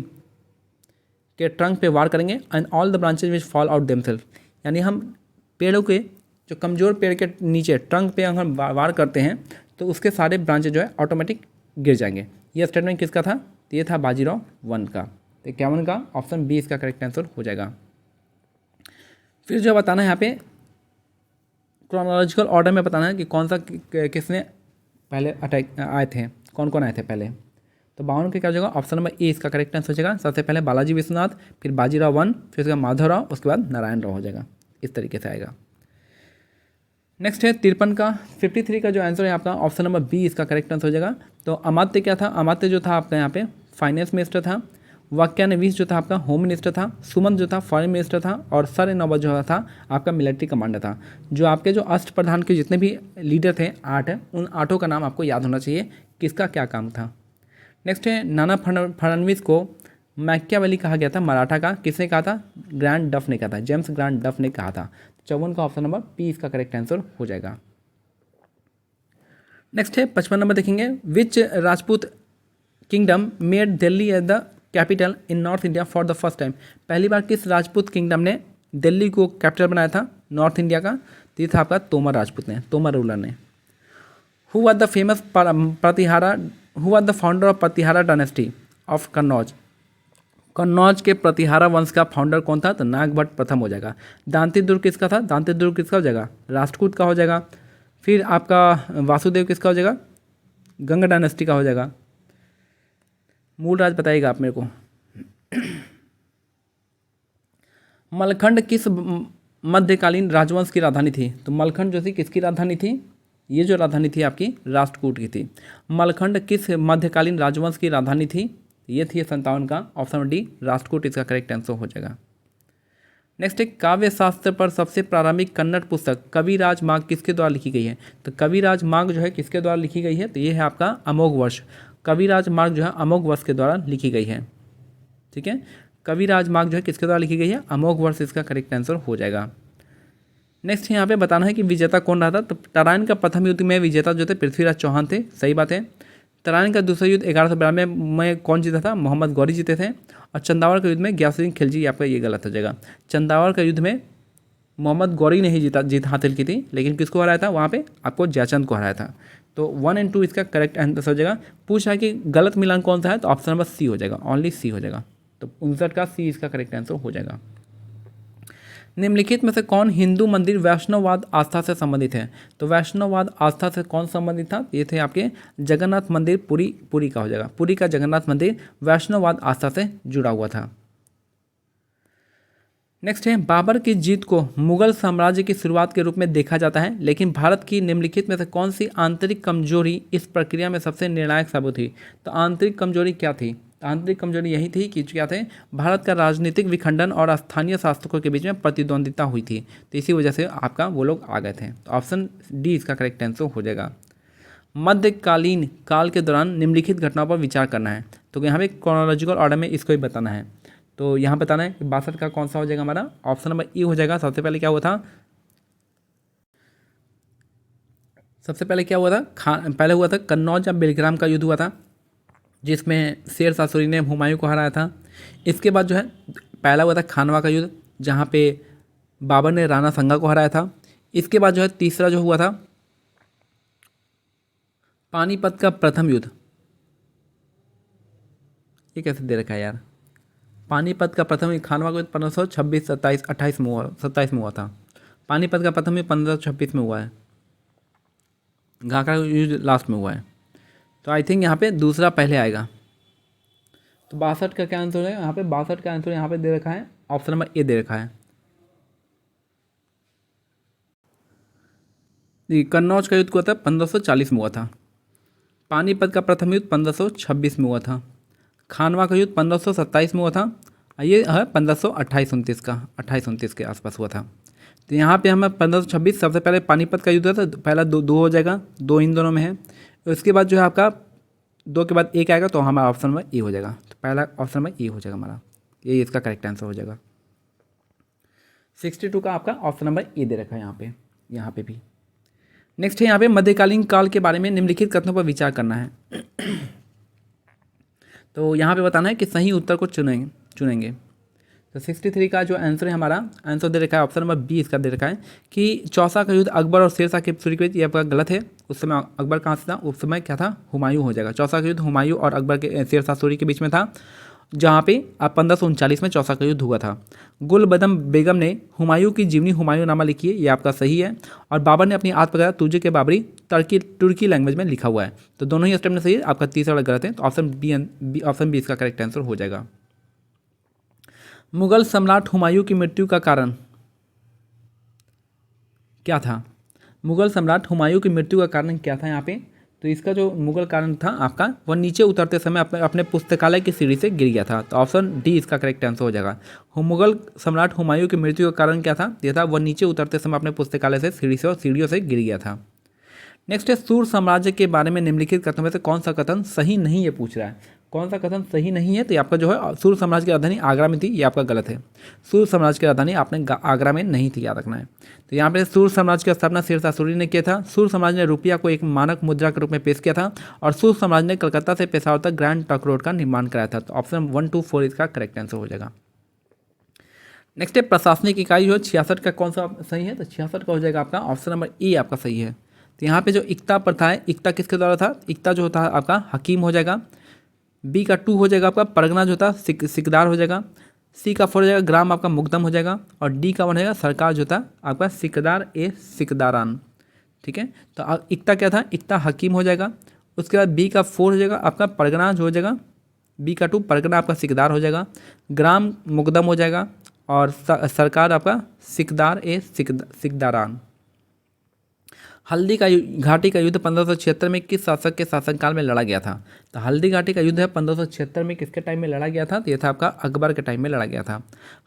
के ट्रंक पे वार करेंगे and all the branches which fall out themselves, यानी हम पेड़ों के जो कमज़ोर पेड़ के नीचे ट्रंक पे अगर वार करते हैं तो उसके सारे ब्रांचेज जो है ऑटोमेटिक गिर जाएंगे। ये स्टेटमेंट किसका था, तो ये था बाजीराव वन का। तो 51 का ऑप्शन बी इसका करेक्ट आंसर हो जाएगा। फिर जो बताना है यहाँ पे क्रोनोलॉजिकल ऑर्डर में बताना है कि कौन सा किसने पहले अटैक आए थे, कौन कौन आए थे पहले। तो 52 के क्या हो जाएगा, ऑप्शन नंबर ए इसका करेक्ट आंसर हो जाएगा। सबसे पहले बालाजी विश्वनाथ, फिर बाजीराव वन, फिर उसके बाद माधवराव, उसके बाद नारायण राव हो जाएगा। इस तरीके से आएगा। नेक्स्ट है 53 का, 53 का जो आंसर है आपका ऑप्शन नंबर बी इसका करेक्ट आंसर हो जाएगा। तो अमात्य क्या था, अमात्य जो था आपका यहाँ पे फाइनेंस मिनिस्टर था। वाक्यानवीस जो था आपका होम मिनिस्टर था। सुमंत जो था फॉरेन मिनिस्टर था। और सर नौबत जो था आपका मिलिट्री कमांडर था। जो आपके जो अष्टप्रधान के जितने भी लीडर थे 8 है, उन 8 का नाम आपको याद होना चाहिए किसका क्या काम था। नेक्स्ट है नाना फडणवीस को मैकियावेली कहा गया था मराठा का, किसने कहा था, ग्रैंड डफ ने कहा था, जेम्स ग्रैंड डफ ने कहा था। 54 का ऑप्शन नंबर पी इसका करेक्ट आंसर हो जाएगा। नेक्स्ट है 55 नंबर देखेंगे, which Rajput kingdom made Delhi as the capital in north India for the first time. पहली बार किस राजपूत किंगडम ने दिल्ली को कैपिटल बनाया था नॉर्थ इंडिया का, तो ये था आपका तोमर राजपूत ने, तोमर रूलर ने। Who was the famous Pratihara, who was the founder of Pratihara dynasty of Kannauj. Kannauj के प्रतिहारा वंश का फाउंडर कौन था, तो नागभट्ट प्रथम हो जाएगा। दांती दुर्ग किसका था, दांती दुर्ग किसका हो जाएगा, राष्ट्रकूट का हो जाएगा। फिर आपका वासुदेव किसका हो जाएगा, गंगा डायनेस्टी का हो जाएगा। मूल राज बताइएगा आप मेरे को। मलखंड किस मध्यकालीन राजवंश की राजधानी थी, तो मलखंड जो थी किसकी राजधानी थी, ये जो राजधानी थी आपकी राष्ट्रकूट की थी। मलखंड किस मध्यकालीन राजवंश की राजधानी थी, ये थी 57 का ऑप्शन डी राष्ट्रकूट इसका करेक्ट आंसर हो जाएगा। नेक्स्ट है काव्य शास्त्र पर सबसे प्रारंभिक कन्नड़ पुस्तक कविराज माघ किसके द्वारा लिखी गई है, तो कविराज माघ जो है किसके द्वारा लिखी गई है, तो ये है आपका अमोघ वर्ष। कविराज माघ जो है अमोघ वर्ष के द्वारा लिखी गई है। ठीक है, कविराज माघ जो है किसके द्वारा लिखी गई है, अमोघ वर्ष इसका करेक्ट आंसर हो जाएगा। नेक्स्ट यहाँ पे बताना है कि विजेता कौन रहा था, तो तराइन का प्रथम युद्ध में विजेता जो थे पृथ्वीराज चौहान थे, सही बात है। तराइन का दूसरा युद्ध 1192 में कौन जीता था, मोहम्मद गौरी जीते थे। और चंदावड़ का युद्ध में गयासुद्दीन खिलजी, आपका ये गलत हो जाएगा। चंदावड़ का युद्ध में मोहम्मद गौरी ने ही जीत हासिल की थी, लेकिन किसको हराया था वहाँ पे, आपको जयचंद को हराया था। तो 1 और 2 इसका करेक्ट आंसर हो जाएगा। पूछा है कि गलत मिलान कौन सा है, तो ऑप्शन नंबर सी हो जाएगा, ओनली सी हो जाएगा। तो 59 का सी इसका करेक्ट आंसर हो जाएगा। निम्नलिखित में से कौन हिंदू मंदिर वैष्णववाद आस्था से संबंधित है, तो वैष्णववाद आस्था से कौन संबंधित था, ये थे आपके जगन्नाथ मंदिर पुरी का हो जाएगा। पुरी का जगन्नाथ मंदिर वैष्णववाद आस्था से जुड़ा हुआ था। नेक्स्ट है बाबर की जीत को मुगल साम्राज्य की शुरुआत के रूप में देखा जाता है, लेकिन भारत की निम्नलिखित में से कौन सी आंतरिक कमजोरी इस प्रक्रिया में सबसे निर्णायक साबित हुई, तो आंतरिक कमजोरी क्या थी, आंतरिक कमजोरी यही थी कि क्या थे, भारत का राजनीतिक विखंडन और स्थानीय शासकों के बीच में प्रतिद्वंदिता हुई थी, तो इसी वजह से आपका वो लोग आ गए थे। तो ऑप्शन डी इसका करेक्ट आंसर हो जाएगा। मध्यकालीन काल के दौरान निम्नलिखित घटनाओं पर विचार करना है, तो यहाँ पे क्रोनोलॉजिकल ऑर्डर में इसको ही बताना है। तो यहाँ बताना है कि 62 का कौन सा हो जाएगा हमारा, ऑप्शन नंबर ई हो जाएगा। सबसे पहले क्या हुआ था, पहले हुआ था कन्नौज या बेलग्राम का युद्ध हुआ था, जिसमें शेर शाह सूरी ने हुमायूं को हराया था। इसके बाद जो है पहला हुआ था खानवा का युद्ध, जहाँ पे बाबर ने राणा संगा को हराया था। इसके बाद जो है तीसरा जो हुआ था पानीपत का प्रथम युद्ध, ये कैसे दे रखा है यार, पानीपत का प्रथम युद्ध खानवा का युद्ध 1526 27 में हुआ था। पानीपत का प्रथम युद्ध 1526 में हुआ है। घाघरा युद्ध लास्ट में हुआ है। तो आई थिंक यहाँ पे दूसरा पहले आएगा। तो 62 का क्या आंसर है यहाँ पे, 62 का आंसर यहाँ पे दे रखा है, ऑप्शन नंबर ए दे रखा है। कन्नौज का युद्ध हुआ था 1540 में हुआ था। पानीपत का प्रथम युद्ध 1526 में हुआ था। खानवा का युद्ध 1527 में हुआ था। ये है 1528-29 का, 28-29 के आसपास हुआ था। तो यहाँ पे हमें 1526 सबसे पहले पानीपत का युद्ध था, तो पहला दो हो जाएगा, दो इन दोनों में है। उसके बाद जो है आपका 2 के बाद 1 आएगा, तो हमारा ऑप्शन नंबर ए हो जाएगा। तो पहला ऑप्शन नंबर ए हो जाएगा हमारा, ये इसका करेक्ट आंसर हो जाएगा। 62 का आपका ऑप्शन नंबर ए दे रखा है यहाँ पे भी। नेक्स्ट है यहाँ पे मध्यकालीन काल के बारे में निम्नलिखित कथनों पर विचार करना है। तो यहाँ पे बताना है कि सही उत्तर को चुनेंगे। तो 63 का जो आंसर है हमारा, आंसर दे रखा है ऑप्शन नंबर बी इसका दे रखा है कि चौसा का युद्ध अकबर और शेरशाह के सूरी के बीच, ये आपका गलत है। उस समय अकबर कहाँ से था, उस समय क्या था, हुमायूं हो जाएगा। चौसा का युद्ध हुमायूं और अकबर के शेरशाह सूरी के बीच में था। जहाँ पे 1539 में चौसा का युद्ध हुआ था। गुलबदम बेगम ने हुमायूं की जीवनी हुमायूंनामा लिखी है, ये आपका सही है। और बाबर ने अपनी आत्मकथा तुझे के बाबरी तुर्की लैंग्वेज में लिखा हुआ है। तो दोनों ही स्टेप में सही है, आपका तीसरा वाला गलत है। तो ऑप्शन बी इसका करेक्ट आंसर हो जाएगा। मुगल सम्राट हुमायूं की मृत्यु का कारण क्या था? मुगल सम्राट हुमायूं की मृत्यु का कारण क्या था यहाँ पे? तो इसका जो मुगल कारण था आपका, वह नीचे उतरते समय अपने पुस्तकालय की सीढ़ी से गिर गया था। तो ऑप्शन डी इसका करेक्ट आंसर हो जाएगा। मुगल सम्राट हुमायूं की मृत्यु का कारण क्या था? यह था वह नीचे उतरते समय अपने पुस्तकालय से सीढ़ियों से गिर गया था। नेक्स्ट है, सूर साम्राज्य के बारे में निम्नलिखित कथनों में से कौन सा कथन सही नहीं है, पूछ रहा है। कौन सा कथन सही नहीं है? तो ये आपका जो है सूर साम्राज्य की राजधानी आगरा में थी, ये आपका गलत है। सूर साम्राज्य की राजधानी आपने आगरा में नहीं थी, याद रखना है। तो यहाँ पे सूर साम्राज्य की स्थापना शेरशाह सूरी ने किया था। सूर साम्राज्य ने रुपया को एक मानक मुद्रा के रूप में पेश किया था। और सूर साम्राज्य ने कलकत्ता से पेशावर तक ग्रैंड ट्रंक रोड का निर्माण कराया था। तो ऑप्शन 1, 2, 4 इसका करेक्ट आंसर हो जाएगा। नेक्स्ट है, प्रशासनिक इकाई जो है 66 का कौन सा सही है? तो 66 का हो जाएगा आपका ऑप्शन नंबर ए आपका सही है। तो यहाँ पे जो इक्ता प्रथा है, इक्ता किसके द्वारा था? इक्ता जो होता है आपका हकीम हो जाएगा। बी का 2 हो जाएगा आपका परगना जो था सिकदार हो जाएगा। सी का 4 हो जाएगा ग्राम आपका मुकदम हो जाएगा। और डी का 1 हो जाएगा सरकार जो था आपका सिकदार ए सिकदारान। ठीक है, तो इक्ता क्या था? इक्ता हकीम हो जाएगा। उसके बाद बी का 4 हो जाएगा आपका परगना जो हो जाएगा। बी का 2 परगना आपका सिकदार हो जाएगा। ग्राम मुकदम हो जाएगा। और सरकार आपका सिकदार ए सिकदारान। हल्दी का घाटी का युद्ध 1576 में किस शासक के शासनकाल में लड़ा गया था? तो हल्दी घाटी का युद्ध है 1576 में किसके टाइम में लड़ा गया था? तो ये था आपका अकबर के टाइम में लड़ा गया था।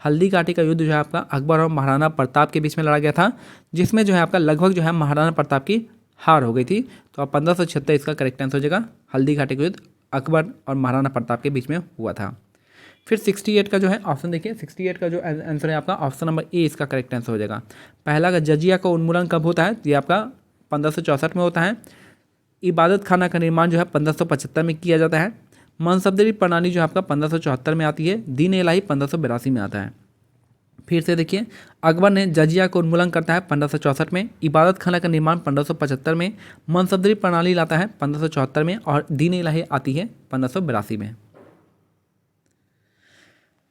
हल्दी घाटी का युद्ध जो है आपका अकबर और महाराणा प्रताप के बीच में लड़ा गया था, जिसमें जो है आपका लगभग जो है महाराणा प्रताप की हार हो गई थी। तो 1576 इसका करेक्ट आंसर हो जाएगा। हल्दी घाटी का युद्ध अकबर और महाराणा प्रताप के बीच में हुआ था। फिर 68 का जो है ऑप्शन देखिए, 68 का जो आंसर है आपका ऑप्शन नंबर ए इसका करेक्ट आंसर हो जाएगा। पहला का जजिया का उन्मूलन कब होता है? ये आपका 1564 में होता है। इबादत खाना का निर्माण जो है 1575 में किया जाता है। मनसबदरी प्रणाली जो है आपका 1574 में आती है। दीन इलाही 1582 में आता है। फिर से देखिए, अकबर ने जजिया का उन्मूलन करता है 1564 में। इबादत खाना का निर्माण 1575 में। मनसबदरी प्रणाली लाता है 1574 में। और दीन इलाही आती है 1582 में।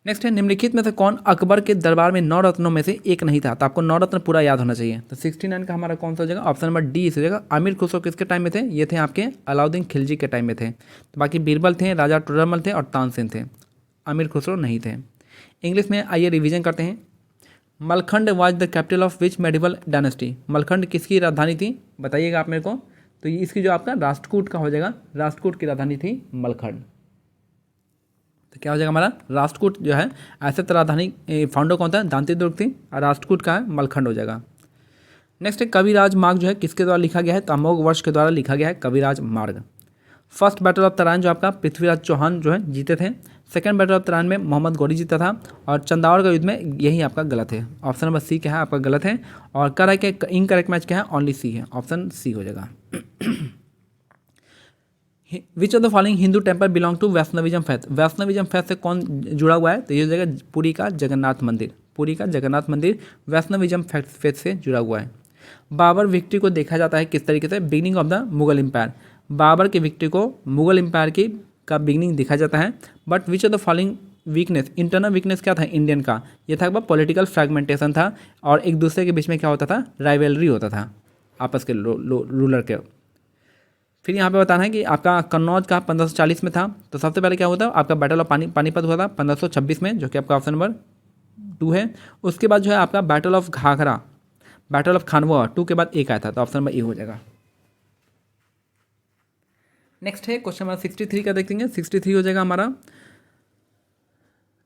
नेक्स्ट है, निम्नलिखित में से कौन अकबर के दरबार में 9 रत्नों में से एक नहीं था? तो आपको 9 रत्न पूरा याद होना चाहिए। तो 69 का हमारा कौन सा हो जाएगा? ऑप्शन नंबर डी इस हो जाएगा। आमिर खुसरो किसके टाइम में थे? ये थे आपके अलाउद्दीन खिलजी के टाइम में थे। तो बाकी बीरबल थे, राजा टुररमल थे और तानसेन थे। आमिर खुसरो नहीं थे। इंग्लिश में आइए रिविजन करते हैं। Malkhand was the capital of which medieval dynasty? Malkhand किसकी राजधानी थी, बताइएगा आप मेरे को। तो इसकी जो आपका राष्ट्रकूट का हो जाएगा, राष्ट्रकूट की राजधानी थी मलखंड। तो क्या हो जाएगा हमारा? राष्ट्रकूट जो है ऐसे तो राजधानी फाउंडर कौन था? दांती दुर्ग थी। और राष्ट्रकूट का है मलखंड हो जाएगा। नेक्स्ट है, कविराज मार्ग जो है किसके द्वारा लिखा गया है? तो अमोघ वर्ष के द्वारा लिखा गया है कविराज मार्ग। फर्स्ट बैटल ऑफ तराइन जो आपका पृथ्वीराज चौहान जो है जीते थे। सेकंड बैटल ऑफ तराइन में मोहम्मद गौरी जीता था। और चंदावड़ का युद्ध में यही आपका गलत है। ऑप्शन नंबर सी क्या है आपका गलत है। और करेक्ट इनकरेक्ट मैच क्या है? ओनली सी है, ऑप्शन सी हो जाएगा। Which of the following Hindu temple belong to Vaishnavism faith? Vaishnavism faith से कौन जुड़ा हुआ है? तो ये हो जाएगा पुरी का जगन्नाथ मंदिर। पुरी का जगन्नाथ मंदिर वैष्णविज्म फेथ से जुड़ा हुआ है। बाबर विक्ट्री को देखा जाता है किस तरीके से? Beginning of the Mughal empire. Babur की विक्ट्री को मुगल एम्पायर की का बिगिनिंग देखा जाता है। But which of the following weakness, internal weakness क्या था इंडियन का? ये था पॉलिटिकल फ्रैगमेंटेशन था। और एक दूसरे के बीच में क्या होता था? राइवलरी होता था आपस के रूलर के। फिर यहाँ पे बताना है कि आपका कन्नौज का 1540 में था। तो सबसे पहले क्या हुआ था? आपका बैटल ऑफ पानीपत हुआ था 1526 में, जो कि आपका ऑप्शन नंबर 2 है। उसके बाद जो है आपका battle of Ghaghra, battle of Khanwa 2 के बाद एक आया था। तो ऑप्शन नंबर ए हो जाएगा। नेक्स्ट है क्वेश्चन नंबर 63 का देखेंगे। 63 हो जाएगा हमारा,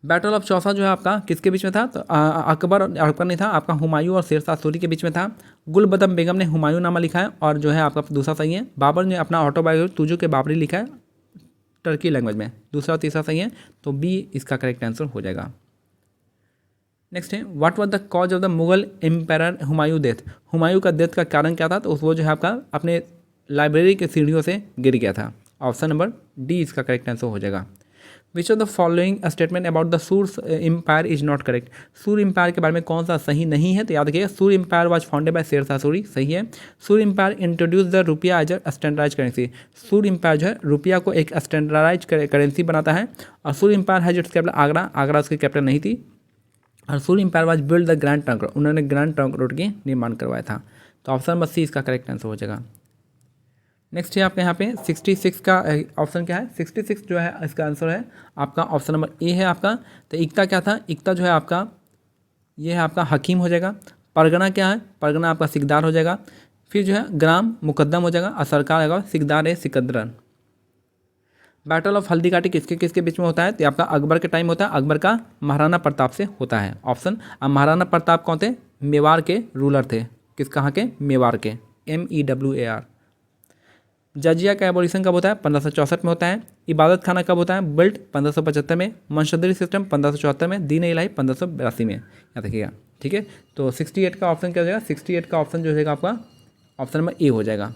बैटल ऑफ चौसा जो है आपका किसके बीच में था? तो अकबर नहीं था, आपका हुमायूं और शेरशाह सूरी के बीच में था। गुलबदम बेगम ने हुमायूंनामा लिखा है। और जो है आपका दूसरा सही है। बाबर ने अपना ऑटोबायोग्राफी तुझो के बाबरी लिखा है टर्की लैंग्वेज में। दूसरा और तीसरा सही है। तो बी इसका करेक्ट आंसर हो जाएगा। नेक्स्ट है, what was the cause of the Mughal empire Humayun death? Humayun का डेथ का कारण क्या था? तो वो जो है आपका अपने लाइब्रेरी के सीढ़ियों से गिर गया था। ऑप्शन नंबर डी इसका करेक्ट आंसर हो जाएगा। Which of the following statement about the सूर एम्पायर इज नॉट करेक्ट। सूर एम्पायर के बारे में कौन सा सही नहीं है, तो याद रखिएगा Sur empire was founded by Shershah Suri, सही है। Sur empire introduce the rupaya as a standardize currency. Sur empire जो है रुपया को एक स्टैंडर्डाइज करेंसी बनाता है। और सूर एम्पायर है जो कैपिटल आगरा, आगरा उसकी कैपिटल नहीं थी। और Sur empire was build the grand trunk road, उन्होंने ग्रैंड ट्रंक रोड की निर्माण करवाया था। तो ऑप्शन नंबर सी इसका करेक्ट आंसर हो जाएगा। नेक्स्ट है आपके यहाँ पे 66 का ऑप्शन क्या है, 66 जो है इसका आंसर है आपका ऑप्शन नंबर ए है आपका। तो इक्ता क्या था, इक्ता जो है आपका ये है आपका हकीम हो जाएगा। परगना क्या है, परगना आपका सिकदार हो जाएगा। फिर जो है ग्राम मुकद्दम हो जाएगा और सरकार आएगा सिकदार है सिकंदरन। बैटल ऑफ हल्दी घाटी किसके किसके बीच में होता है, तो आपका अकबर के टाइम होता है, अकबर का महाराणा प्रताप से होता है ऑप्शन। अब महाराणा प्रताप कौन थे, मेवाड़ के रूलर थे, किस कहाँ के, मेवाड़ के, MEWAR। जजिया का एबोलिशन कब होता है, 1564 में होता है। इबादत खाना कब होता है, बिल्ट 1575 में। मंशदरी सिस्टम 1574 में। दीन इलाही 1582 में, याद रखिएगा, ठीक है। तो 68 का ऑप्शन क्या हो जाएगा, 68 का ऑप्शन जो हो जाएगा आपका ऑप्शन नंबर ए हो जाएगा।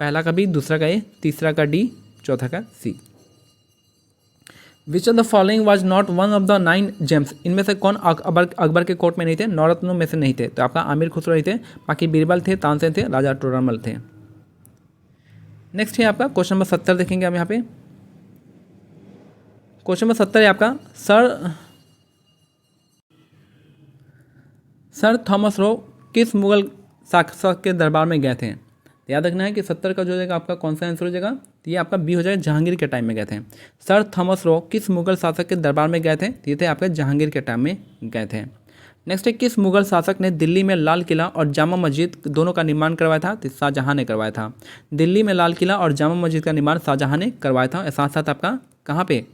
पहला का बी, दूसरा का ए, तीसरा का डी, चौथा का C. Which of the following was not one of the 9 gems, इनमें से कौन अकबर के कोर्ट में नहीं थे, नौरत्नों में से नहीं थे। तो आपका आमिर खुसरो नहीं थे, बाकी बीरबल थे, तानसेन थे, राजा टोडरमल थे। नेक्स्ट है आपका क्वेश्चन नंबर 70 देखेंगे हम यहाँ पे। क्वेश्चन नंबर 70 है आपका सर थॉमस रो किस मुगल शासक के दरबार में गए थे। याद रखना है कि 70 का जो हो जाएगा आपका कौन सा आंसर हो जाएगा, तो ये आपका बी हो जाएगा, जहांगीर के टाइम में गए थे। सर थॉमस रो किस मुगल शासक के दरबार में गए थे, तो ये थे आपके जहांगीर के टाइम में गए थे। नेक्स्ट है किस मुगल शासक ने दिल्ली में लाल किला और जामा मस्जिद दोनों का निर्माण करवाया था, तो शाहजहां ने करवाया था। दिल्ली में लाल किला और जामा मस्जिद का निर्माण शाहजहां ने करवाया था। साथ साथ आपका कहाँ पे,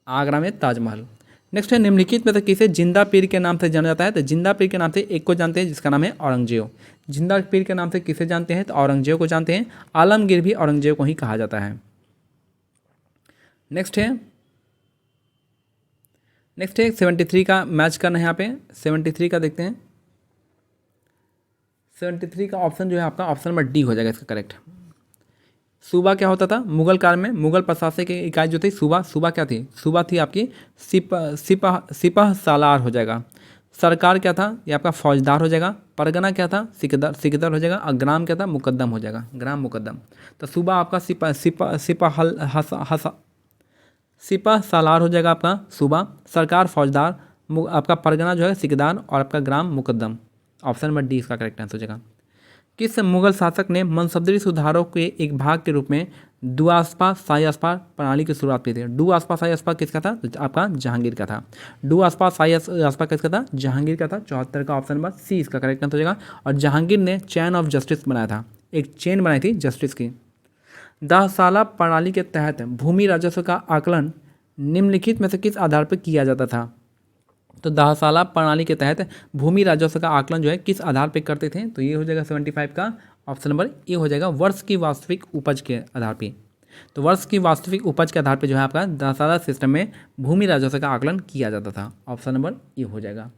आगरा में ताजमहल। नेक्स्ट है निम्नलिखित में से किसे जिंदा पीर के नाम से जाना जाता है, तो जिंदा पीर के नाम से एक को जानते हैं जिसका नाम है औरंगजेब। जिंदा पीर के नाम से किसे जानते हैं, तो औरंगजेब को जानते हैं। आलमगीर भी औरंगजेब को ही कहा जाता है। नेक्स्ट है 73 का मैच करना है यहाँ पे। 73 का देखते हैं, 73 का ऑप्शन जो है आपका ऑप्शन नंबर डी हो जाएगा इसका करेक्ट। सूबा क्या होता था, मुगल काल में मुगल प्रशासनिक इकाई जो थी सूबा, सूबा क्या थी, सूबा थी आपकी सिपह सालार हो जाएगा। सरकार क्या था, ये आपका फौजदार हो जाएगा। परगना क्या था, सिकदर सिकदर हो जाएगा। और ग्राम क्या था, मुकद्दम हो जाएगा, ग्राम मुकद्दम। तो सूबा आपका सिपह सालार हो जाएगा आपका सूबा। सरकार फौजदार, आपका परगना जो है सिकदार, और आपका ग्राम मुकद्दम। ऑप्शन नंबर डी इसका करेक्ट आंसर हो जाएगा। किस मुगल शासक ने मनसब्दरी सुधारों के एक भाग के रूप में दुआस्पा शाही अस्पा प्रणाली की शुरुआत की थी। दुआस्पा शाही अस्पा किसका था, तो आपका जहांगीर का था। दुआस्पा शाही अस्पा किसका था, जहांगीर का था। 74 का ऑप्शन नंबर सी इसका करेक्ट आंसर हो जाएगा। और जहांगीर ने चैन ऑफ जस्टिस बनाया था, एक चेन बनाई थी जस्टिस की। 10 साला प्रणाली के तहत भूमि राजस्व का आकलन निम्नलिखित में से किस आधार पर किया जाता था। तो 10 साला प्रणाली के तहत भूमि राजस्व का आकलन जो है किस आधार पर करते थे, तो ये हो जाएगा 75 का ऑप्शन नंबर ए हो जाएगा, वर्ष की वास्तविक उपज के आधार पे। तो वर्ष की वास्तविक उपज के आधार पे जो है आपका 10 साला सिस्टम में भूमि राजस्व का आकलन किया जाता था। ऑप्शन नंबर ए हो जाएगा।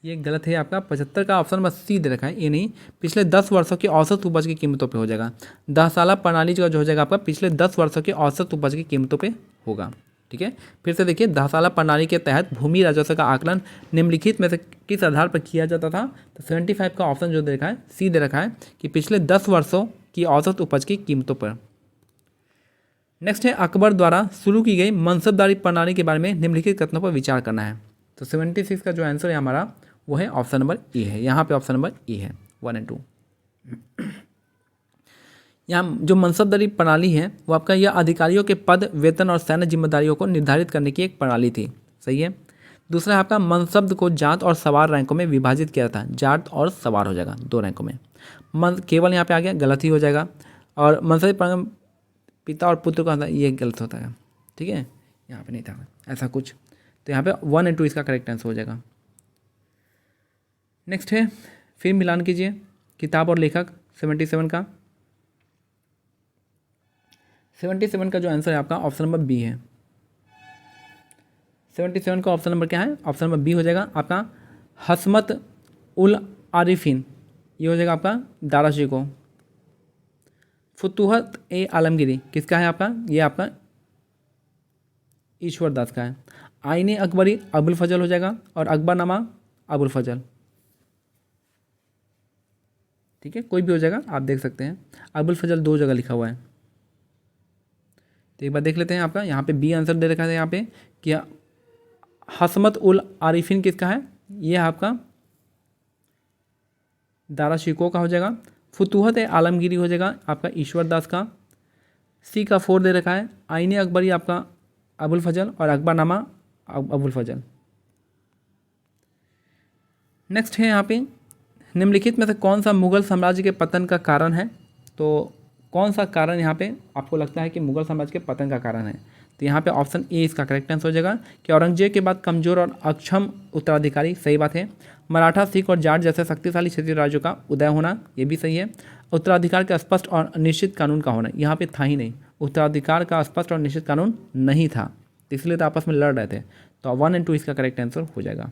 ये गलत है आपका, 75 का ऑप्शन नंबर सी दे रखा है, ये नहीं। पिछले 10 वर्षों की औसत उपज की कीमतों पे हो जाएगा। 10 साला प्रणाली जो हो जाएगा आपका पिछले 10 वर्षों की औसत उपज की कीमतों पे होगा, ठीक है। फिर से देखिए, 10 साला प्रणाली के तहत भूमि राजस्व का आकलन निम्नलिखित में से किस आधार पर किया जाता था, तो 75 का ऑप्शन जो दे रखा है सी दे रखा है कि पिछले 10 वर्षों की औसत उपज की कीमतों पर। नेक्स्ट है अकबर द्वारा शुरू की गई मनसबदारी प्रणाली के बारे में निम्नलिखित कथनों पर विचार करना है। तो 76 का जो आंसर है हमारा वो है ऑप्शन नंबर ए है। यहाँ पे ऑप्शन नंबर ए है 1 और 2। यहाँ जो मनसबदारी प्रणाली है वो आपका यह अधिकारियों के पद, वेतन और सैन्य जिम्मेदारियों को निर्धारित करने की एक प्रणाली थी, सही है। दूसरा है आपका मनसब्द को जाट और सवार रैंकों में विभाजित किया था। जाट और सवार हो जाएगा, 2 रैंकों में। केवल यहाँ पे आ गया, गलत ही हो जाएगा। और मनसब पिता और पुत्र का ये गलत होता है, ठीक है, यहाँ पे नहीं था ऐसा कुछ। तो यहाँ पे 1 और 2 इसका करेक्ट आंसर हो जाएगा। नेक्स्ट है फिर मिलान कीजिए किताब और लेखक 77 का। 77 का जो आंसर है आपका ऑप्शन नंबर बी है। 77 का ऑप्शन नंबर क्या है, ऑप्शन नंबर बी हो जाएगा आपका हसमत उल आरिफिन, ये हो जाएगा आपका दारा शिकोह। फुतूहत ए आलमगीरी किसका है आपका, ये आपका ईश्वर दास का है। आईने अकबरी अबुल फजल हो जाएगा और अकबरनामा अबुल फजल। ठीक है, कोई भी हो जाएगा, आप देख सकते हैं। अबुल फजल 2 जगह लिखा हुआ है। तो एक बार देख लेते हैं, आपका यहाँ पे बी आंसर दे रखा है यहाँ पे कि हसमत उल आरिफिन किसका है, ये आपका दारा शिकोह का हो जाएगा। फुतूहत आलमगीरी हो जाएगा आपका ईश्वर दास का। सी का 4 दे रखा है। आईने अकबरी आपका अबुल फजल और अकबरनामा अबुल फजल। नेक्स्ट है यहाँ पे, निम्नलिखित में से कौन सा मुगल साम्राज्य के पतन का कारण है। तो कौन सा कारण यहाँ पे आपको लगता है कि मुगल साम्राज्य के पतन का कारण है। तो यहाँ पे ऑप्शन ए इसका करेक्ट आंसर हो जाएगा कि औरंगजेब के बाद कमजोर और अक्षम उत्तराधिकारी। सही बात है। मराठा, सिख और जाट जैसे शक्तिशाली क्षेत्रीय राज्यों का उदय होना, ये भी सही है। उत्तराधिकार का स्पष्ट और निश्चित कानून का होना, यहाँ पे था ही नहीं, उत्तराधिकार का स्पष्ट और निश्चित कानून नहीं था, तो इसलिए तो आपस में लड़ रहे थे। तो 1 और 2 इसका करेक्ट आंसर हो जाएगा।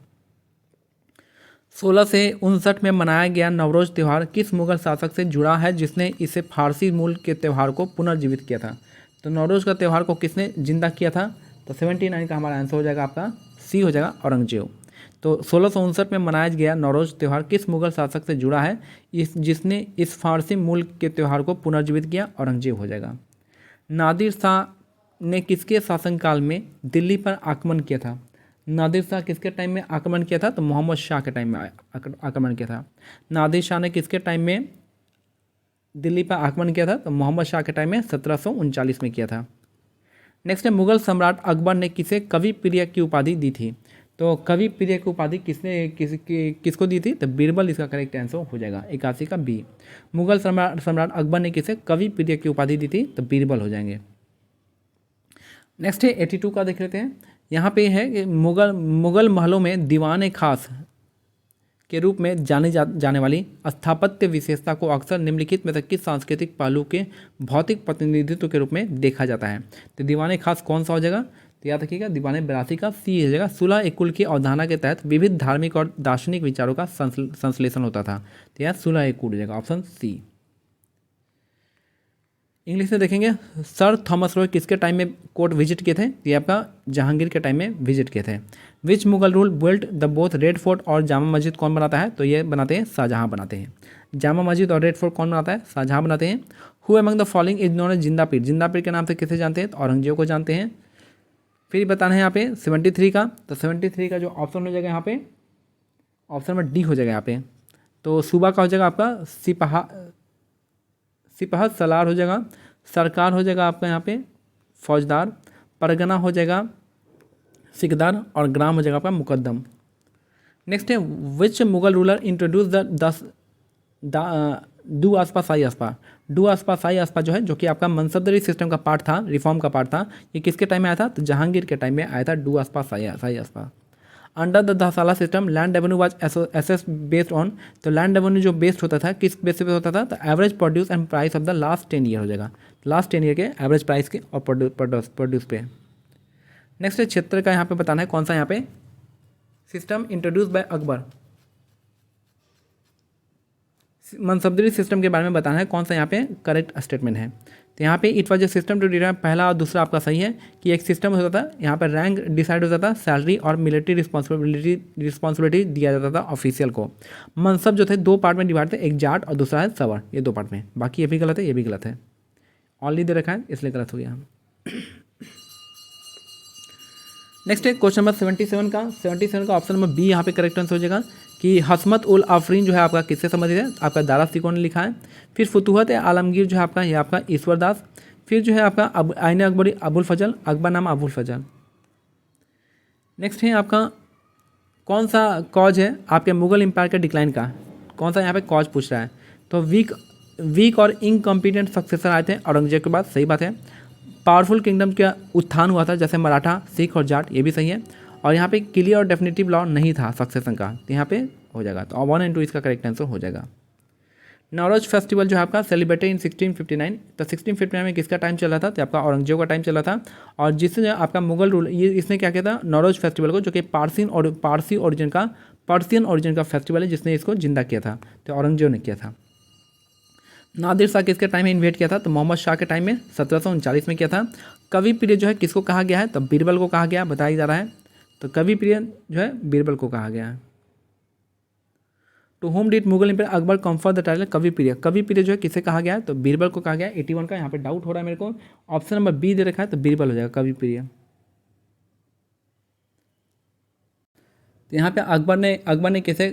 16 से 59 में मनाया गया नवरोज त्यौहार किस मुगल शासक से जुड़ा है जिसने इसे फारसी मूल के त्यौहार को पुनर्जीवित किया था। तो नवरोज का त्यौहार को किसने जिंदा किया था। तो 79 का हमारा आंसर हो जाएगा आपका सी हो जाएगा औरंगजेब। तो 1659 में मनाया गया नवरोज त्यौहार किस मुगल शासक से जुड़ा है जिसने इस फारसी मूल के त्यौहार को पुनर्जीवित किया, औरंगजेब हो जाएगा। नादिर शाह ने किसके शासनकाल में दिल्ली पर आक्रमण किया था। नादिर शाह किसके टाइम में आक्रमण किया था। तो मोहम्मद शाह के टाइम में आक्रमण किया था। नादिर शाह ने किसके टाइम में दिल्ली पर आक्रमण किया था। तो मोहम्मद शाह के टाइम में 1739 में किया था। नेक्स्ट है, मुगल सम्राट अकबर ने किसे कवि प्रिय की उपाधि दी थी। तो कवि प्रिय की उपाधि किसको दी थी। तो बीरबल इसका करेक्ट आंसर हो जाएगा। 81 का बी। मुगल सम्राट अकबर ने किसे कवि प्रिय की उपाधि दी थी। तो बीरबल हो जाएंगे। नेक्स्ट है 82 का देख लेते हैं। यहाँ पे है कि मुगल महलों में दीवाने खास के रूप में जाने वाली स्थापत्य विशेषता को अक्सर निम्नलिखित में से किस सांस्कृतिक पहलू के भौतिक प्रतिनिधित्व के रूप में देखा जाता है। तो दीवाने खास कौन सा हो जाएगा। तो याद रखिएगा दीवाने 82 का सी हो जाएगा। सुलह एक कुल की अवधारणा के तहत विविध धार्मिक और दार्शनिक विचारों का संश्लेषण होता था। तो यह सुलह एक कुल हो जाएगा, ऑप्शन सी। इंग्लिश में देखेंगे, सर थॉमस रॉय किसके टाइम में कोर्ट विजिट किए थे। ये आपका जहांगीर के टाइम में विजिट किए थे। Which Mughal rule built the both red fort और जामा मस्जिद कौन बनाता है। तो ये बनाते हैं शाहजहां बनाते हैं। जामा मस्जिद और रेड फोर्ट कौन बनाता है, शाहजहां बनाते हैं। Who among the following is known as Zinda Pir. जिंदा पीर के नाम से किसे जानते हैं। तो औरंगजेब को जानते हैं। फिर बताना है यहाँ पे 73 का। तो 73 का जो ऑप्शन हो जाएगा यहाँ पे ऑप्शन में डी हो जाएगा यहाँ पे। तो सूबा का हो जाएगा आपका सिपहत सलार हो जाएगा। सरकार हो जाएगा आपका यहाँ पे फौजदार। परगना हो जाएगा सिकदार और ग्राम हो जाएगा आपका मुकद्दम। नेक्स्ट है, विच मुगल रूलर इंट्रोड्यूस डू आसपा साई आसपा। डू आसपा साई आसपा जो है, जो कि आपका मनसबदरी सिस्टम का पार्ट था, रिफॉर्म का पार्ट था, ये किसके टाइम में आया था। तो जहांगीर के टाइम में आया था डू आसपा साई आसपा। Under the Dahsala system land revenue was assess based on. तो लैंड रेवेन्यू जो बेस्ड होता था किस बेस पे होता था। तो average produce and price of the last 10 year हो जाएगा। लास्ट 10 ईयर के एवरेज प्राइस के और प्रोड्यूस पे। नेक्स्ट है क्षेत्र का यहाँ पे बताना है कौन सा यहाँ पे system introduce by Akbar. Mansabdari system के बारे में बताना है कौन सा यहाँ पे करेक्ट स्टेटमेंट है। तो यहाँ पे it was a system to derive, पहला और दूसरा आपका सही है कि एक सिस्टम होता था, यहाँ पर रैंक डिसाइड होता था, सैलरी और मिलिट्री रिस्पॉन्सिबिलिटी दिया जाता था ऑफिशियल को। मनसब जो थे 2 पार्ट में डिवाइड थे, एक जाट और दूसरा है सवर, ये 2 पार्ट में। बाकी ये भी गलत है, ये भी गलत है, ऑनली दे रखा है इसलिए गलत हो गया। नेक्स्ट है क्वेश्चन नंबर 77 का। 77 का ऑप्शन नंबर बी यहाँ पे करेक्ट आंसर हो जाएगा कि हसमत उल आफरीन जो है आपका किससे संबंधित है। आपका दारा सिकोह ने लिखा है। फिर फुतूहत आलमगीर जो है आपका, ये आपका ईश्वर दास। फिर जो है आपका आईने अकबरी अबुल फजल, अकबरनामा अबुल फजल। नेक्स्ट है आपका कौन सा कॉज है आपके मुगल एम्पायर के डिक्लाइन का, कौन सा यहाँ पे कॉज पूछ रहा है। तो वीक और इनकम्पिटेंट सक्सेसर आए थे औरंगजेब के बाद, सही बात है। पावरफुल किंगडम का उत्थान हुआ था जैसे मराठा, सिख और जाट, ये भी सही है। और यहाँ पे क्लियर और डेफिनेटिव लॉ नहीं था सक्सेशन का, तो यहाँ पे हो जाएगा। तो 1 और 2 इसका करेक्ट आंसर हो जाएगा। नवरोज फेस्टिवल जो है आपका सेलिब्रेटेड इन 1659। तो 1659 में किसका टाइम चल रहा था। तो आपका औरंगजेब का टाइम चल रहा था। और जिससे आपका मुगल रूल ये इसने क्या किया था नवरोज फेस्टिवल को, जो कि पारसी ओरिजिन का फेस्टिवल है, जिसने इसको जिंदा किया था। तो औरंगजेब ने किया था। नादिर शाह किसके टाइम में इन्वेट किया था। तो मोहम्मद शाह के टाइम में 1739 में किया था। कवि प्रिय जो है किसको कहा गया है, तो बीरबल को कहा गया, बताया जा रहा है। तो कवि प्रिय जो है बीरबल को कहा गया है। To whom did Mughal empire Akbar confer the title Kavi Priya, कवि प्रिय जो है किसे कहा गया है, तो बीरबल को कहा गया है। 81 का यहाँ पे डाउट हो रहा है मेरे को, ऑप्शन नंबर बी दे रखा है, तो बीरबल हो जाएगा कवि प्रिय। तो यहाँ पे अकबर ने किसे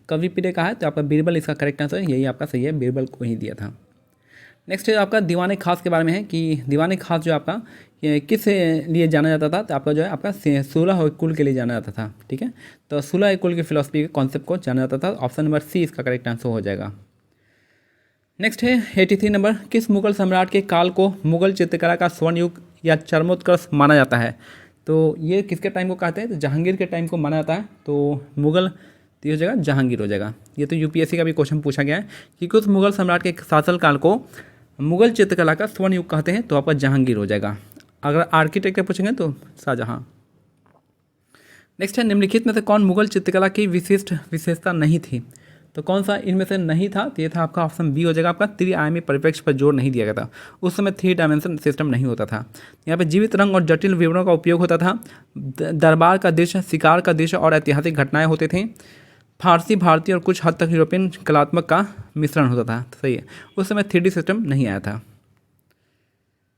कवि प्रिय कहा है, तो आपका बीरबल इसका करेक्ट आंसर है, यही आपका सही है, बीरबल को ही दिया था। नेक्स्ट है आपका दीवाने खास के बारे में है कि दीवाने खास जो आपका ये किस लिए जाना जाता था, तो आपका जो है आपका 16 कुल के लिए जाना जाता था, ठीक है। तो 16 कुल की फिलोसफी के कॉन्सेप्ट को जाना जाता था, ऑप्शन नंबर सी इसका करेक्ट आंसर हो जाएगा। नेक्स्ट है 83 नंबर, किस मुगल सम्राट के काल को मुगल चित्रकला का स्वर्ण युग या चरमोत्कर्ष माना जाता है, तो ये किसके टाइम को कहते हैं, तो जहांगीर के टाइम को माना जाता है। तो मुगल तो ये हो जाएगा जहांगीर हो जाएगा। ये तो यूपीएससी का भी क्वेश्चन पूछा गया है कि कुछ मुगल सम्राट के शासनकाल को मुगल चित्रकला का स्वर्ण युग कहते हैं, तो आपका जहांगीर हो जाएगा। अगर आर्किटेक्चर पूछेंगे तो शाहजहां। नेक्स्ट है निम्नलिखित में से कौन मुगल चित्रकला की विशिष्ट विशेषता नहीं थी, तो कौन सा इनमें से नहीं था, तो ये था आपका ऑप्शन बी हो जाएगा, आपका त्रिआयामी परिप्रेक्ष्य पर जोर नहीं दिया गया था। उस समय 3 डायमेंशन सिस्टम नहीं होता था। यहाँ पे जीवित रंग और जटिल विवरणों का उपयोग होता था। दरबार का दृश्य, शिकार का दृश्य और ऐतिहासिक घटनाएं होते थे। फारसी, भारतीय और कुछ हद तक यूरोपियन कलात्मक का मिश्रण होता था। तो सही है, उस समय 3D सिस्टम नहीं आया था।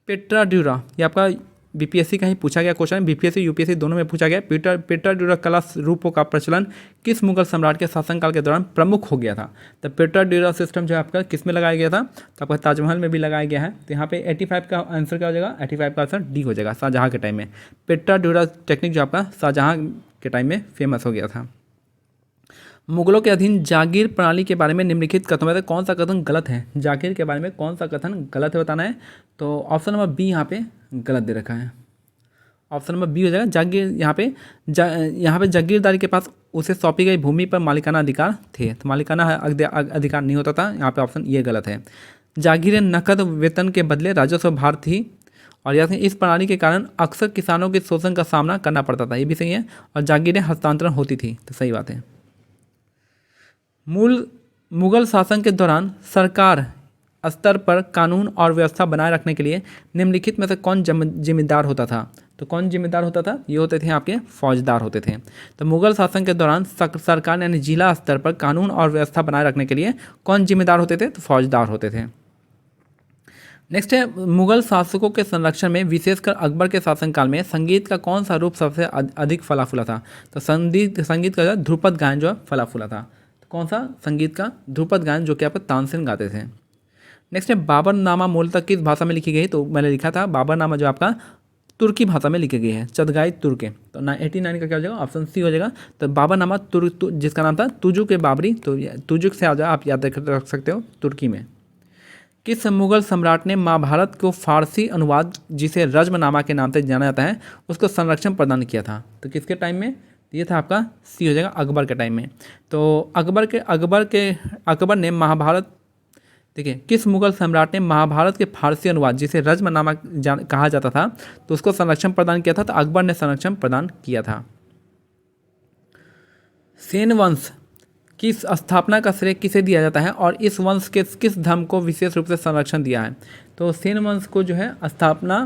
पेट्रा ड्यूरा, ये आपका बीपीएससी का ही पूछा गया क्वेश्चन है, बीपीएससी यूपीएससी दोनों में पूछा गया। पेट्रा ड्यूरा कला रूपों का प्रचलन किस मुगल सम्राट के शासनकाल के दौरान प्रमुख हो गया था, तो पेट्रा ड्यूरा सिस्टम जो है आपका किस में लगाया गया था, तो आपका ताजमहल में भी लगाया गया है। तो यहाँ पे 85 का आंसर क्या हो जाएगा, 85 का आंसर डी हो जाएगा, शाहजहाँ के टाइम में। पेट्रा ड्यूरा टेक्निक जो आपका शाहजहाँ के टाइम में फेमस हो गया था। मुगलों के अधीन जागीर प्रणाली के बारे में निम्नलिखित कथनों में से कौन सा कथन गलत है, जागीर के बारे में कौन सा कथन गलत है बताना है। तो ऑप्शन नंबर बी यहाँ पे गलत दे रखा है, ऑप्शन नंबर बी हो जाएगा। जागीर यहाँ पे जागीरदारी के पास उसे सौंपी गई भूमि पर मालिकाना अधिकार थे, तो मालिकाना अधिकार नहीं होता था, यहाँ पे ऑप्शन ये गलत है। जागीरें नकद वेतन के बदले राजस्व भार थी, और यह इस प्रणाली के कारण अक्सर किसानों के शोषण का सामना करना पड़ता था, ये भी सही है। और जागीरें हस्तांतरण होती थी, तो सही बात है। मुगल शासन के दौरान सरकार स्तर पर कानून और व्यवस्था बनाए रखने के लिए निम्नलिखित में से कौन जिम्मेदार होता था, तो कौन जिम्मेदार होता था, ये होते थे आपके फौजदार होते थे। तो मुगल शासन के दौरान सरकार यानी जिला स्तर पर कानून और व्यवस्था बनाए रखने के लिए कौन जिम्मेदार होते थे, तो फौजदार होते थे। नेक्स्ट है मुगल शासकों के संरक्षण में विशेषकर अकबर के शासनकाल में संगीत का कौन सा रूप सबसे अधिक फला फूला था, तो संगीत का ध्रुपद गायन जो फला फूला था। कौन सा संगीत का ध्रुपद गायन, जो कि आपको तानसेन गाते थे। नेक्स्ट है बाबरनामा मूलतः किस भाषा में लिखी गई, तो मैंने लिखा था बाबरनामा जो आपका तुर्की भाषा में लिखी गई है, चदगाई तुर्के। तो 89 का क्या हो जाएगा, ऑप्शन सी हो जाएगा। तो बाबरनामा जिसका नाम था तुजुक ए बाबरी, तो तुजुक से आ जाए आप याद रख सकते हो, तुर्की में। किस मुगल सम्राट ने महाभारत को फारसी अनुवाद जिसे रज्मनामा के नाम से जाना जाता है उसको संरक्षण प्रदान किया था, तो किसके टाइम में, ये था आपका सी हो जाएगा, अकबर के टाइम में। तो अकबर ने महाभारत, देखिए किस मुगल सम्राट ने महाभारत के फारसी अनुवाद जिसे रज्मनामा कहा जाता था, तो उसको संरक्षण प्रदान किया था, तो अकबर ने संरक्षण प्रदान किया था। सेन वंश की स्थापना का श्रेय किसे दिया जाता है और इस वंश के किस धर्म को विशेष रूप से संरक्षण दिया है, तो सेन वंश को जो है स्थापना,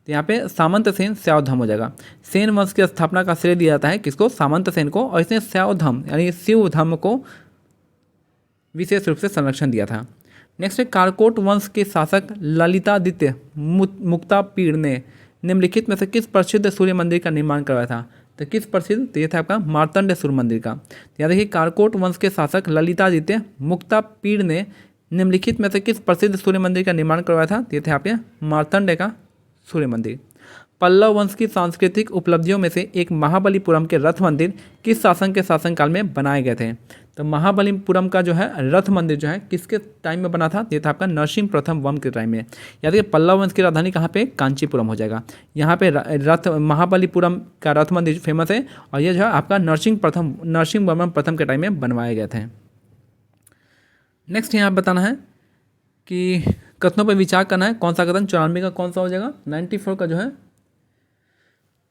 तो यहाँ पे सामंत सेन शैव धर्म हो जाएगा। सेन वंश की स्थापना का श्रेय दिया जाता है किसको, सामंत सेन को, और इसने शैव धर्म यानी शिव धर्म को विशेष रूप से संरक्षण दिया था। नेक्स्ट है कारकोट वंश के शासक ललितादित्य मुक्तापीड़ ने निम्नलिखित में से किस प्रसिद्ध सूर्य मंदिर का निर्माण करवाया था, तो किस प्रसिद्ध, तो ये था आपका मार्तंड सूर्य मंदिर का। याद रखिए कारकोट वंश के शासक ललितादित्य मुक्तापीड़ ने निम्नलिखित में से किस प्रसिद्ध सूर्य मंदिर का निर्माण करवाया था, तो ये थे आपके मार्तंड का सूर्य मंदिर। पल्लव वंश की सांस्कृतिक उपलब्धियों में से एक महाबलीपुरम के रथ मंदिर किस शासन के शासनकाल में बनाए गए थे, तो महाबलीपुरम का जो है रथ मंदिर जो है किसके टाइम में बना था, ये था आपका नरसिंह प्रथम वंश के टाइम में। याद रखिए पल्लव वंश की राजधानी कहाँ पे, कांचीपुरम हो जाएगा। यहाँ पे रथ महाबलीपुरम का रथ मंदिर फेमस है, और ये जो है आपका नरसिंह वर्मन प्रथम के टाइम में बनवाए गए थे। नेक्स्ट यहाँ बताना है कि कथनों पर विचार करना है, कौन सा कथन 94 का कौन सा हो जाएगा, 94 का जो है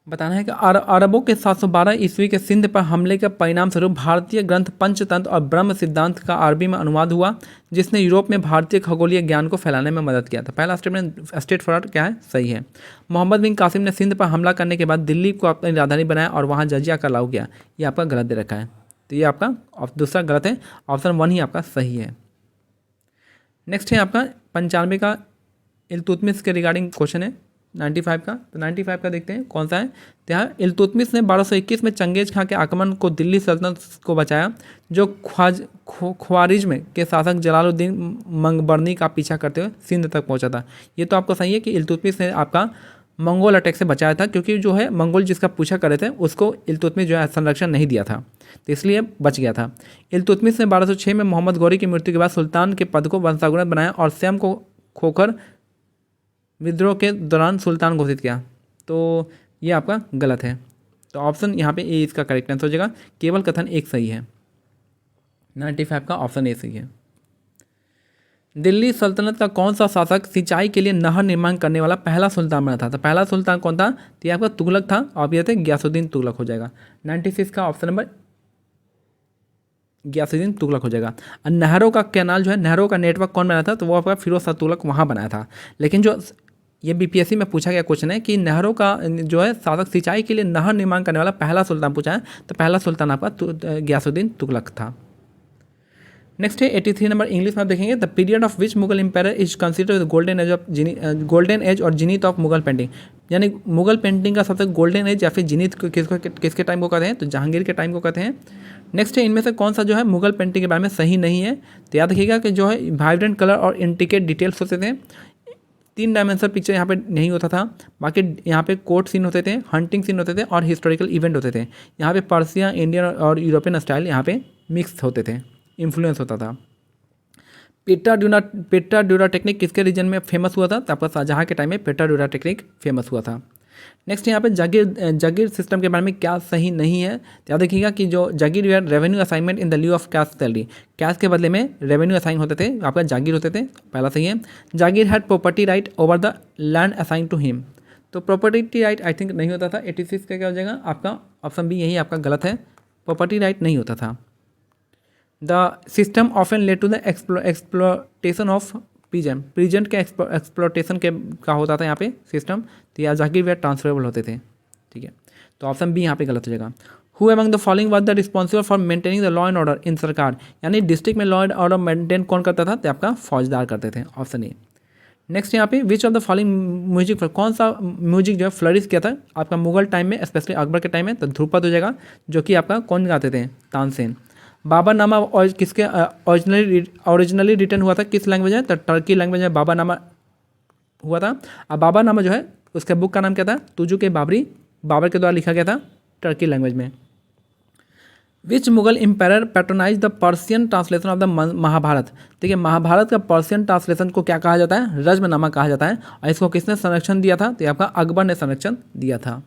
बताना है कि अरबों के 712 ईस्वी के सिंध पर हमले के परिणाम स्वरूप भारतीय ग्रंथ पंचतंत्र और ब्रह्म सिद्धांत का अरबी में अनुवाद हुआ, जिसने यूरोप में भारतीय खगोलीय ज्ञान को फैलाने में मदद किया था। पहला स्टेट फॉरवर्ड क्या है, सही है। मोहम्मद बिन कासिम ने सिंध पर हमला करने के बाद दिल्ली को अपनी राजधानी बनाया और वहाँ जजिया का लागू किया। ये आपका गलत दे रखा है, तो ये आपका दूसरा गलत है, ऑप्शन 1 ही आपका सही है। नेक्स्ट है आपका 95 का इल्तुतमिश के रिगार्डिंग क्वेश्चन है 95 का। तो 95 का देखते हैं कौन सा है। तो यहाँ इल्तुतमिश ने 1221 में चंगेज खां के आक्रमण को दिल्ली सल्तनत को बचाया, जो ख्वारिज्म के शासक जलालुद्दीन मंगबरनी का पीछा करते हुए सिंध तक पहुँचा था। ये तो आपको सही है कि इल्तुतमिश ने आपका मंगोल अटैक से बचाया था, क्योंकि जो है मंगोल जिसका पूछा कर रहे थे उसको इल्तुतमिश जो है संरक्षण नहीं दिया था, तो इसलिए बच गया था। इल्तुतमिश ने 1206 में मोहम्मद गौरी की मृत्यु के बाद सुल्तान के पद को वंशानुगत बनाया और स्वयं को खोकर विद्रोह के दौरान सुल्तान घोषित किया। तो ये आपका गलत है, तो ऑप्शन यहाँ पे ए इसका करेक्ट आंसर हो जाएगा। केवल कथन एक सही है, 95 का ऑप्शन ए सही है। दिल्ली सल्तनत का कौन सा शासक सिंचाई के लिए नहर निर्माण करने वाला पहला सुल्तान बना था? तो पहला सुल्तान कौन था? तो ये आपका तुगलक था, और ये थे गयासुद्दीन तुगलक हो जाएगा। 96 का ऑप्शन नंबर गयासुद्दीन तुगलक हो जाएगा। और नहरों का कैनाल जो है, नहरों का नेटवर्क कौन बनाया था? तो वो आपका फिरोज शाह तुगलक वहाँ बनाया था। लेकिन जो ये बीपीएससी में पूछा गया क्वेश्चन है कि नहरों का जो है शासक सिंचाई के लिए नहर निर्माण करने वाला पहला सुल्तान पूछा है, तो पहला सुल्तान आपका गयासुद्दीन तुगलक था। नेक्स्ट है 83 नंबर, इंग्लिश में आप देखेंगे the period of which Mughal empire is considered golden age of golden age और जीनीत ऑफ मुगल पेंटिंग, यानी मुगल पेंटिंग का सबसे गोल्डन एज या फिर जीनीत किसके टाइम को कहते हैं? तो जहांगीर के टाइम को कहते हैं। नेक्स्ट है इनमें से कौन सा जो है मुगल पेंटिंग के बारे में सही नहीं है? तो याद रखिएगा कि जो है वाइब्रेंट कलर और इंट्रिकेट डिटेल्स होते थे, 3 डायमेंशनल पिक्चर यहाँ पे नहीं होता था। बाकी यहाँ पे कोर्ट सीन होते थे, हंटिंग सीन होते थे और हिस्टोरिकल इवेंट होते थे। यहाँ पे पर्सिया, इंडियन और यूरोपियन स्टाइल यहाँ पे मिक्स होते थे, इन्फ्लुएंस होता था। पेट्रा ड्यूरा टेक्निक किसके रीजन में फेमस हुआ था? तो आपका शाहजहाँ के टाइम में पेट्रा ड्यूरा टेक्निक फेमस हुआ था। नेक्स्ट यहाँ पे जागीर सिस्टम के बारे में क्या सही नहीं है? तो याद रखिएगा कि जो jagir revenue assignment in the lieu of cash salary, cash के बदले में रेवेन्यू असाइन होते थे, आपका जागीर होते थे, पहला सही है। Jagir had property right over the land assign to him, तो प्रॉपर्टी राइट आई थिंक नहीं होता था। 86 का क्या हो जाएगा आपका? ऑप्शन बी यही आपका गलत है, प्रॉपर्टी राइट नहीं होता था। The system often led to the exploitation of peasant के एक्सप्लोटेशन के का होता था यहाँ पे सिस्टम, तो या जागीर वे ट्रांसफरेबल होते थे, ठीक है। तो ऑप्शन बी यहाँ पे गलत हो जाएगा। Who among the following was the responsible for maintaining the law and order in सरकार, यानी डिस्ट्रिक्ट में लॉ एंड ऑर्डर मेंटेन कौन करता था? तो आपका फौजदार करते थे, ऑप्शन ए। नेक्स्ट यहाँ पे विच ऑफ द फॉलोइंग म्यूजिक, कौन सा म्यूजिक जो है फ्लरिश किया था आपका मुगल टाइम में, स्पेशली अकबर के टाइम में? तो ध्रुपद हो जाएगा, जो कि आपका कौन गाते थे? तानसेन। बाबरनामा और किसके ओरिजिनली रिटर्न हुआ था, किस लैंग्वेज है? तो टर्की लैंग्वेज में बाबरनामा हुआ था। अब बाबरनामा जो है उसके बुक का नाम क्या था? तुजु के बाबरी, बाबर के द्वारा लिखा गया था टर्की लैंग्वेज में। Which Mughal empire patronize the Persian translation of the Mahabharata, ठीक है। महाभारत का पर्सियन ट्रांसलेशन को क्या कहा जाता है? रज्मनामा कहा जाता है। और इसको किसने संरक्षण दिया था? तो आपका अकबर ने संरक्षण दिया था।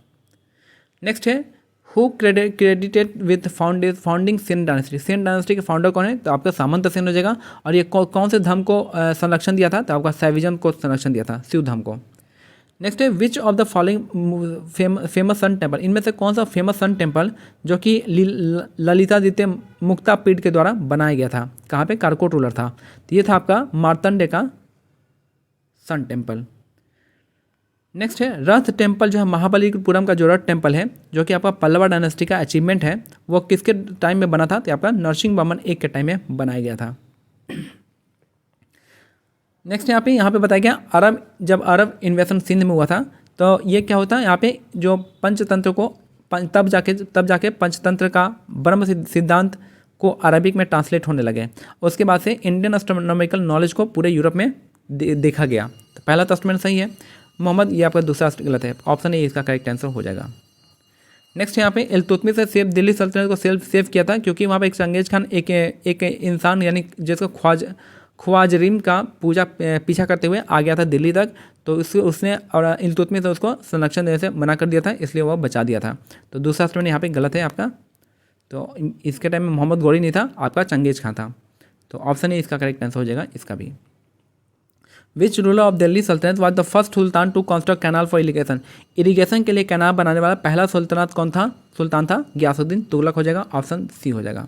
नेक्स्ट है who credited with founding Sen dynasty, Sen dynasty के फाउंडर कौन है? तो आपका सामंत सेन हो जाएगा। और ये कौन से धर्म को संरक्षण दिया था? तो आपका सैविज्म को संरक्षण दिया था, शिव धर्म को। नेक्स्ट है which of the following famous sun temple, इनमें से कौन सा फेमस सन टेम्पल जो कि ललितादित्य मुक्तापीठ के द्वारा बनाया गया था, कहाँ पे? कारकोट रूलर था। तो ये था आपका मार्तंडे का सन टेम्पल। नेक्स्ट है रथ टेम्पल, जो है महाबलीपुरम का जो रथ टेम्पल है, जो कि आपका पल्लवा डायनेस्टी का अचीवमेंट है, वो किसके टाइम में बना था? तो आपका नरसिंह वर्मन एक के टाइम में बनाया गया था। नेक्स्ट यहाँ पे बताया गया जब अरब इन्वेशन सिंध में हुआ था, तो ये क्या होता है यहाँ पे जो पंचतंत्र को तब जाके पंचतंत्र का ब्रह्म सिद्धांत को अरबिक में ट्रांसलेट होने लगे। उसके बाद से इंडियन एस्ट्रोनॉमिकल नॉलेज को पूरे यूरोप में देखा गया। तो पहला तस्वीर सही है मोहम्मद, ये आपका दूसरा गलत है, ऑप्शन ए इसका करेक्ट आंसर हो जाएगा। नेक्स्ट यहाँ पे इल्तुतमिश से दिल्ली सल्तनत को सेव किया था, क्योंकि वहाँ पे एक चंगेज खान एक इंसान यानी जिसको ख्वाजरीन का पीछा करते हुए आ गया था दिल्ली तक, तो उसने और इल्तुतमिश उसको संरक्षण देने से मना कर दिया था, इसलिए वह बचा दिया था। तो दूसरा स्टेटमेंट यहाँ पे गलत है आपका। तो इसके टाइम में मोहम्मद गौरी नहीं था, आपका चंगेज खान था। तो ऑप्शन ए इसका करेक्ट आंसर हो जाएगा इसका भी। Which ruler of Delhi Sultanate was the first sultan to construct canal for irrigation. Irrigation के लिए कैनाल बनाने वाला पहला सुल्तान था गयासुद्दीन तुगलक हो जाएगा, ऑप्शन सी हो जाएगा।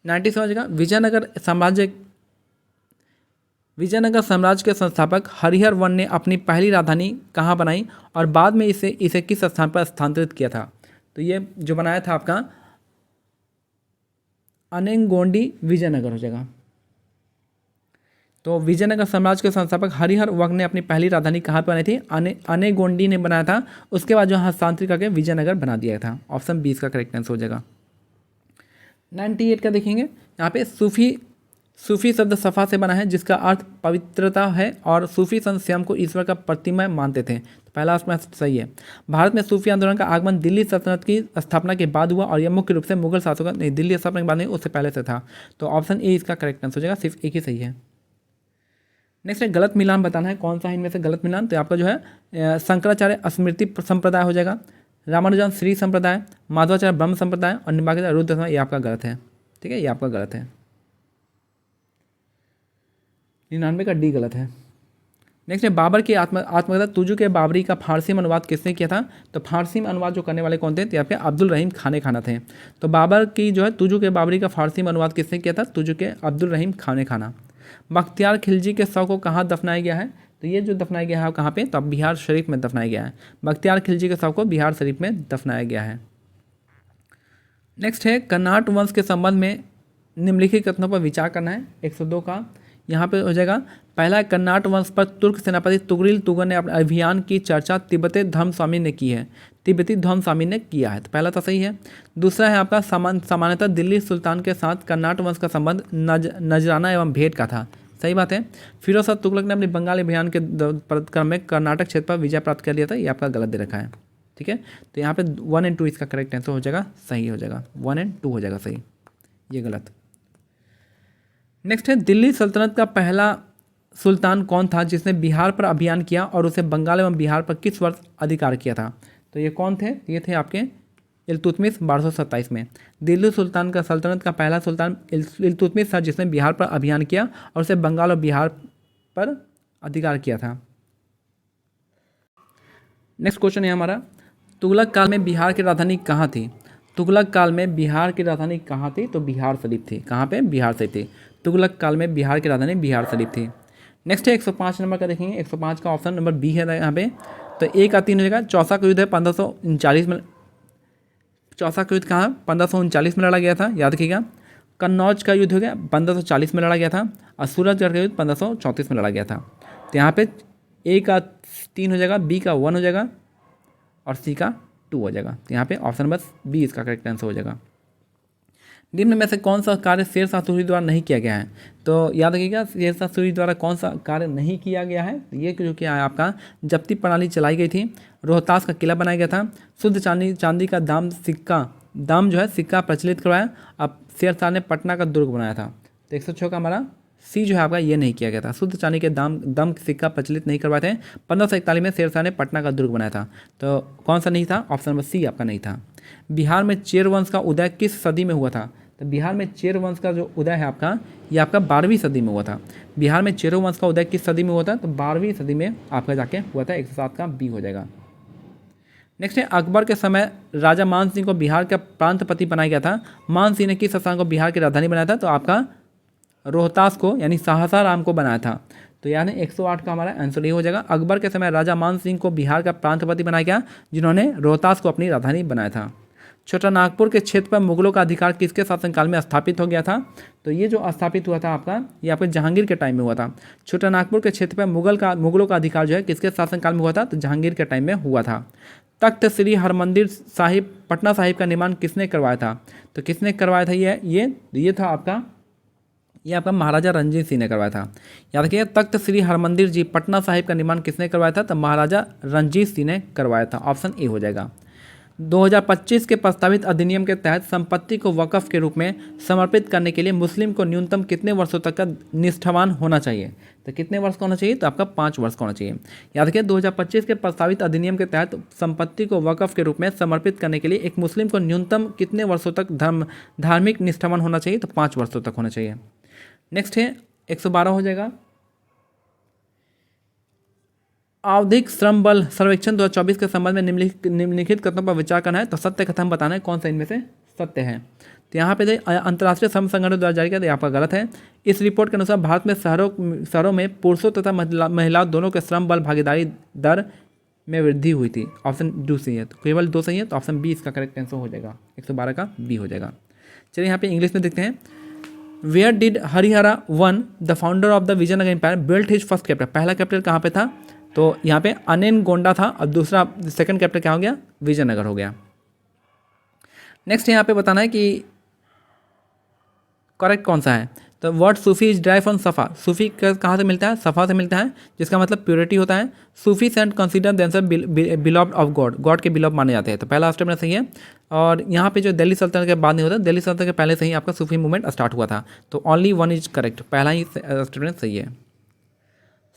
97 हो जाएगा। विजयनगर साम्राज्य के संस्थापक हरिहर वन ने अपनी पहली राजधानी कहाँ बनाई और बाद में इसे किस स्थान पर स्थानांतरित किया था। तो ये जो बनाया था आपका अनेगोंडी विजयनगर हो जाएगा। तो विजयनगर साम्राज्य के संस्थापक हरिहर वन ने अपनी पहली राजधानी कहाँ पर बनाई थी, अनेगोंडी ने बनाया था। उसके बाद जो हस्तांतरित करके विजयनगर बना दिया था। ऑप्शन 20 का करेक्ट आंसर हो जाएगा। 98 का देखेंगे, यहाँ पे सूफी शब्द सफ़ा से बना है जिसका अर्थ पवित्रता है और सूफी संत स्वयं को ईश्वर का प्रतिमय मानते थे। तो पहला उसमें सही है। भारत में सूफी आंदोलन का आगमन दिल्ली सल्तनत की स्थापना के बाद हुआ और यह मुख्य रूप से मुगल शासकों नहीं, दिल्ली स्थापना के बाद नहीं, उससे पहले से था। तो ऑप्शन ए इसका करेक्ट आंसर हो जाएगा, सिर्फ एक ही सही है। नेक्स्ट है गलत मिलान बताना है, कौन सा है इनमें से गलत मिलान। तो आपका जो है शंकराचार्य स्मृति संप्रदाय हो जाएगा, रामानुजन श्री संप्रदाय, माधवाचार्य ब्रह्म संप्रदाय और निम्बार्क रुद्र, ये आपका गलत है। ठीक है, ये आपका गलत है। 99 का डी गलत है। नेक्स्ट है बाबर की आत्मकथा तुजु के बाबरी का फारसी में अनुवाद किसने किया था। तो फारसी में अनुवाद जो करने वाले कौन थे, तो यहाँ पे अब्दुल रहीम खाना थे। तो बाबर की जो है तुजु के बाबरी का फारसी में अनुवाद किसने किया था, तुजु के अब्दुल रहीम खाना। बख्तियार खिलजी के शव को कहाँ दफनाया गया है। तो ये जो दफनाया गया है कहाँ पे, तो अब बिहार शरीफ में दफनाया गया है। बख्तियार खिलजी के शव को बिहार शरीफ में दफनाया गया है। नेक्स्ट है कर्नाट वंश के संबंध में निम्नलिखित कथनों पर विचार करना है। 102 का यहाँ पे हो जाएगा। पहला, कर्नाट वंश पर तुर्क सेनापति तुगरिल तुगर ने अपने अभियान की चर्चा तिब्बती धर्मस्वामी ने की है। तिब्बती धर्मस्वामी ने किया है, तो पहला तो सही है। दूसरा है आपका सामान्यतः दिल्ली सुल्तान के साथ कर्नाट वंश का संबंध नजराना एवं भेंट का था। सही बात है। फिरोज शाह तुगलक ने अपने बंगाल अभियान के क्रम में कर्नाटक क्षेत्र पर विजय प्राप्त कर लिया था, ये आपका गलत दे रखा है। ठीक है, तो यहाँ पे 1 और 2 इसका करेक्ट आंसर हो जाएगा, सही हो जाएगा। 1 और 2 हो जाएगा सही, ये गलत। नेक्स्ट है दिल्ली सल्तनत का पहला सुल्तान कौन था जिसने बिहार पर अभियान किया और उसे बंगाल एवं बिहार पर किस वर्ष अधिकार किया था। तो ये कौन थे, ये थे आपके इल्तुतमिश 1227 में। दिल्ली सुल्तान का सल्तनत का पहला सुल्तान इल्तुतमिश था जिसने बिहार पर अभियान किया और उसे बंगाल और बिहार पर अधिकार किया था। नेक्स्ट क्वेश्चन है हमारा, तुगलक काल में बिहार की राजधानी कहाँ थी। तुगलक काल में बिहार की राजधानी कहाँ थी, तो बिहार शरीफ थी। कहाँ पे, बिहार शरीफ थी। तुगलक काल में बिहार की राजधानी बिहार शरीफ थी। नेक्स्ट है 105 नंबर का देखेंगे। 105 का ऑप्शन नंबर बी है यहाँ पे। तो 1 का 3 हो जाएगा। चौसा का युद्ध है 1539 में। चौसा का युद्ध कहाँ 1539 में लड़ा गया था, याद रखिएगा। कन्नौज का युद्ध हो गया 1540 में लड़ा गया था और सूरजगढ़ का युद्ध 1534 में लड़ा गया था। तो यहाँ पे ए का 3 हो जाएगा, बी का 1 हो जाएगा और सी का 2 हो जाएगा। तो यहाँ पे ऑप्शन नंबर बी इसका करेक्ट आंसर हो जाएगा। निम्न में से कौन सा कार्य शेरशाह सूरी द्वारा नहीं किया गया है। तो याद रखिएगा शेरशाह सूरी द्वारा कौन सा कार्य नहीं किया गया है। ये जो किया है आपका जब्ती प्रणाली चलाई गई थी, रोहतास का किला बनाया गया था, शुद्ध चांदी का दाम जो है सिक्का प्रचलित करवाया, अब शेरशाह ने पटना का दुर्ग बनाया था। तो 106 का हमारा सी जो है आपका ये नहीं किया गया था, शुद्ध चांदी के दम सिक्का प्रचलित नहीं करवाए थे। 1541 में शेरशाह ने पटना का दुर्ग बनाया था। तो कौन सा नहीं था, ऑप्शन नंबर सी आपका नहीं था। बिहार में चेर वंश का उदय किस सदी में हुआ था। तो बिहार में चेर वंश का जो उदय है आपका, ये आपका 12वीं सदी में हुआ था। बिहार में चेरो वंश का उदय किस सदी में हुआ था, तो 12वीं सदी में आपका जाके हुआ था। 107 का बी हो जाएगा। नेक्स्ट है अकबर के समय राजा मान सिंह को बिहार का प्रांतपति बनाया गया था। मान सिंह ने किस स्थान को बिहार की राजधानी बनाया था, तो आपका रोहतास को यानी सासाराम को बनाया था। तो यानी 108 का हमारा आंसर ये हो जाएगा। अकबर के समय राजा मान सिंह को बिहार का प्रांतपति बनाया गया जिन्होंने रोहतास को अपनी राजधानी बनाया था। छोटा नागपुर के क्षेत्र पर मुगलों का अधिकार किसके शासनकाल में स्थापित हो गया था। तो ये जो स्थापित हुआ था आपका, ये आपके जहांगीर के टाइम में हुआ था। छोटा नागपुर के क्षेत्र पर मुगलों का अधिकार जो है किसके शासनकाल में हुआ था, तो जहांगीर के टाइम में हुआ था। तख्त श्री हरमंदिर साहिब पटना साहिब का निर्माण किसने करवाया था। तो किसने करवाया था, ये था आपका, ये आपका महाराजा रणजीत सिंह ने करवाया था। याद रखिए तख्त श्री हरमंदिर जी पटना साहिब का निर्माण किसने करवाया था, तो महाराजा रणजीत सिंह ने करवाया था। ऑप्शन ए हो जाएगा। 2025 के प्रस्तावित अधिनियम के तहत संपत्ति को वक़्फ के रूप में समर्पित करने के लिए मुस्लिम को न्यूनतम कितने वर्षों तक का निष्ठावान होना चाहिए। तो कितने वर्ष का होना चाहिए, तो आपका 5 वर्ष का होना चाहिए। याद रखिए 2025 के प्रस्तावित अधिनियम के तहत संपत्ति को वक़्फ के रूप में समर्पित करने के लिए एक मुस्लिम को न्यूनतम कितने वर्षों तक धार्मिक निष्ठावान होना चाहिए, तो 5 वर्षों तक होना चाहिए। नेक्स्ट है 112 हो जाएगा। आवधिक श्रम बल सर्वेक्षण 2024 के संबंध में निम्नलिखित कथनों पर विचार करना है। तो सत्य कथन बताना है कौन सा इनमें से सत्य है। तो यहाँ पे अंतर्राष्ट्रीय श्रम संगठन द्वारा जारी किया, तो आपका गलत है। इस रिपोर्ट के अनुसार भारत में शहरों में पुरुषों तथा महिलाओं दोनों के श्रम बल भागीदारी दर में वृद्धि हुई थी। ऑप्शन डू सही है, तो केवल दो सही है, तो ऑप्शन बी इसका करेक्ट आंसर हो जाएगा। 112 का बी हो जाएगा। चलिए यहाँ पे इंग्लिश में देखते हैं। Where did Harihara one the founder of the Vijayanagara empire built his first capital. पहला कैपिटल कहाँ पे था? तो यहाँ पे अनेनगोंडा था और दूसरा सेकंड कैपिटल क्या हो गया? विजयनगर हो गया। नेक्स्ट यहाँ पे बताना है कि करेक्ट कौन सा है। तो word Sufi is drive from सफ़ा। सूफी कहाँ से मिलता है? सफ़ा से मिलता है, जिसका मतलब प्योरिटी होता है। Sufi saint consider themselves beloved of God, God के बिलव माने जाते हैं। तो पहला स्टेटमेंट सही है। और यहाँ पे जो दिल्ली सल्तनत के बाद नहीं होता, दिल्ली सल्तनत के पहले से ही आपका सूफी मूवमेंट स्टार्ट हुआ था। तो ओनली वन इज करेक्ट, पहला ही स्टेटमेंट सही है।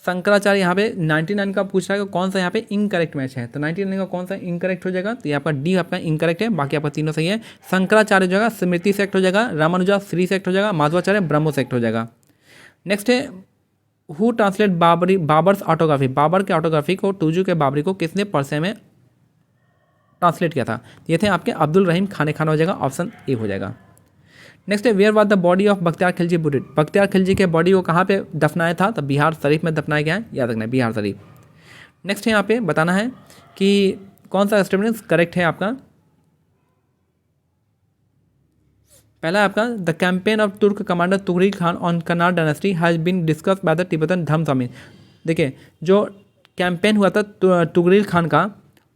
शंकराचार्य यहाँ पे 99 का पूछ रहा है कि कौन सा यहाँ पे इनकरेक्ट मैच है। तो 99 का कौन सा इनकरेक्ट हो जाएगा? तो ये आपका डी आपका इनकरेक्ट है, बाकी आपका तीनों सही है। शंकराचार्य हो जाएगा, स्मृति से एक्ट हो जाएगा, रामानुजा श्री से एक्ट हो जाएगा, माधवाचार्य ब्रह्मो से एक्ट हो जाएगा। नेक्स्ट है who translate Babur's autobiography. Babur के ऑटोग्राफी को, टूजू के बाबरी को किसने पर्से में ट्रांसलेट किया था? ये थे आपके अब्दुल रहीम खान हो जाएगा, ऑप्शन ए हो जाएगा। नेक्स्ट है where was the body of Bakhtiyar Khilji buried. Bakhtiyar Khilji के बॉडी को कहाँ पे दफनाया था? तो बिहार शरीफ में दफनाया गया है, याद रखना है बिहार शरीफ। नेक्स्ट है यहाँ पे बताना है कि कौन सा स्टेटमेंट करेक्ट है आपका। पहला आपका the campaign of Turk commander Tughril Khan on Kannad dynasty has been discuss by the Tibetan Dhamma Swami. देखिए जो कैंपेन हुआ था तुगरील खान का,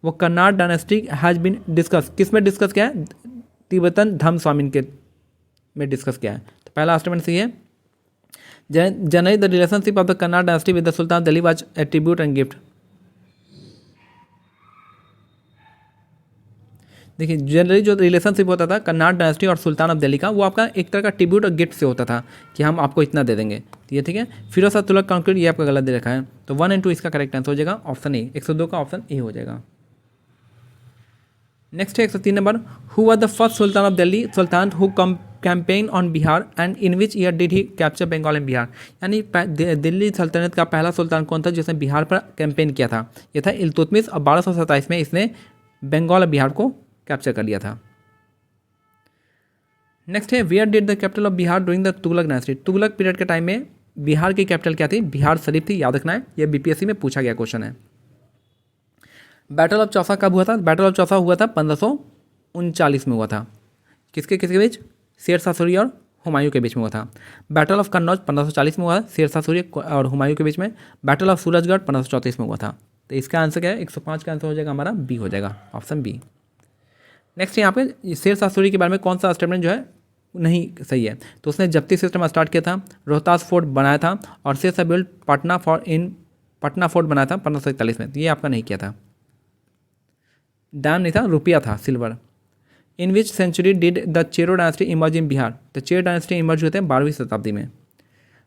वो Kannad dynasty has been discuss, किस में डिस्कस किया है? तिब्बतन धम्म स्वामी के में डिस्कस किया है। तो पहला स्टेटमेंट सही है। Generally the relationship of the Kannad dynasty with the sultan Delhi was a tribute and gift. देखिए जनरली जो रिलेशनशिप होता था कन्नाड डायनेस्टी और सुल्तान ऑफ दिल्ली का, वो आपका एक तरह का ट्रिब्यूट और गिफ्ट से होता था कि हम आपको इतना दे देंगे। तो ये ठीक है। फिरोज शाह तुगलक कॉन्क्रीट, ये आपका गलत दे रखा है। तो 1 और 2 इसका करेक्ट आंसर हो जाएगा, ऑप्शन ए। 102 का ऑप्शन ए हो जाएगा। नेक्स्ट है 103 number. Who was the first sultan of Delhi sultan who campaign on Bihar and in which year did he capture Bengal and Bihar. यानी दिल्ली सल्तनत का पहला सुल्तान कौन था जिसने बिहार पर कैंपेन किया था? ये था इल्तुतमिश, और 1227 में इसने बंगाल और बिहार को कैप्चर कर लिया था। नेक्स्ट है where did the capital of Bihar during the Tughlaq dynasty. Tughlaq period के टाइम में बिहार की कैपिटल क्या थी? बिहार शरीफ थी, याद रखना है, यह बीपीएससी में पूछा गया क्वेश्चन है। बैटल ऑफ चौसा कब हुआ था? बैटल ऑफ चौसा हुआ था 1539 में हुआ था। किसके बीच? शेर शाह सूरी और हुमायूं के बीच में हुआ था। बैटल ऑफ कन्नौज 1540 में हुआ, शेर शाह सूरी और हुमायूं के बीच में। बैटल ऑफ सूरजगढ़ 1534 में हुआ था। तो इसका आंसर क्या है? 105 का आंसर हो जाएगा हमारा बी हो जाएगा, ऑप्शन बी। नेक्स्ट यहाँ पे शेर शाह सूरी के बारे में कौन सा स्टेटमेंट जो है नहीं सही है? तो उसने जब्ती सिस्टम स्टार्ट किया था, रोहतास फोर्ट बनाया था, और शेर शाह बिल्ड पटना फोर्ट बनाया था 1541 में। तो ये आपका नहीं किया था। डैम नहीं था, रुपया था, silver. In which century did the Chero dynasty emerge in Bihar. तो चेरो डायनेस्टी इमर्ज हुए थे 12वीं शताब्दी में।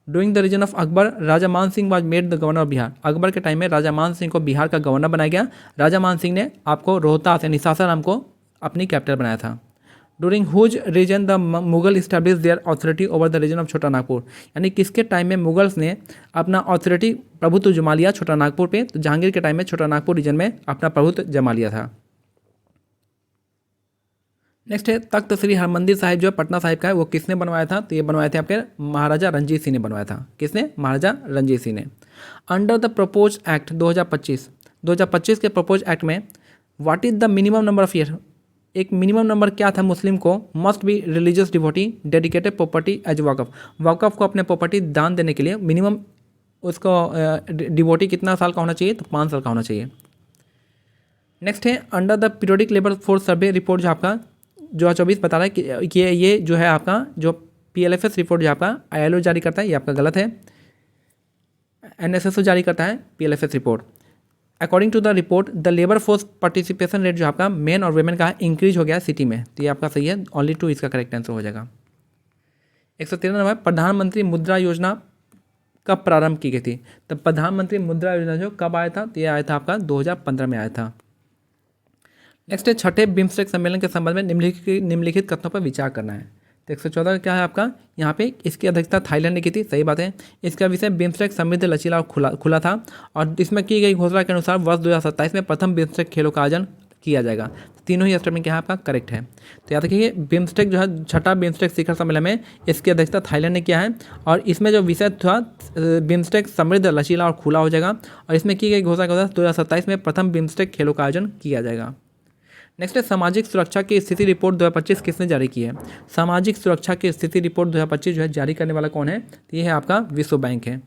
During the reason of Akbar Raja Man Singh was made the governor of Bihar. Akbar के टाइम में राजा मान सिंह को बिहार का गवर्नर बनाया गया। राजा मान सिंह ने आपको रोहतास यानी सासाराम को अपनी कैपिटल बनाया था। During whose reign the Mughal establish their authority over the reason of Chota Nagpur. यानी किसके टाइम में मुगल्स ने अपना अथॉरिटी प्रभुत्व जमा लिया छोटा नागपुर पे? तो जहांगीर के टाइम में छोटा नागपुर रीजन में अपना प्रभुत्व जमा लिया था। नेक्स्ट है तख्त श्री हरमंदिर साहिब जो है पटना साहिब का है, वो किसने बनवाया था? तो ये बनवाए थे आपके महाराजा रणजीत सिंह ने बनवाया था। किसने? महाराजा रणजीत सिंह ने। अंडर द प्रपोज एक्ट 2025 के प्रपोज एक्ट में what is the minimum number of year? एक मिनिमम नंबर क्या था मुस्लिम को? Must be religious devotee dedicated property as waqf. Waqf को अपने प्रॉपर्टी दान देने के लिए मिनिमम उसको डिवोटी कितना साल का होना चाहिए? तो 5 साल का होना चाहिए। नेक्स्ट है under the periodic labour force survey report जो आपका 2024 बता रहा है कि ये जो है आपका जो PLFS रिपोर्ट जो आपका ILO जारी करता है, ये आपका गलत है। NSSO जारी करता है PLFS report. According to the report the labour force participation rate जो आपका मेन और वेमेन का इंक्रीज हो गया सिटी में। तो ये आपका सही है, ओनली 2 इसका करेक्ट आंसर हो जाएगा। 113 नंबर प्रधानमंत्री मुद्रा योजना कब प्रारंभ की गई थी? तो प्रधानमंत्री मुद्रा योजना जो कब आया था? तो ये आया था आपका 2015 में आया था। नेक्स्ट है छठे बिम्स्टेक सम्मेलन के संबंध में निम्नलिखित कथनों पर विचार करना है। तो 114 का क्या है आपका, यहाँ पे इसकी अध्यक्षता थाईलैंड ने की थी, सही बात है। इसका विषय बिम्स्टेक समृद्ध, लचीला और खुला था, और इसमें की गई घोषणा के अनुसार वर्ष 2027 में प्रथम बिम्स्टेक खेलों का आयोजन किया जाएगा। तीनों ही स्टेटमेंट क्या है आपका करेक्ट है। तो याद रखिए बिम्स्टेक जो है छठा बिम्स्टेक शिखर सम्मेलन में इसकी अध्यक्षता थाईलैंड ने किया है, और इसमें जो विषय था बिम्स्टेक समृद्ध, लचीला और खुला हो जाएगा, और इसमें की गई घोषणा के अनुसार 2027 में प्रथम बिम्स्टेक खेलों का आयोजन किया जाएगा। नेक्स्ट है सामाजिक सुरक्षा की स्थिति रिपोर्ट 2025 किसने जारी की है। सामाजिक सुरक्षा की स्थिति रिपोर्ट 2025 जो है जारी करने वाला कौन है, तो ये है आपका विश्व बैंक है।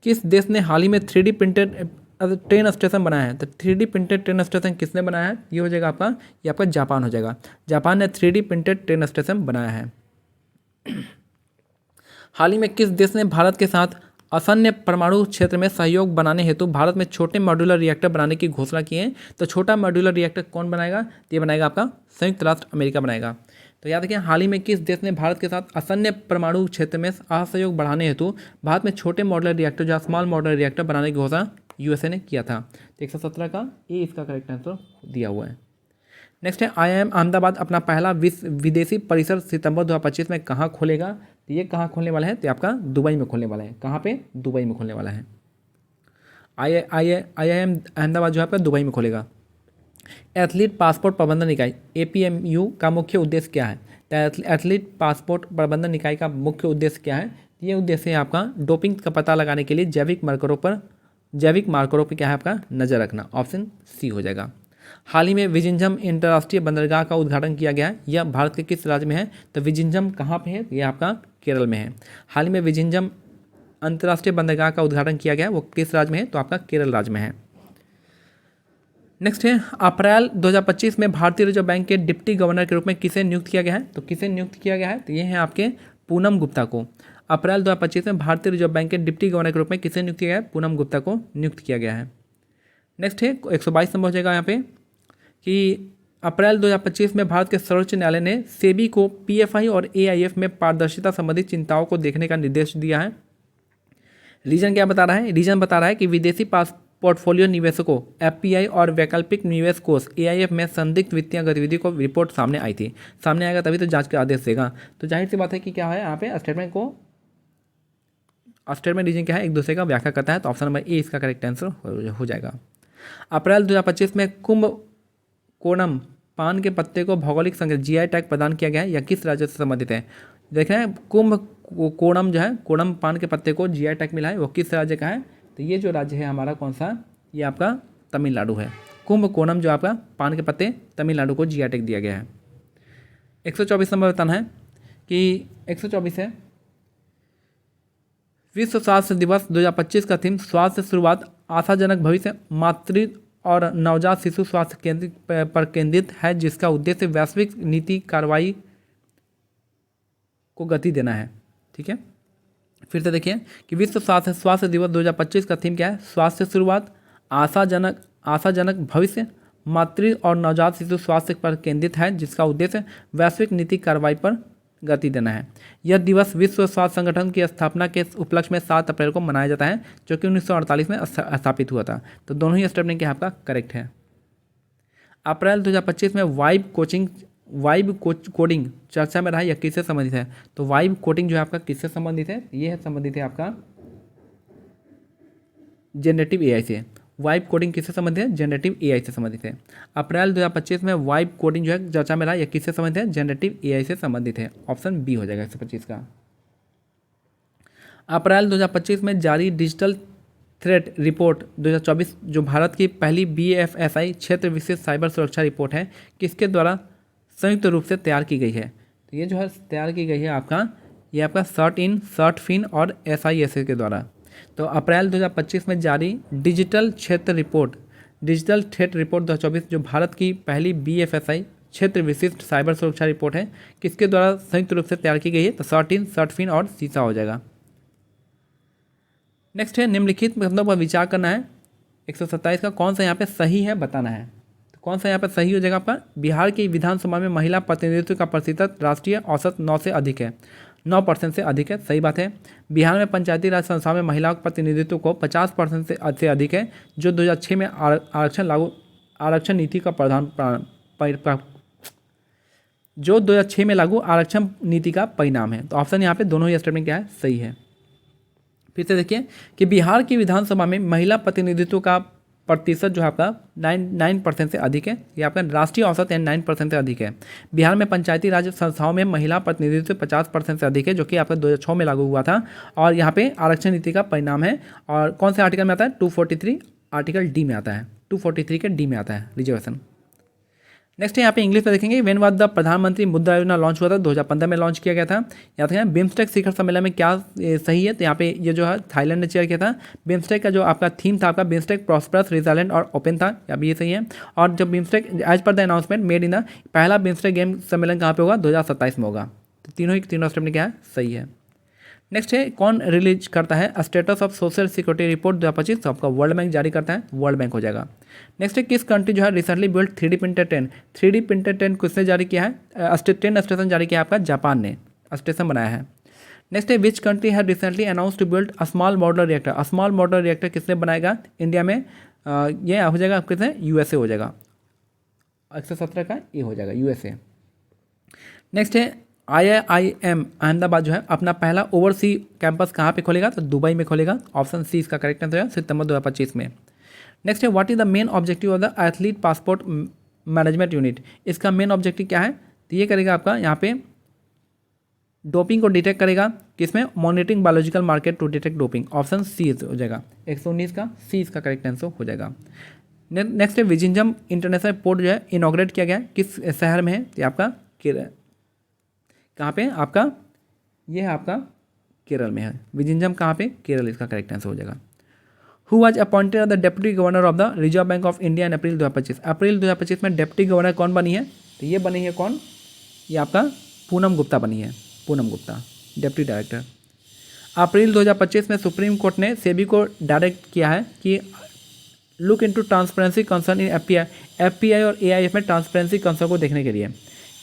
किस देश ने हाल ही में 3D प्रिंटेड ट्रेन स्टेशन बनाया है, तो 3D प्रिंटेड ट्रेन स्टेशन किसने बनाया है, ये हो जाएगा आपका, ये आपका जापान हो जाएगा। जापान ने 3D प्रिंटेड ट्रेन स्टेशन बनाया है। हाल ही में किस देश ने भारत के साथ असन्य परमाणु क्षेत्र में सहयोग बनाने हेतु भारत में छोटे मॉड्यूलर रिएक्टर बनाने की घोषणा की है। तो छोटा मॉड्यूलर रिएक्टर कौन बनाएगा, तो ये बनाएगा आपका संयुक्त राष्ट्र अमेरिका बनाएगा। तो याद रखिए हाल ही में किस देश ने भारत के साथ असन्य परमाणु क्षेत्र में असहयोग बढ़ाने हेतु भारत में छोटे मॉड्यूलर रिएक्टर जो स्मॉल मॉड्यूलर रिएक्टर बनाने की घोषणा यूएसए ने किया था। तो 117 का ए इसका करेक्ट आंसर दिया हुआ है। नेक्स्ट है IIM अहमदाबाद अपना पहला विदेशी परिसर सितंबर 2025 में कहाँ खोलेगा, तो ये कहाँ खोलने वाला है, तो आपका दुबई में खोलने वाला है। कहाँ पे, दुबई में खोलने वाला है। IIM अहमदाबाद जो है आपका दुबई में खोलेगा। एथलीट पासपोर्ट प्रबंधन इकाई APMU का मुख्य उद्देश्य क्या है, तो एथलीट पासपोर्ट प्रबंधन इकाई का मुख्य उद्देश्य क्या है, ये उद्देश्य है आपका डोपिंग का पता लगाने के लिए जैविक मार्करों पर क्या है आपका नज़र रखना। ऑप्शन सी हो जाएगा। हाल ही में विजिंजम अंतर्राष्ट्रीय बंदरगाह का उद्घाटन किया गया है, यह भारत के किस राज्य में है, तो विजिंजम कहाँ पे है, यह आपका केरल में है। हाल ही में विजिंजम अंतर्राष्ट्रीय बंदरगाह का उद्घाटन किया गया है, वो किस राज्य में है, तो आपका केरल राज्य में है। नेक्स्ट है अप्रैल 2025 में भारतीय रिजर्व बैंक के डिप्टी गवर्नर के रूप में किसे नियुक्त किया गया है, तो किसे नियुक्त किया गया है, तो ये है आपके पूनम गुप्ता को। अप्रैल 2025 में भारतीय रिजर्व बैंक के डिप्टी गवर्नर के रूप में किसे नियुक्त किया गया है, पूनम गुप्ता को नियुक्त किया गया है। नेक्स्ट है 122 नंबर हो जाएगा यहाँ पे कि अप्रैल 2025 में भारत के सर्वोच्च न्यायालय ने सेबी को PFI और AIF में पारदर्शिता संबंधी चिंताओं को देखने का निर्देश दिया है। रीजन क्या बता रहा है, रीजन बता रहा है कि विदेशी पोर्टफोलियो निवेशकों FPI और वैकल्पिक निवेश कोष AIF में संदिग्ध वित्तीय गतिविधि को रिपोर्ट सामने आई थी। सामने आएगा तभी तो जांच का आदेश देगा। तो जाहिर सी बात है कि क्या है यहाँ पे स्टेटमेंट रीजन क्या है, एक दूसरे का व्याख्या करता है। तो ऑप्शन नंबर ए इसका करेक्ट आंसर हो जाएगा। अप्रैल 2025 में कुंभकोणम पान के पत्ते को भौगोलिक संकेत GI टैग प्रदान किया गया है, या किस राज्य से संबंधित है। देख रहे हैं कुंभकोणम जो है, कोणम पान के पत्ते को GI टैग मिला है, वो किस राज्य का है, तो ये जो राज्य है हमारा कौन सा, ये आपका तमिलनाडु है। कुंभकोणम जो आपका पान के पत्ते तमिलनाडु को GI टैग दिया गया है। 124 नंबर बताना है कि 124 है विश्व स्वास्थ्य दिवस 2025 का थीम स्वास्थ्य शुरुआत आशाजनक भविष्य मातृ और नवजात शिशु स्वास्थ्य पर केंद्रित है, जिसका उद्देश्य वैश्विक नीति कार्रवाई को गति देना है। ठीक है, फिर से देखिए कि विश्व स्वास्थ्य दिवस 2025 का थीम क्या है, स्वास्थ्य शुरुआत आशाजनक भविष्य मातृ और नवजात शिशु स्वास्थ्य पर केंद्रित है, जिसका उद्देश्य वैश्विक नीति कार्रवाई पर गति देना है। यह दिवस विश्व स्वास्थ्य संगठन की स्थापना के उपलक्ष्य में 7 अप्रैल को मनाया जाता है, जो कि 1948 में स्थापित हुआ था। तो दोनों ही स्टेटमेंट क्या आपका करेक्ट है। अप्रैल 2025 में वाइब कोडिंग चर्चा में रहा, यह किससे संबंधित है, तो वाइब कोडिंग जो है आपका किससे संबंधित है, ये है संबंधित है आपका जनरेटिव AI से। वाइब कोडिंग किससे संबंधित है, जनरेटिव AI से संबंधित है। अप्रैल 2025 में वाइब कोडिंग जो है चर्चा में रहा, यह किससे संबंधित है, जनरेटिव AI से संबंधित है। ऑप्शन बी हो जाएगा 125 का। अप्रैल 2025 में जारी डिजिटल थ्रेट रिपोर्ट 2024 जो भारत की पहली BFSI क्षेत्र विशेष साइबर सुरक्षा रिपोर्ट है, किसके द्वारा संयुक्त रूप से तैयार की गई है, तो ये जो है तैयार की गई है आपका, ये आपका सर्टफिन और SISA के द्वारा। तो अप्रैल 2025 में जारी डिजिटल थ्रेट रिपोर्ट 2024 जो भारत की पहली BFSI क्षेत्र विशिष्ट साइबर सुरक्षा रिपोर्ट है, किसके द्वारा संयुक्त रूप से तैयार की गई है, तो सर्टफिन और सीसा हो जाएगा। नेक्स्ट है निम्नलिखित मुद्दों पर विचार करना है। 127 का कौन सा यहाँ पे सही है बताना है, तो कौन सा यहाँ पे सही हो जाएगा आपका, बिहार की विधानसभा में महिला प्रतिनिधित्व का प्रतिशत राष्ट्रीय औसत 9% से अधिक है। सही बात है। बिहार में पंचायती राज संस्थाओं में महिलाओं के प्रतिनिधित्व को 50% से अधिक है, जो 2006 में आरक्षण नीति का जो 2006 में लागू आरक्षण नीति का परिणाम है। तो ऑप्शन यहाँ पे दोनों ही स्टेटमेंट क्या है, सही है। फिर से देखिए कि बिहार की विधानसभा में महिला प्रतिनिधित्व का प्रतिशत जो है आपका 9% से अधिक है। ये आपका राष्ट्रीय औसत यानी 9% से अधिक है। बिहार में पंचायती राज संस्थाओं में महिला प्रतिनिधित्व 50% से अधिक है, जो कि आपका 2006 में लागू हुआ था और यहाँ पे आरक्षण नीति का परिणाम है। और कौन से आर्टिकल में आता है, 243 आर्टिकल डी में आता है, 243 के डी में आता है रिजर्वेशन। नेक्स्ट यहाँ पे इंग्लिश में देखेंगे, व्हेन वाज द प्रधानमंत्री मुद्रा योजना लॉन्च हुआ था, 2015 में लॉन्च किया गया था। यहाँ तक बिम्स्टेक शिखर सम्मेलन में क्या सही है, तो यहाँ पे ये जो है थाईलैंड ने चेयर किया था। बिम्स्टेक का जो आपका थीम था आपका बिम्स्टेक प्रॉस्परस रिजाइलेंट और ओपन था, यहाँ भी ये सही है। और जब बिम्स्टेक एज पर the announcement made in the पहला बिम्स्टेक गेम सम्मेलन कहाँ पे होगा, 2027 में होगा। तो तीनों स्टेप क्या है, सही है। नेक्स्ट है, कौन रिलीज करता है status of social security report 2025, तो आपका वर्ल्ड बैंक जारी करता है, वर्ल्ड बैंक हो जाएगा। नेक्स्ट है, किस कंट्री जो है recently build 3D printed train, 3D printed train किसने जारी किया है, ट्रेन स्टेशन जारी किया है आपका जापान ने स्टेशन बनाया है। नेक्स्ट है, विच कंट्री है recently announce to build a small model reactor, small model reactor किसने बनाएगा इंडिया में, ये हो जाएगा किसने, USA हो जाएगा। 117 का ये हो जाएगा USA। नेक्स्ट है, IIM अहमदाबाद जो है अपना पहला ओवरसी कैंपस कहाँ पे खोलेगा, तो दुबई में खोलेगा। ऑप्शन सी इसका करेक्ट आंसर है, सितंबर 2025 में। नेक्स्ट है, what is the main objective of the athlete passport management unit, इसका मेन ऑब्जेक्टिव क्या है, तो ये करेगा आपका यहाँ पे डोपिंग को डिटेक्ट करेगा, किसमें, monitoring biological market to detect doping. Option C हो जाएगा, 119 का सी इसका करेक्ट आंसर हो जाएगा। नेक्स्ट है, विजिंजम इंटरनेशनल पोर्ट जो है इनॉग्रेट किया गया किस शहर में है, तो आपका कहाँ पे आपका, ये है आपका केरल में है। विजिंजम कहाँ पे, केरल, इसका करेक्ट आंसर हो जाएगा। Who was appointed the deputy governor of the Reserve Bank of India in April 2025, April 2025 में डिप्टी गवर्नर कौन बनी है, तो ये बनी है कौन, ये आपका पूनम गुप्ता बनी है, पूनम गुप्ता डिप्टी डायरेक्टर। अप्रैल 2025 में सुप्रीम कोर्ट ने सेबी को डायरेक्ट किया है कि look into transparency concern in FPI और एआईएफ में ट्रांसपेरेंसी कंसर्न को देखने के लिए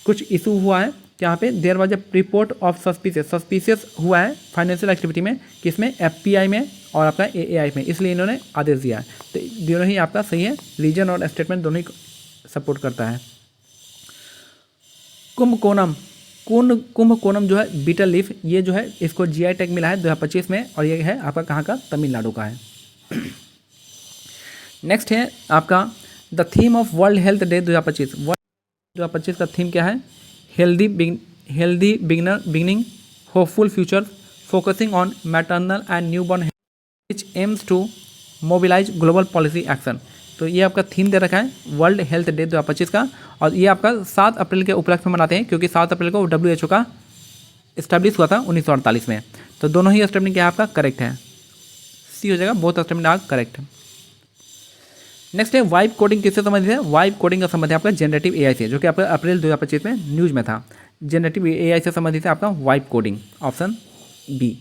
कुछ इशू हुआ है। यहाँ पे there was a report of suspicious हुआ है फाइनेंशियल एक्टिविटी में, किसमें, एफपीआई में और आपका एआईएफ में, इसलिए इन्होंने आदेश दिया है। तो दोनों ही आपका सही है, रीजन और स्टेटमेंट दोनों ही सपोर्ट करता है। कुंभकोणम जो है बीटल लीफ, ये जो है इसको जीआई टैग मिला है 2025 में और ये है आपका कहाँ का, तमिलनाडु का है। नेक्स्ट है आपका the theme of world health day 2025, 2025 का थीम क्या है, healthy beginning hopeful future focusing on maternal and newborn which aims to mobilize global policy action. तो ये आपका थीम दे रखा है वर्ल्ड हेल्थ डे 2025 का, और ये आपका 7 अप्रैल के उपलक्ष्य में मनाते हैं, क्योंकि 7 अप्रैल को WHO का इस्टेब्लिश हुआ था 1948 में। तो दोनों ही स्टेटमेंट क्या आपका करेक्ट है, सी हो जाएगा, बोथ स्टेटमेंट आप करेक्ट। नेक्स्ट है, वाइब कोडिंग किससे संबंधित है, वाइब कोडिंग का संबंध है आपका जनरेटिव एआई से, जो कि आपका अप्रैल 2025 में न्यूज में था। जनरेटिव एआई से संबंधित है आपका vibe coding, option B.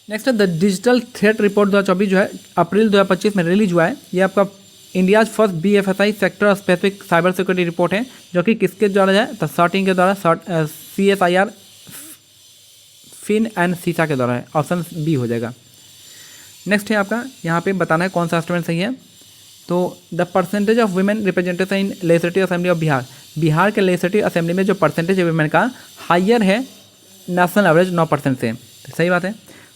Next है, द डिजिटल थ्रेट रिपोर्ट 2024 जो है अप्रैल 2025 में रिलीज हुआ है। ये आपका India's first BFSI sector specific cyber security report है, जो कि किसके द्वारा है, तो सर्टिंग के द्वारा, CSIR फिन एंड सीसा के द्वारा है, ऑप्शन बी हो जाएगा। नेक्स्ट है आपका यहाँ पे बताना है कौन सा स्टेटमेंट सही है, तो the percentage of women representation in legislative assembly of Bihar, Bihar के लेजिस्लेटिव असेंबली में जो परसेंटेज है वुमेन का हायर है नेशनल एवरेज 9% से, सही बात है।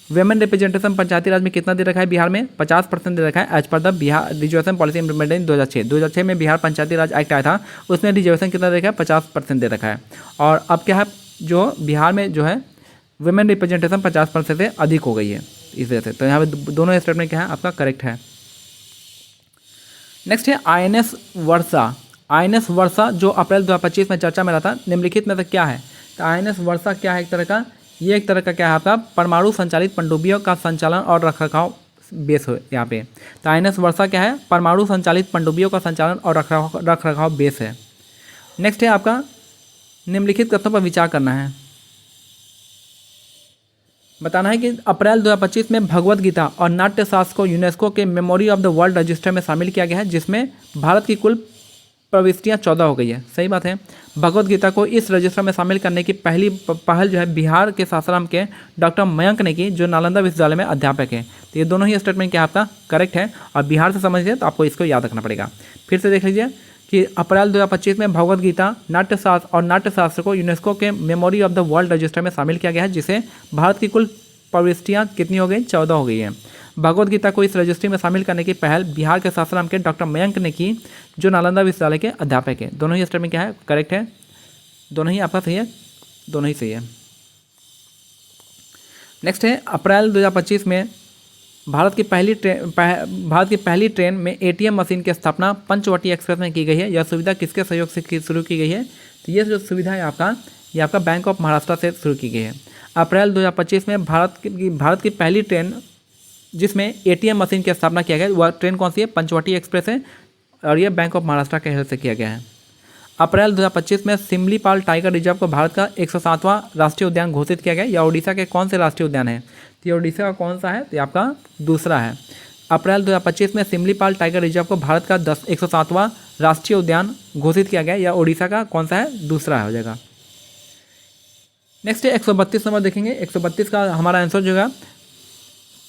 वुमेन रिप्रेजेंटेशन पंचायती राज में कितना दे रखा है बिहार में, 50% दे रखा है एज पर the Bihar reservation policy implemented in 2006 में बिहार पंचायती राज एक्ट आया था, उसमें रिजर्वेशन कितना दे रखा है, 50% दे रखा है। और अब क्या है, जो बिहार में जो है वुमेन रिप्रेजेंटेशन 50% से अधिक हो गई है इस वजह से। तो यहाँ पे दोनों स्टेटमेंट क्या है आपका करेक्ट है। नेक्स्ट है INS वर्षा जो अप्रैल 2025 में चर्चा में रहा था, निम्नलिखित में से क्या है, तो INS वर्षा क्या है, एक तरह का, ये एक तरह का क्या है आपका परमाणु संचालित पनडुब्बियों का संचालन और रखरखाव बेस हो यहाँ पे। तो INS वर्षा क्या है, परमाणु संचालित पनडुब्बियों का संचालन और रखरखाव बेस है। नेक्स्ट है आपका निम्नलिखित कथनों पर विचार करना है, बताना है कि अप्रैल 2025 में भगवत गीता और नाट्य शास्त्र को यूनेस्को के memory of the world register में शामिल किया गया है, जिसमें भारत की कुल प्रविष्टियाँ 14 हो गई है, सही बात है। भगवत गीता को इस रजिस्टर में शामिल करने की पहली पहल जो है बिहार के सासाराम के डॉक्टर मयंक ने की, जो नालंदा विश्वविद्यालय में अध्यापक है। तो ये दोनों ही स्टेटमेंट क्या आपका करेक्ट है, और बिहार से समझिए तो आपको इसको याद रखना पड़ेगा। फिर से देख लीजिए कि अप्रैल 2025 में भगवद गीता नाट्यशास्त्र और नाट्यशास्त्र को यूनेस्को के memory of the world register में शामिल किया गया है, जिसे भारत की कुल प्रविष्टियाँ कितनी हो गई, 14 हो गई हैं। भगवद गीता को इस रजिस्ट्री में शामिल करने की पहल बिहार के सासाराम के डॉक्टर मयंक ने की, जो नालंदा विश्वविद्यालय के अध्यापक हैं। दोनों ही स्टेटमेंट क्या है, करेक्ट है, दोनों ही आपका सही है, दोनों ही सही है। नेक्स्ट है अप्रैल 2025 में भारत की पहली ट्रेन में एटीएम मशीन की स्थापना पंचवटी एक्सप्रेस में की गई है। यह सुविधा किसके सहयोग से शुरू की गई है, तो ये जो सुविधा है ये आपका बैंक ऑफ महाराष्ट्र से शुरू की गई है। अप्रैल 2025 में भारत की पहली ट्रेन जिसमें एटीएम मशीन की स्थापना किया गया, वह ट्रेन कौन सी है, पंचवटी एक्सप्रेस है, और यह बैंक ऑफ महाराष्ट्र के हेल्प से किया गया है। अप्रैल 2025 में सिमलीपाल टाइगर रिजर्व को भारत का 107वां राष्ट्रीय उद्यान घोषित किया गया। यह ओडिशा के कौन से राष्ट्रीय उद्यान है, तो ये ओडिशा का कौन सा है, तो ये आपका दूसरा है। अप्रैल 2025 में सिमलीपाल टाइगर रिजर्व को भारत का 107वां राष्ट्रीय उद्यान घोषित किया गया। यह ओडिशा का कौन सा है, दूसरा हो जाएगा। नेक्स्ट है 132 नंबर देखेंगे। 132 का हमारा आंसर जो है,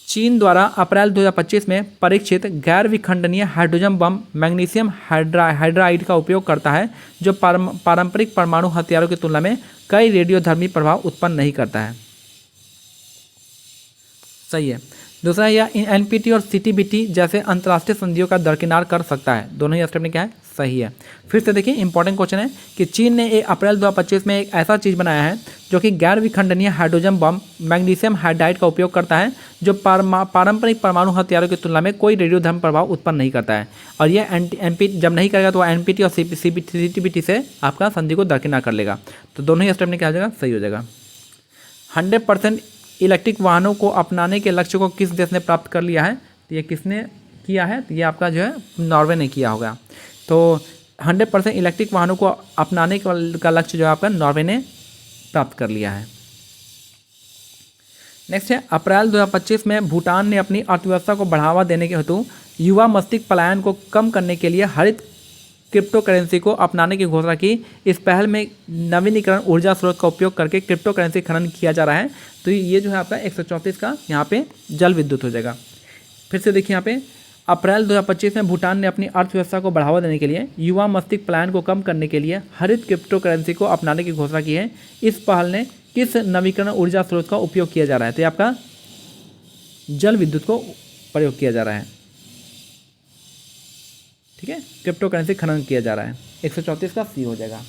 चीन द्वारा अप्रैल 2025 में परीक्षित गैर विखंडनीय हाइड्रोजन बम मैग्नीशियम हाइड्राइड का उपयोग करता है, जो पारंपरिक परमाणु हथियारों की तुलना में कई रेडियोधर्मी प्रभाव उत्पन्न नहीं करता है। सही है। दूसरा यह एनपीटी और सीटीबीटी जैसे अंतर्राष्ट्रीय संधियों का दरकिनार कर सकता है। दोनों ही स्टेप में क्या है, सही है। फिर से देखिए इंपॉर्टेंट क्वेश्चन है कि चीन ने अप्रैल 2025 में एक ऐसा चीज़ बनाया है जो कि गैर विखंडनीय हाइड्रोजन बम मैग्नीशियम हाइड्राइड का उपयोग करता है, जो पारंपरिक परमाणु हथियारों की तुलना में कोई रेडियोधर्मी प्रभाव उत्पन्न नहीं करता है। और ये एनपीटी जब नहीं करेगा तो एनपीटी और सीटीबीटी से आपका संधि को दरकिनार कर लेगा। तो दोनों ही स्टेप में क्या हो जाएगा, सही हो जाएगा। 100% इलेक्ट्रिक वाहनों को अपनाने के लक्ष्य को किस देश ने प्राप्त कर लिया है, तो ये किसने किया है, तो ये आपका जो है नॉर्वे ने किया होगा। तो 100% इलेक्ट्रिक वाहनों को अपनाने का लक्ष्य जो है आपका नॉर्वे ने प्राप्त कर लिया है। नेक्स्ट है अप्रैल 2025 में भूटान ने अपनी अर्थव्यवस्था को बढ़ावा देने के हेतु युवा मस्तिष्क पलायन को कम करने के लिए हरित क्रिप्टो करेंसी को अपनाने की घोषणा की। इस पहल में नवीनीकरण ऊर्जा स्रोत का उपयोग करके क्रिप्टो करेंसी खनन किया जा रहा है। तो ये जो है आपका 134 का यहाँ पे जल विद्युत हो जाएगा। फिर से देखिए यहाँ पे अप्रैल 2025 में भूटान ने अपनी अर्थव्यवस्था को बढ़ावा देने के लिए युवा मस्तिष्क पलायन को कम करने के लिए हरित क्रिप्टो करेंसी को अपनाने की घोषणा की है। इस पहल ने किस नवीकरण ऊर्जा स्रोत का उपयोग किया जा रहा है, तो ये आपका जल विद्युत को प्रयोग किया जा रहा है। ठीक है, क्रिप्टो करेंसी खनन किया जा रहा है। 134 का सी हो जाएगा।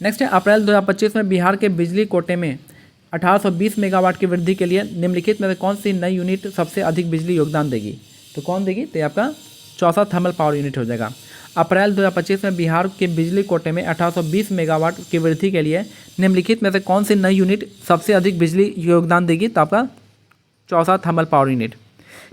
नेक्स्ट है अप्रैल 2025 में बिहार के बिजली कोटे में 1820 मेगावाट की वृद्धि के लिए निम्नलिखित में से कौन सी नई यूनिट सबसे अधिक बिजली योगदान देगी, तो कौन देगी, तो आपका चौसा थर्मल पावर यूनिट हो जाएगा। अप्रैल 2025 में बिहार के बिजली कोटे में 1820 मेगावाट की वृद्धि के लिए निम्नलिखित में से कौन सी नई यूनिट सबसे अधिक बिजली योगदान देगी, तो आपका Chausa thermal power unit.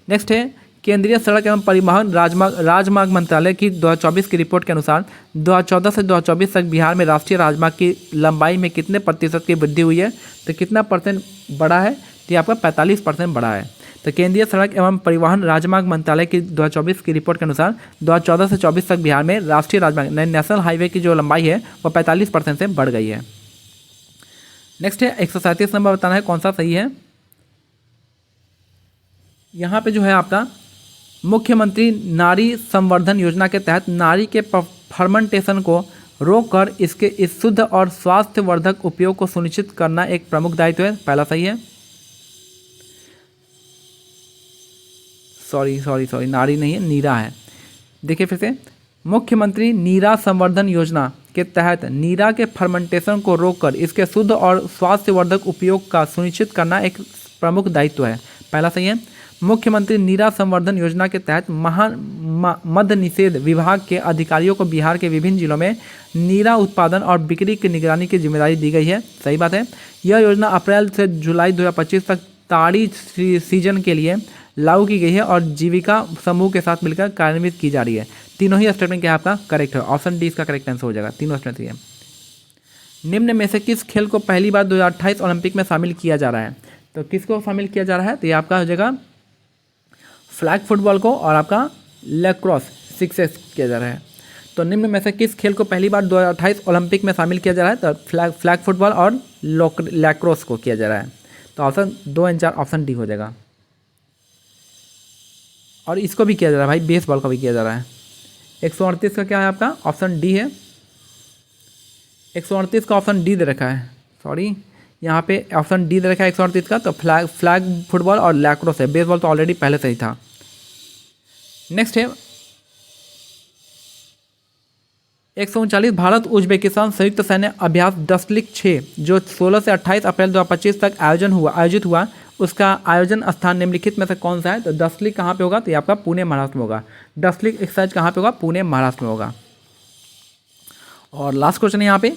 Next है केंद्रीय सड़क एवं परिवहन राजमार्ग मंत्रालय की 2024 की रिपोर्ट के अनुसार 2014 से 2024 तक बिहार में राष्ट्रीय राजमार्ग की लंबाई में कितने प्रतिशत की वृद्धि हुई है, तो कितना परसेंट बढ़ा है, तो ये आपका 45% बढ़ा है। तो केंद्रीय सड़क एवं परिवहन राजमार्ग मंत्रालय की 2024 की रिपोर्ट के अनुसार 2014 से 24 तक बिहार में राष्ट्रीय राजमार्ग नेशनल हाईवे की जो लंबाई है वह 45% से बढ़ गई है। नेक्स्ट है 137 नंबर बताना है कौन सा सही है। यहाँ पे जो है आपका मुख्यमंत्री नारी संवर्धन योजना के तहत नारी के फर्मेंटेशन को रोककर इसके इस शुद्ध और स्वास्थ्यवर्धक उपयोग को सुनिश्चित करना एक प्रमुख दायित्व है। पहला सही है। सॉरी नारी नहीं है, नीरा है। देखिए फिर से, मुख्यमंत्री नीरा संवर्धन योजना के तहत नीरा के फर्मेंटेशन को रोककर इसके शुद्ध और स्वास्थ्यवर्धक उपयोग का सुनिश्चित करना एक प्रमुख दायित्व है। पहला सही है। मुख्यमंत्री नीरा संवर्धन योजना के तहत मद्य निषेध विभाग के अधिकारियों को बिहार के विभिन्न जिलों में नीरा उत्पादन और बिक्री की निगरानी की जिम्मेदारी दी गई है। सही बात है। यह योजना अप्रैल से जुलाई 2025 तक ताड़ी सीजन के लिए लागू की गई है और जीविका समूह के साथ मिलकर कार्यान्वित की जा रही है। तीनों ही स्टेटमेंट क्या आपका करेक्ट है। ऑप्शन डी इसका करेक्ट आंसर हो जाएगा। तीनों स्टेटमेंट है। निम्न में से किस खेल को पहली बार 2028 ओलंपिक में शामिल किया जा रहा है, तो किसको शामिल किया जा रहा है, तो ये आपका हो जाएगा फ्लैग फुटबॉल को और आपका लैक्रोस सिक्सेस किया जा रहा है। तो निम्न में से किस खेल को पहली बार 2028 ओलंपिक में शामिल किया जा रहा है, तो फ्लैग फुटबॉल और लैक्रोस को किया जा रहा है। तो ऑप्शन 2 और 4 ऑप्शन डी हो जाएगा। और इसको भी किया जा रहा है भाई, बेसबॉल का भी किया जा रहा है। 138 का क्या है आपका ऑप्शन डी है, 138 का ऑप्शन डी दे रखा है, सॉरी यहाँ पे ऑप्शन डी दे रखा है 138 का, तो फ्लैग फुटबॉल और लैक्रोस है, बेसबॉल तो ऑलरेडी पहले से ही था। नेक्स्ट है 139 भारत उज्बेकिस्तान संयुक्त सैन्य अभ्यास डस्लिक 6 जो 16 से 28 अप्रैल 2025 तक आयोजित हुआ उसका आयोजन स्थान निम्नलिखित में से कौन सा है? तो डस्लिक कहाँ पे होगा? तो ये आपका पुणे महाराष्ट्र में होगा। डस्लिक एक्सरसाइज कहाँ पे होगा? पुणे महाराष्ट्र में होगा। और लास्ट क्वेश्चन है यहाँ पे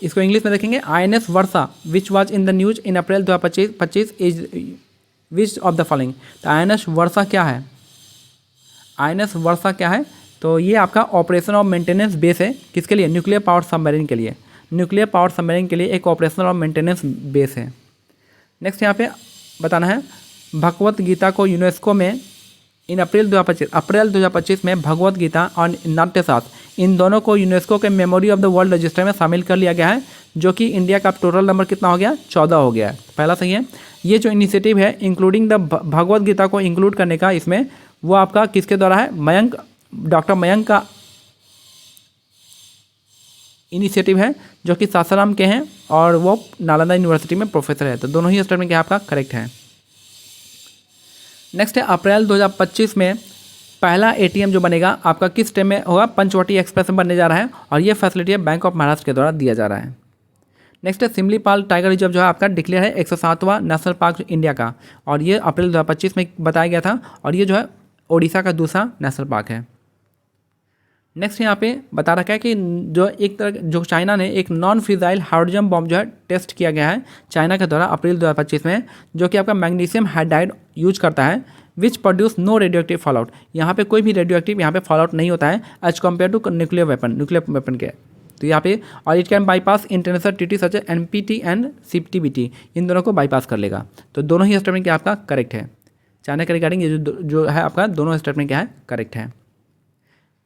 इसको इंग्लिश में देखेंगे। INS Varsha which was in the news in April 2025 is which of the following. तो INS वर्षा क्या है? INS वर्षा क्या है? तो ये आपका ऑपरेशन और मेंटेनेंस बेस है। किसके लिए? न्यूक्लियर पावर सबमरीन के लिए। न्यूक्लियर पावर सबमरीन के लिए एक ऑपरेशन और मेंटेनेंस बेस है। नेक्स्ट यहाँ पे बताना है भगवत गीता को यूनेस्को में इन अप्रैल 2025 में भगवत गीता और नाट्य शास्त्र इन दोनों को यूनेस्को के memory of the world register में शामिल कर लिया गया है, जो कि इंडिया का टोटल नंबर कितना हो गया? 14 हो गया है। पहला सही है। ये जो इनिशिएटिव है इंक्लूडिंग द भगवत गीता को इंक्लूड करने का इसमें वो आपका किसके द्वारा है? डॉक्टर मयंक का इनिशिएटिव है, जो कि सासाराम के हैं और वो नालंदा यूनिवर्सिटी में प्रोफेसर है। तो दोनों ही स्टेटमेंट क्या आपका करेक्ट है। नेक्स्ट है अप्रैल 2025 में पहला ATM जो बनेगा आपका किस स्टेट में होगा? पंचवटी एक्सप्रेस में बनने जा रहा है और ये फैसिलिटी है बैंक ऑफ महाराष्ट्र के द्वारा दिया जा रहा है। नेक्स्ट है सिमलीपाल टाइगर रिजर्व जो है आपका डिक्लेयर है 107वां नेशनल पार्क इंडिया का, और ये अप्रैल 2025 में बताया गया था, और ये जो है ओडिशा का दूसरा नेशनल पार्क है। नेक्स्ट यहाँ पे बता रखा है कि जो चाइना ने एक नॉन फिजाइल हाइड्रोजन बॉम्ब जो है टेस्ट किया गया है चाइना के द्वारा अप्रैल 2025 में, जो कि आपका मैग्नीशियम हाइड्राइड यूज करता है, which produce no radioactive fallout. यहाँ पे कोई भी रेडियो एक्टिव यहाँ पे फॉलआउट नहीं होता है as compare to nuclear weapon के। तो यहाँ पे और it can bypass international treaty such NPT and CTBT, इन दोनों को बाईपास कर लेगा। तो दोनों ही स्टेटमेंट क्या आपका करेक्ट है। चाइना के रिगार्डिंग ये जो है आपका दोनों स्टेटमेंट क्या है करेक्ट है।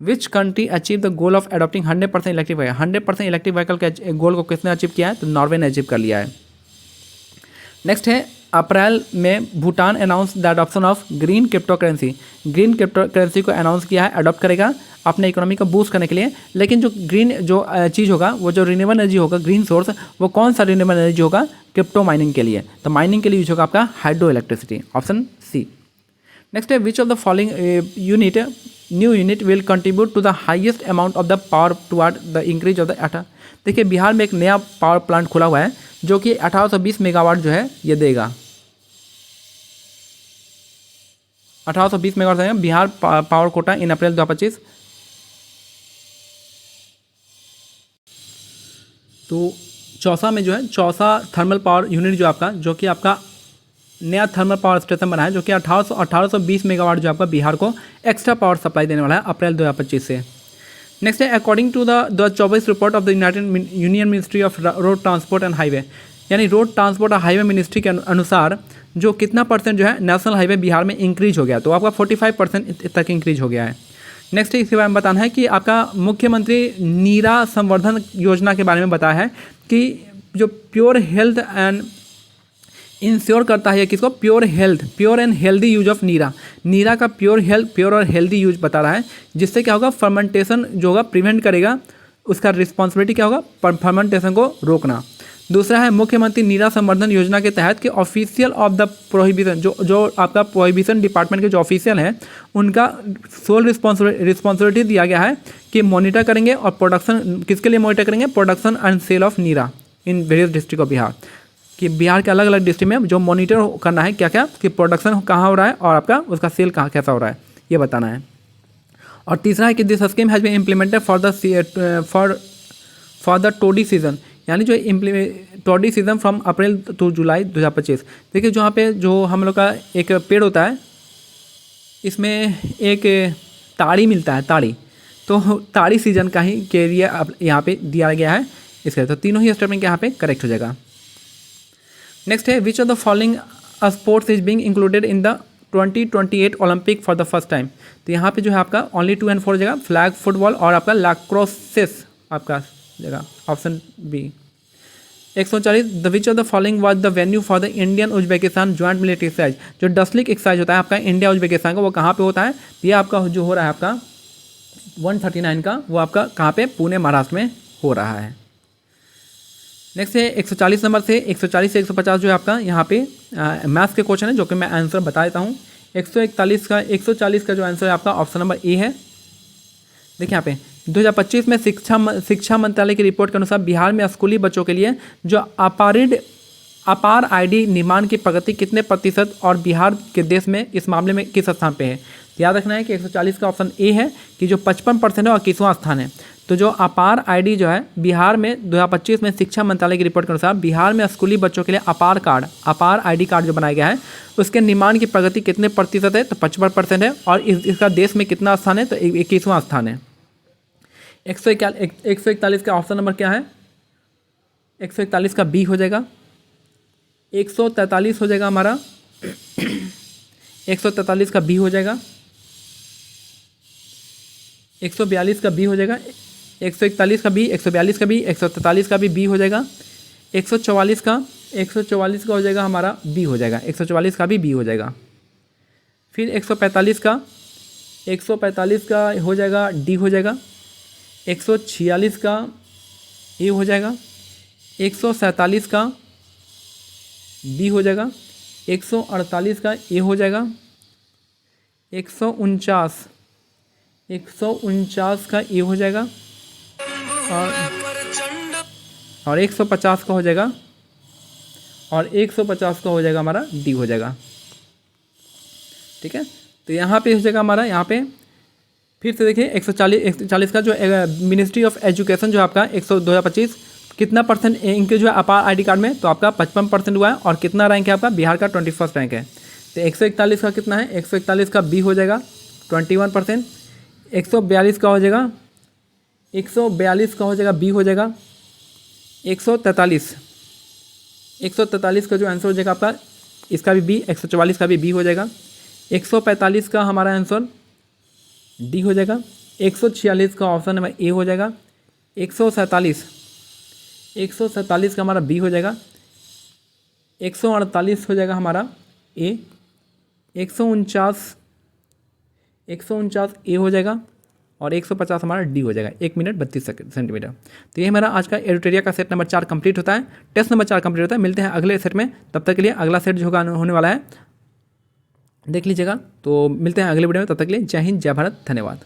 Which country achieve the goal of adopting 100% electric vehicle. 100% electric vehicle के गोल को किसने अचीव किया है? तो नॉर्वे ने अचीव कर लिया है। नेक्स्ट है अप्रैल में Bhutan announce the adoption of green crypto currency. Green crypto currency को अनाउंस किया है, अडॉप्ट करेगा अपने इकोनॉमी को बूस्ट करने के लिए। लेकिन जो ग्रीन जो चीज़ होगा वो जो रिन्यूएबल एनर्जी होगा, ग्रीन सोर्स, वो कौन सा रिन्यूएबल एनर्जी होगा? क्रिप्टो माइनिंग के लिए। तो माइनिंग के लिए यूज होगा आपका hydro electricity, option C. Next है which of the following new unit will contribute to the highest amount of the power toward the increase of the देखिए बिहार में एक नया पावर प्लांट खुला हुआ है जो कि 1820 मेगावाट जो है ये देगा। 1820 मेगावाट है बिहार पावर कोटा इन अप्रैल 2025। तो चौसा में जो है चौसा थर्मल पावर यूनिट जो आपका जो कि आपका नया थर्मल पावर स्टेशन बना है, जो कि 1820 मेगावाट जो आपका बिहार को एक्स्ट्रा पावर सप्लाई देने वाला है अप्रैल 2025 से। नेक्स्ट है according to the 2024 report of the union ministry of road transport and highway, यानी रोड ट्रांसपोर्ट और हाईवे मिनिस्ट्री के अनुसार जो कितना परसेंट जो है नेशनल हाईवे बिहार में इंक्रीज हो गया, तो आपका 45% तक इंक्रीज हो गया है। नेक्स्ट इसके बारे में बताना है कि आपका मुख्यमंत्री नीरा संवर्धन योजना के बारे में बताया है कि जो प्योर हेल्थ एंड इंश्योर करता है किसको? Pure and healthy use of neera का प्योर और हेल्दी यूज बता रहा है, जिससे क्या होगा? फर्मेंटेशन जो होगा प्रिवेंट करेगा, उसका रिस्पॉन्सिबिलिटी क्या होगा? फर्मेंटेशन को रोकना। दूसरा है मुख्यमंत्री नीरा संवर्धन योजना के तहत कि ऑफिशियल ऑफ द प्रोहिबिशन जो आपका प्रोहिबिशन डिपार्टमेंट के जो ऑफिशियल हैं उनका सोल रिस्पॉन्सिबिलिटी दिया गया है कि मॉनिटर करेंगे, और प्रोडक्शन किसके लिए मॉनिटर करेंगे? Production and sale of neera in various district of Bihar, कि बिहार के अलग अलग डिस्ट्रिक्ट में जो मॉनिटर करना है क्या क्या कि प्रोडक्शन कहाँ हो रहा है और आपका उसका सेल कहाँ कैसा हो रहा है, ये बताना है। और तीसरा है कि this scheme has been implemented for the toddy season, यानी जो toddy season from April to July 2025। देखिए जहाँ पे जो हम लोग का एक पेड़ होता है, इसमें एक ताड़ी मिलता है, ताड़ी, तो ताड़ी सीजन का ही के लिए यहाँ पे दिया गया है इसके, तो तीनों ही स्टेटमेंट यहाँ पे करेक्ट हो जाएगा। नेक्स्ट है which of the following sports is being included in the 2028 Olympic for the first time. तो यहाँ पे जो है आपका ओनली 2 and 4 जगह फ्लैग फुटबॉल और आपका लैक्रोसेस आपका जगह, option B. 140 the which of the following was the venue for the Indian Uzbekistan joint military exercise. जो डसलिक एक्सरसाइज होता है आपका इंडिया उज्बेकिस्तान का, वो कहाँ पे होता है? ये आपका जो हो रहा है आपका 139 का, वो आपका कहाँ पे? पुणे महाराष्ट्र में हो रहा है। नेक्स्ट है 140 नंबर से 140 से 150 जो है आपका यहाँ पे मैथ्स के क्वेश्चन है, जो कि मैं आंसर बता देता हूँ। 140 का जो आंसर है आपका ऑप्शन नंबर ए है। देखिए यहाँ पे 2025 में शिक्षा मंत्रालय की रिपोर्ट के अनुसार बिहार में स्कूली बच्चों के लिए जो अपार आईडी निर्माण की प्रगति कितने प्रतिशत और बिहार के देश में इस मामले में किस स्थान पे है? याद रखना है कि 140 का ऑप्शन ए है कि जो 55% है और 21वां स्थान है। तो जो अपार आईडी जो है बिहार में 2025 में शिक्षा मंत्रालय की रिपोर्ट के अनुसार बिहार में स्कूली बच्चों के लिए अपार आईडी कार्ड जो बनाया गया है उसके निर्माण की प्रगति कितने प्रतिशत है? तो 55% है। और इसका देश में कितना स्थान है? तो 21वां स्थान है। 141 का ऑप्शन नंबर क्या है? 141 का बी हो जाएगा। 143 हो जाएगा हमारा 143 का बी हो जाएगा। 142 का बी हो जाएगा। 141 का बी, 142 का बी, 143 का भी बी हो जाएगा। 144 का हो जाएगा हमारा बी हो जाएगा। 144 का भी बी हो जाएगा। फिर 145 का हो जाएगा, डी हो जाएगा। 146 का ए हो जाएगा। 147 का बी हो जाएगा। 148 का ए हो जाएगा। 149 का ए हो जाएगा। और 150 का हो जाएगा। और 150 का हो जाएगा हमारा डी हो जाएगा। ठीक है, तो यहाँ पे हो जाएगा हमारा, यहाँ पे फिर से देखिए 140 का जो मिनिस्ट्री ऑफ एजुकेशन जो आपका 2025 कितना परसेंट इनके जो है अपार आईडी कार्ड में? तो आपका 55% हुआ है। और कितना रैंक है आपका? बिहार का 21st रैंक है। तो 141 का कितना है? 141 का बी हो जाएगा 21%। 142 का हो जाएगा, 142 का हो जाएगा बी हो जाएगा। 143 का जो आंसर हो जाएगा आपका, इसका भी बी। 144 का भी बी हो जाएगा। 145 का हमारा आंसर डी हो जाएगा। 146 का ऑप्शन नंबर ए हो जाएगा। 147 का हमारा बी हो जाएगा। 148 हो जाएगा हमारा ए। 149 ए हो जाएगा। और 150 हमारा डी हो जाएगा। 1 मिनट 32 सेंटीमीटर। तो ये हमारा आज का एडिटोरिया का सेट नंबर 4 कंप्लीट होता है। टेस्ट नंबर 4 कंप्लीट होता है। मिलते हैं अगले सेट में। तब तक के लिए अगला सेट जो होगा होने वाला है, देख लीजिएगा। तो मिलते हैं अगले वीडियो में। तब तक के लिए जय हिंद, जय भारत, धन्यवाद।